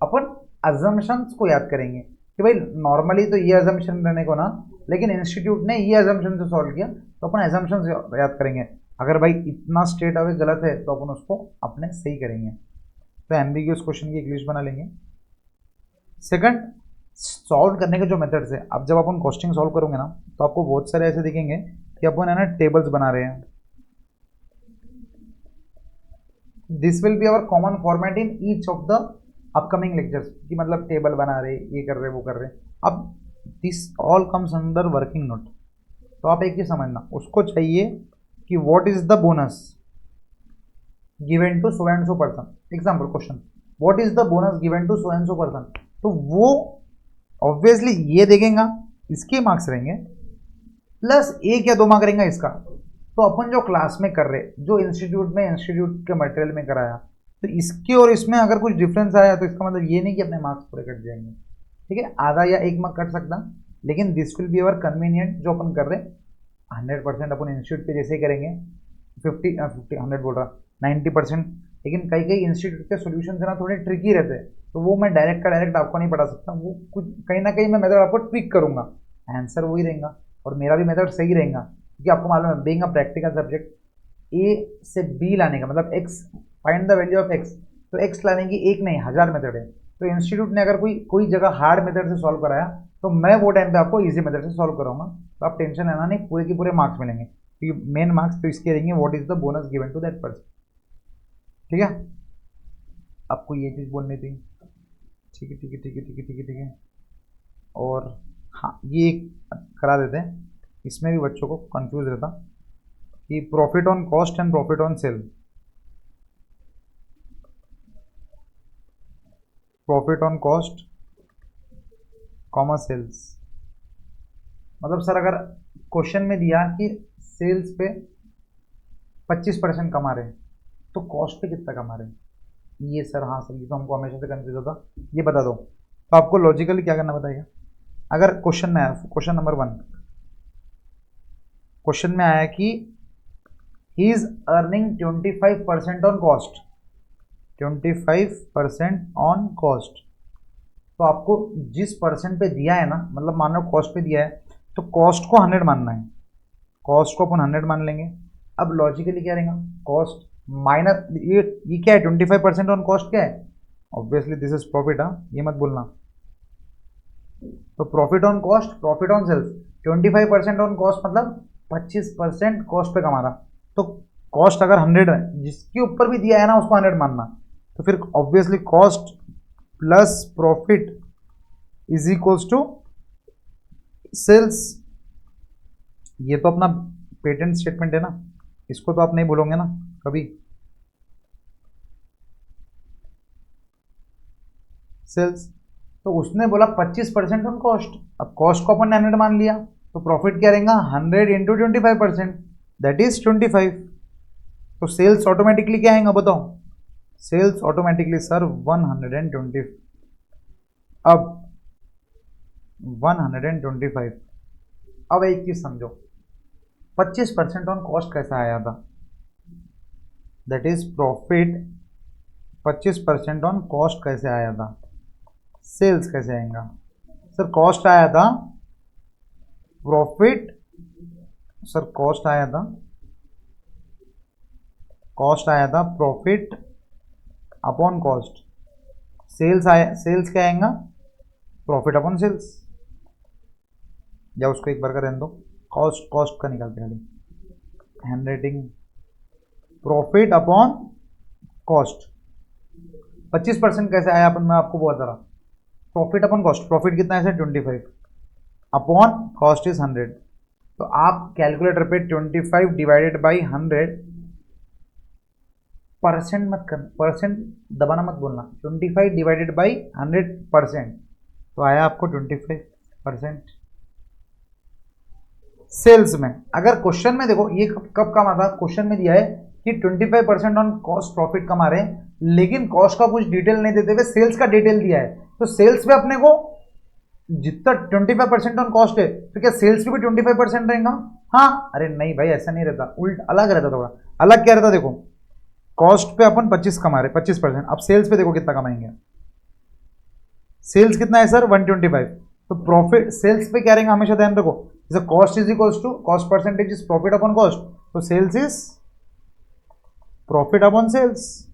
अपन अजम्पशंस को याद करेंगे कि भाई नॉर्मली तो ये अजम्पशन रहने को ना, लेकिन इंस्टीट्यूट ने ये अजम्पशन से सॉल्व किया, तो अपन अजम्पशंस याद करेंगे। अगर भाई इतना स्टेट अवे गलत है तो अपन उसको अपने सही करेंगे। तो एम्बिग्यूस क्वेश्चन की एक लिस्ट बना लेंगे। सेकंड, सॉल्व करने के जो मेथड्स है, अब जब अपन कॉस्टिंग सॉल्व करोगे ना तो आपको बहुत सारे ऐसे दिखेंगे कि अपन है ना टेबल्स बना रहे हैं। This will be our common format in each of the upcoming lectures, कि मतलब टेबल बना रहे, ये कर रहे, वो कर रहे। अब this all comes under working note. तो आप एक चीज समझना, उसको चाहिए कि what is the bonus given to so and so person. Example question, what is the bonus given to so and so person, तो वो ऑब्वियसली ये देखेगा, इसके मार्क्स रहेंगे, प्लस 1 या 2 मार्क रहेगा इसका। तो अपन जो क्लास में कर रहे, जो इंस्टीट्यूट के मटेरियल में कराया, तो इसके और इसमें अगर कुछ डिफरेंस आया तो इसका मतलब ये नहीं कि अपने मार्क्स पूरे कट जाएंगे। ठीक है, आधा या 1 मार्क कट सकता, लेकिन this will be our convenient. जो अपन कर रहे 100% अपन इंस्टीट्यूट पे जैसे ही करेंगे, 100 बोल रहा 90%। लेकिन कई कई इंस्टीट्यूट के सोल्यूशन है ना थोड़े ट्रिकी रहते हैं, तो वो मैं डायरेक्ट का डायरेक्ट आपको नहीं पढ़ा सकता, वो कुछ कहीं ना कहीं मैं मेथड आपको ट्विक करूंगा, आंसर वही रहेगा और मेरा भी मेथड सही रहेगा। क्योंकि आपको मालूम है, बीइंग अ प्रैक्टिकल सब्जेक्ट, ए से बी लाने का मतलब x, find the value of x, तो एक्स लाने की एक नहीं 1000 मेथड है। तो इंस्टीट्यूट ने अगर कोई जगह हार्ड मेथड से सॉल्व कराया तो मैं वो टाइम पे आपको इजी मेथड से सॉल्व कराऊंगा। तो आप टेंशन लेना नहीं, पूरे के पूरे मार्क्स मिलेंगे, क्योंकि मेन मार्क्स तो इसके रहेंगे what is the bonus given to that person. ठीक है, आपको ये चीज़ बोलनी थी। ठीक है ठीक है ठीक है ठीक है ठीक है ठीक है। और हाँ, ये एक करा देते हैं, इसमें भी बच्चों को कंफ्यूज रहता कि profit on cost and profit on sale. Profit on cost comma sales, मतलब सर अगर क्वेश्चन में दिया कि सेल्स पे 25% कमा रहे हैं तो कॉस्ट पे कितना कमा रहे हैं, ये सर हाँ सर ये तो हमको हमेशा से कंफ्यूज होता, ये बता दो। तो आपको लॉजिकली क्या करना बताइएगा। अगर क्वेश्चन में आया, क्वेश्चन नंबर 1, क्वेश्चन में आया कि he is earning 25% on cost, 25% on cost, तो आपको जिस परसेंट पे दिया है ना, मतलब मान लो कॉस्ट पे दिया है तो कॉस्ट को 100 मानना है, कॉस्ट को अपन 100 मान लेंगे। अब लॉजिकली क्या रहेगा, कॉस्ट माइनस ये क्या है 25% ऑन कॉस्ट क्या है, ऑब्वियसली दिस इज प्रॉफिट। हाँ ये मत बोलना। तो profit on cost profit on sales, 25% on cost मतलब 25% कॉस्ट पे कमा रहा, तो कॉस्ट अगर 100 है, जिसके ऊपर भी दिया है ना उसको 100 मानना, तो फिर obviously cost plus profit is equals to sales. ये तो अपना पेटेंट स्टेटमेंट है ना, इसको तो आप नहीं भूलोगे ना कभी। सेल्स, तो उसने बोला 25% ऑन कॉस्ट, अब कॉस्ट को अपन ने 100 मान लिया, तो प्रॉफिट क्या रहेगा 100 इंटू 25%, दैट इज 25। तो सेल्स ऑटोमेटिकली क्या आएगा बताओ, सेल्स ऑटोमेटिकली सर 120। अब 125। अब एक चीज समझो, 25% ऑन कॉस्ट कैसा आया था, that is profit 25% on cost कैसे आया था, सेल्स कैसे आएगा। सर कॉस्ट आया था प्रॉफिट, सर कॉस्ट आया था प्रॉफिट अपॉन कॉस्ट, सेल्स आया, सेल्स क्या आएगा प्रॉफिट अपॉन सेल्स, या उसको एक बार का रहने दो, कॉस्ट कॉस्ट का निकालते खाली, हैंडराइटिंग, प्रॉफिट अपॉन कॉस्ट। 25% कैसे आया अपन, मैं आपको बता रहा, प्रॉफिट अपॉन कॉस्ट, प्रॉफिट कितना है 25 अपॉन कॉस्ट इज 100। तो आप कैलकुलेटर पे 25 डिवाइडेड बाई 100, परसेंट मत करना, परसेंट दबाना मत बोलना, 25 डिवाइडेड बाई 100%, तो आया आपको 25%। सेल्स में अगर क्वेश्चन में देखो ये कब कमा था, क्वेश्चन में दिया है कि 25% ऑन कॉस्ट प्रॉफिट कमा रहे हैं, लेकिन कॉस्ट का कुछ डिटेल नहीं देते हुए सेल्स का डिटेल दिया है, तो सेल्स पे अपने को जितना 25% ऑन कॉस्ट है तो क्या सेल्स पे भी 25% रहेगा। हाँ अरे नहीं भाई ऐसा नहीं रहता, उल्ट अलग रहता, थोड़ा अलग क्या रहता, देखो कॉस्ट पे अपन 25 कमा रहे 25%, अब सेल्स पे देखो कितना कमाएंगे, सेल्स कितना है सर 125, तो प्रॉफिट सेल्स पे क्या रहेगा हमेशा ध्यान रखो, जैसे cost is equals to cost percentage is profit upon cost, तो sales is profit upon sales,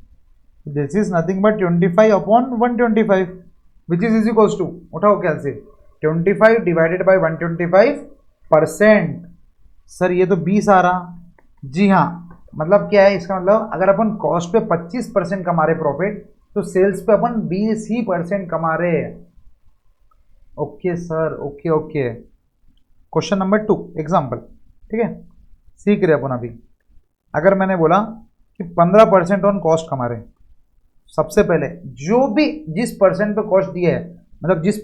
this is nothing but 25 upon 125 which is equals to, उठाओ क्या से 25 डिवाइडेड बाई 125%, सर ये तो 20 आ रहा। जी हाँ, मतलब क्या है इसका मतलब, अगर अपन कॉस्ट पे 25% कमा रहे प्रॉफिट, तो सेल्स पे अपन 20% कमा रहे हैं। Okay sir, okay okay. Question number 2 example, ठीक है, सीख रहे अपन अभी। अगर मैंने बोला कि 15% ऑन कॉस्ट कमा रहे, सबसे पहले जो भी जिस परसेंट पे कॉस्ट दिया है, मतलब जिस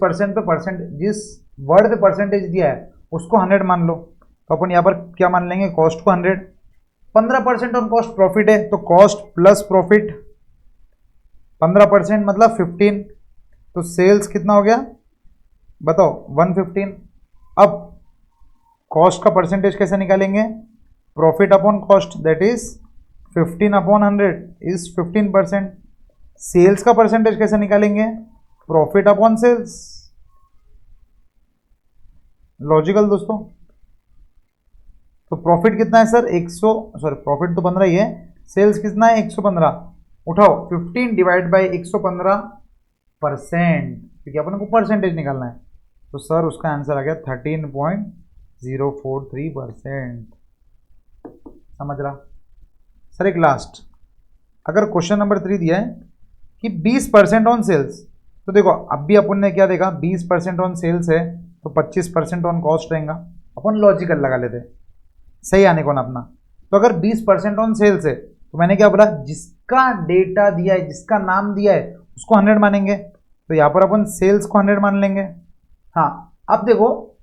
वर्ड पे परसेंटेज दिया है उसको 100 मान लो, तो अपन यहाँ पर क्या मान लेंगे, कॉस्ट को 100, 15% ऑन कॉस्ट प्रॉफिट है तो कॉस्ट प्लस प्रॉफिट, 15% मतलब 15, तो सेल्स कितना हो गया बताओ 115। अब कॉस्ट का परसेंटेज कैसे निकालेंगे, profit upon cost, that is 15 upon 100 is 15%। Sales का परसेंटेज कैसे निकालेंगे, प्रॉफिट अपॉन सेल्स। लॉजिकल दोस्तों, तो प्रॉफिट कितना है सर 100, सॉरी प्रॉफिट तो 15 ही है, सेल्स कितना है 115, उठाओ 15 डिवाइड बाई 115%, क्योंकि अपन को परसेंटेज निकालना है। तो सर उसका आंसर आ गया 13.043%। समझ रहा सर? एक लास्ट, अगर क्वेश्चन नंबर 3 दिया है कि 20% ऑन सेल्स, तो देखो अब भी अपन ने क्या देखा, 20% ऑन सेल्स है तो 25% ऑन कॉस्ट रहेगा। अपन लॉजिकल लगा लेते, सही आने को ना अपना। तो अगर 20% ऑन सेल्स है तो मैंने क्या बोला, जिसका डेटा दिया है, जिसका नाम दिया है उसको 100 मानेंगे। तो यहां पर अपन सेल्स को 100 मान लेंगे। हाँ, अब देखो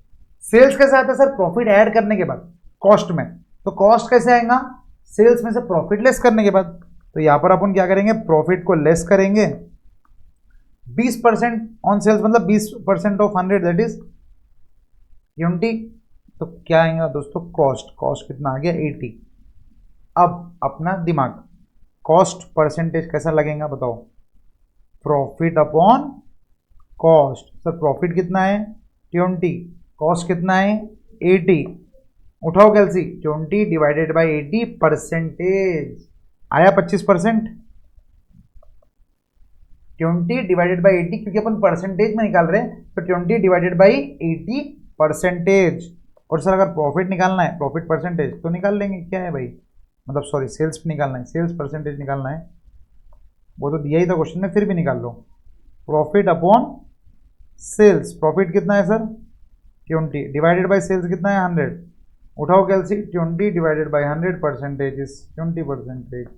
सेल्स कैसे आता है सर, प्रॉफिट ऐड करने के बाद कॉस्ट में। तो कॉस्ट कैसे आएगा, सेल्स में से प्रॉफिट लेस करने के बाद। तो यहां पर अपन क्या करेंगे, प्रॉफिट को लेस करेंगे। 20% ऑन सेल्स मतलब 20% ऑफ 100 दैट इज 20। तो क्या आएगा दोस्तों, कॉस्ट। कॉस्ट कितना आ गया 80। अब अपना दिमाग, कॉस्ट परसेंटेज कैसा लगेगा बताओ, profit upon cost. Sir profit कितना है 20, कॉस्ट कितना है 80। उठाओ कैलसी, 20 डिवाइडेड बाई 80 परसेंटेज आया 25%। 20 डिवाइडेड बाई 80, क्योंकि अपन परसेंटेज में निकाल रहे हैं तो 20 डिवाइडेड बाई 80 परसेंटेज। और सर अगर प्रॉफिट निकालना है, प्रॉफिट परसेंटेज, तो निकाल लेंगे, क्या है भाई, मतलब सॉरी सेल्स निकालना है, सेल्स परसेंटेज निकालना है। वो तो दिया ही था क्वेश्चन में, फिर भी निकाल लो। प्रॉफिट अपॉन सेल्स, प्रॉफिट कितना है सर 20 डिवाइडेड बाई सेल्स कितना है 100। उठाओ कैलसी, 20 divided by 100 percentage is 20%।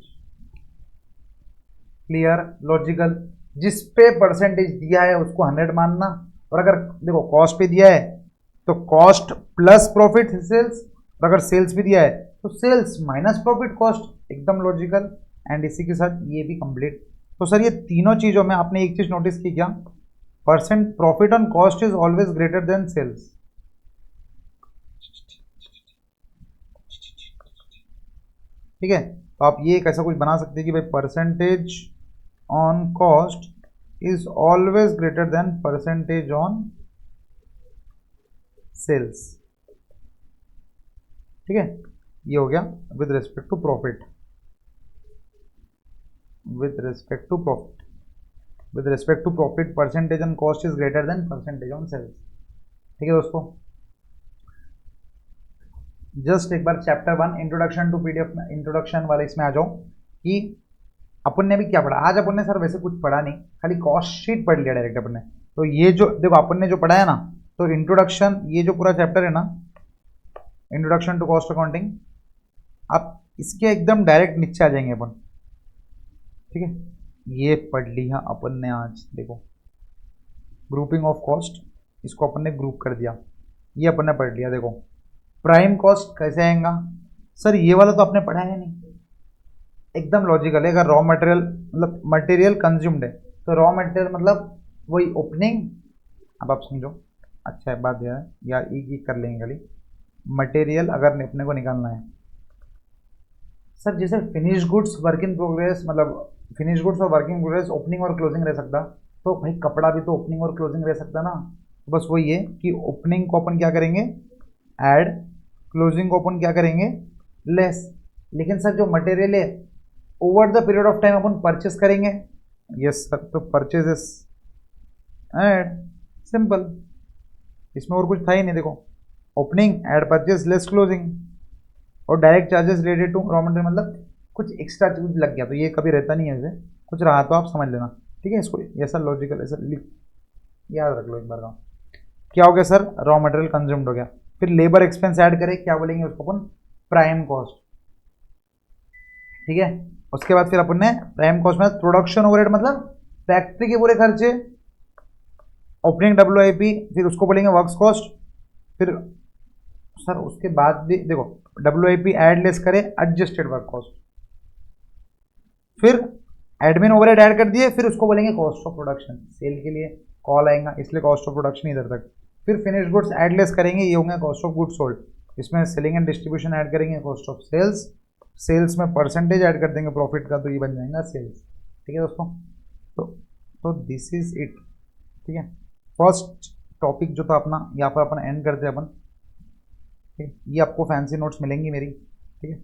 Clear, logical. जिस पे परसेंटेज दिया है उसको 100 मानना। और अगर देखो कॉस्ट पे दिया है तो कॉस्ट प्लस प्रॉफिट सेल्स, और अगर सेल्स भी दिया है तो सेल्स माइनस प्रॉफिट कॉस्ट, एकदम लॉजिकल। एंड इसी के साथ ये भी कंप्लीट। तो सर ये तीनों चीजों में आपने एक चीज नोटिस की क्या, percent profit on cost is always greater than sales. ठीक है, तो आप ये कैसा कुछ बना सकते हैं कि भाई percentage on cost is always greater than percentage on sales. ठीक है, ये हो गया with respect to profit, with respect to profit, with respect to profit percentage on cost is greater than percentage on sales. ठीक है दोस्तों, just एक बार चैप्टर 1 इंट्रोडक्शन टू पीडीएफ में, इंट्रोडक्शन वाले इसमें आ जाओ कि अपन ने भी क्या पढ़ा। आज अपन ने सर वैसे कुछ पढ़ा नहीं, खाली कॉस्ट शीट पढ़ लिया डायरेक्ट अपन ने। तो ये जो देखो अपन ने जो पढ़ा है ना, तो इंट्रोडक्शन, ये जो पूरा चैप्टर है ना, इंट्रोडक्शन टू कॉस्ट अकाउंटिंग, आप इसके एकदम डायरेक्ट नीचे आ जाएंगे अपन। ठीक है, ये पढ़ लिया अपन ने आज। देखो ग्रुपिंग ऑफ कॉस्ट, इसको अपन ने ग्रुप कर दिया, ये अपन ने पढ़ लिया। देखो प्राइम कॉस्ट कैसे आएगा सर, ये वाला तो आपने पढ़ा है नहीं, एकदम लॉजिकल है। अगर रॉ मटेरियल मतलब मटेरियल कंज्यूम्ड है तो रॉ मटेरियल मतलब वही ओपनिंग, अब आप समझो, अच्छा है बात यह है, या ये कर लेंगे खाली मटेरियल अगर अपने को निकालना है। सर जैसे finish goods work in progress, मतलब फिनिश गुड्स और वर्किंग प्रोग्रेस ओपनिंग और क्लोजिंग रह सकता, तो भाई कपड़ा भी तो ओपनिंग और क्लोजिंग रह सकता ना। तो बस वही है कि ओपनिंग को अपन क्या करेंगे ऐड, क्लोजिंग को अपन क्या करेंगे लेस। लेकिन सर जो मटेरियल है over the period of time अपन परचेस करेंगे, यस सर, तो परचेजेस ऐड, सिंपल, इसमें और कुछ था ही नहीं। देखो opening add purchase less closing, और direct charges related to raw material, मतलब कुछ एक्स्ट्रा चीज लग गया तो ये कभी रहता नहीं है, वैसे कुछ रहा तो आप समझ लेना। ठीक है, इसको ऐसा लॉजिकल ऐसा याद रख लो एक बार का। क्या हो गया सर, रॉ मटेरियल कंज्यूम्ड हो गया। फिर लेबर एक्सपेंस ऐड करें, क्या बोलेंगे उसको अपन, प्राइम कॉस्ट। ठीक है, उसके बाद फिर अपन ने प्राइम कॉस्ट में प्रोडक्शन ओवरहेड मतलब फैक्ट्री के पूरे खर्चे, ओपनिंग WIP, फिर उसको बोलेंगे वर्क्स कॉस्ट। फिर सर उसके बाद भी देखो WIP ऐड लेस करें एडजस्टेड वर्क कॉस्ट, फिर एडमिन ओवरहेड ऐड कर दिए, फिर उसको बोलेंगे कॉस्ट ऑफ प्रोडक्शन। सेल के लिए कॉल आएगा इसलिए कॉस्ट ऑफ प्रोडक्शन इधर तक। फिर फिनिश गुड्स ऐड लेस करेंगे, ये होंगे कॉस्ट ऑफ गुड्स सोल्ड। इसमें सेलिंग एंड डिस्ट्रीब्यूशन ऐड करेंगे कॉस्ट ऑफ सेल्स, सेल्स में परसेंटेज ऐड कर देंगे प्रॉफिट का, तो ये बन जाएगा सेल्स। ठीक है दोस्तों, तो दिस इज इट। ठीक है, फर्स्ट टॉपिक जो था अपना यहाँ पर अपन एंड करते हैं अपन। ठीक है, ये आपको फैंसी नोट्स मिलेंगी मेरी। ठीक है,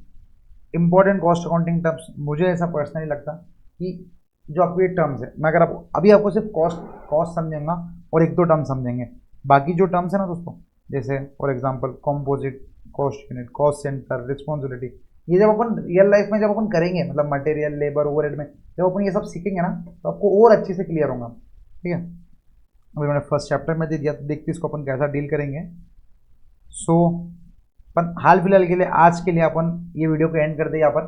इंपॉर्टेंट कॉस्ट अकाउंटिंग टर्म्स, मुझे ऐसा पर्सनली लगता कि जो आपके ये टर्म्स है, मैं अगर आप अभी आपको सिर्फ कॉस्ट कॉस्ट समझेंगा और एक दो टर्म समझेंगे, बाकी जो टर्म्स है ना दोस्तों, जैसे for example composite cost unit, cost centre, responsibility, ये जब अपन रियल लाइफ में जब अपन करेंगे, मतलब मटेरियल लेबर ओवरहेड में जब अपन ये सब सीखेंगे ना, तो आपको और अच्छे से क्लियर होगा। ठीक है, अभी मैंने फर्स्ट चैप्टर में दे दिया, तो देखते इसको अपन कैसा डील करेंगे। सो अपन हाल फिलहाल के लिए, आज के लिए अपन ये वीडियो को एंड कर दे यहाँ पर।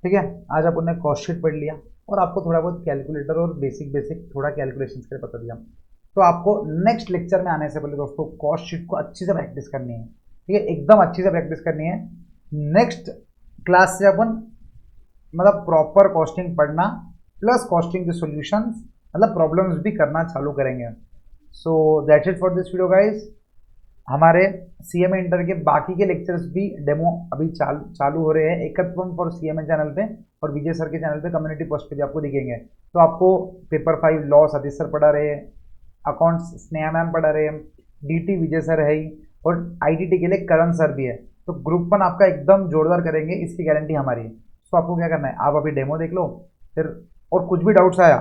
ठीक है, आज अपन ने कॉस्ट शीट पढ़ लिया और आपको थोड़ा बहुत कैलकुलेटर और बेसिक बेसिक थोड़ा कैलकुलेशन के बता दिया। तो आपको नेक्स्ट लेक्चर में आने से पहले दोस्तों कॉस्ट शीट को अच्छी से प्रैक्टिस करनी है। ठीक है, एकदम अच्छी से प्रैक्टिस करनी है। नेक्स्ट क्लास से अपन मतलब प्रॉपर कॉस्टिंग पढ़ना प्लस कॉस्टिंग के सॉल्यूशंस, मतलब प्रॉब्लम्स भी करना चालू करेंगे। So that's it for this video guys. हमारे सीएमए इंटर के बाकी के लेक्चर्स भी डेमो अभी चालू हो रहे हैं एकत्वम फॉर सीएमए चैनल पे और विजय सर के चैनल पे कम्युनिटी पोस्ट पे भी आपको दिखेंगे। तो आपको पेपर 5 लॉ सतीश सर पढ़ा रहे हैं, अकाउंट्स स्नेहा मैम पढ़ा रहे हैं, डीटी विजय सर है ही, और आईटीटी के लिए करण सर भी है। तो ग्रुप 1 आपका एकदम जोरदार करेंगे, इसकी गारंटी हमारी है। तो आपको क्या करना है, आप अभी डेमो देख लो, फिर और कुछ भी डाउट्स आया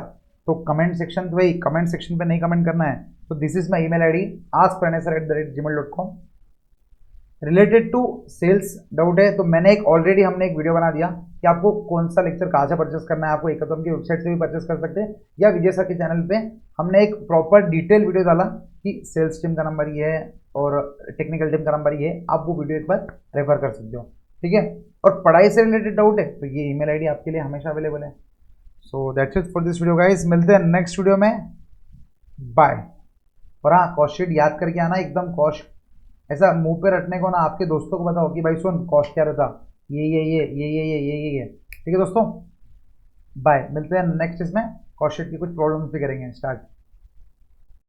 तो कमेंट सेक्शन पे, कमेंट सेक्शन पे नहीं कमेंट करना है। तो this is my email ID askpranasar@gmail.com। Related to sales doubt है तो मैंने हमने एक वीडियो बना दिया कि आपको कौन सा लेक्चर कहाँ से परचेस करना है। आपको एकत्वम की वेबसाइट से भी परचेस कर सकते हैं या विजय सर के चैनल पे हमने एक प्रॉपर डिटेल वीडियो डाला कि सेल्स टीम का नंबर ये है और टेक्निकल टीम का नंबर ये है। आप वो वीडियो एक बार रेफर कर सकते हो। ठीक है, और पढ़ाई से रिलेटेड डाउट है तो ये ईमेल आईडी आपके लिए हमेशा अवेलेबल है। So that's it for this video guys, मिलते हैं नेक्स्ट वीडियो में, बाय। और हाँ, कॉस्ट शीट याद करके आना एकदम। कॉस्ट ऐसा मुंह पे रटने को ना, आपके दोस्तों को बताओ कि भाई सुन कॉस्ट क्या रहता, ये। ठीक है दोस्तों, बाय, मिलते हैं नेक्स्ट इसमें कॉस्ट शीट की कुछ प्रॉब्लम्स भी करेंगे स्टार्ट।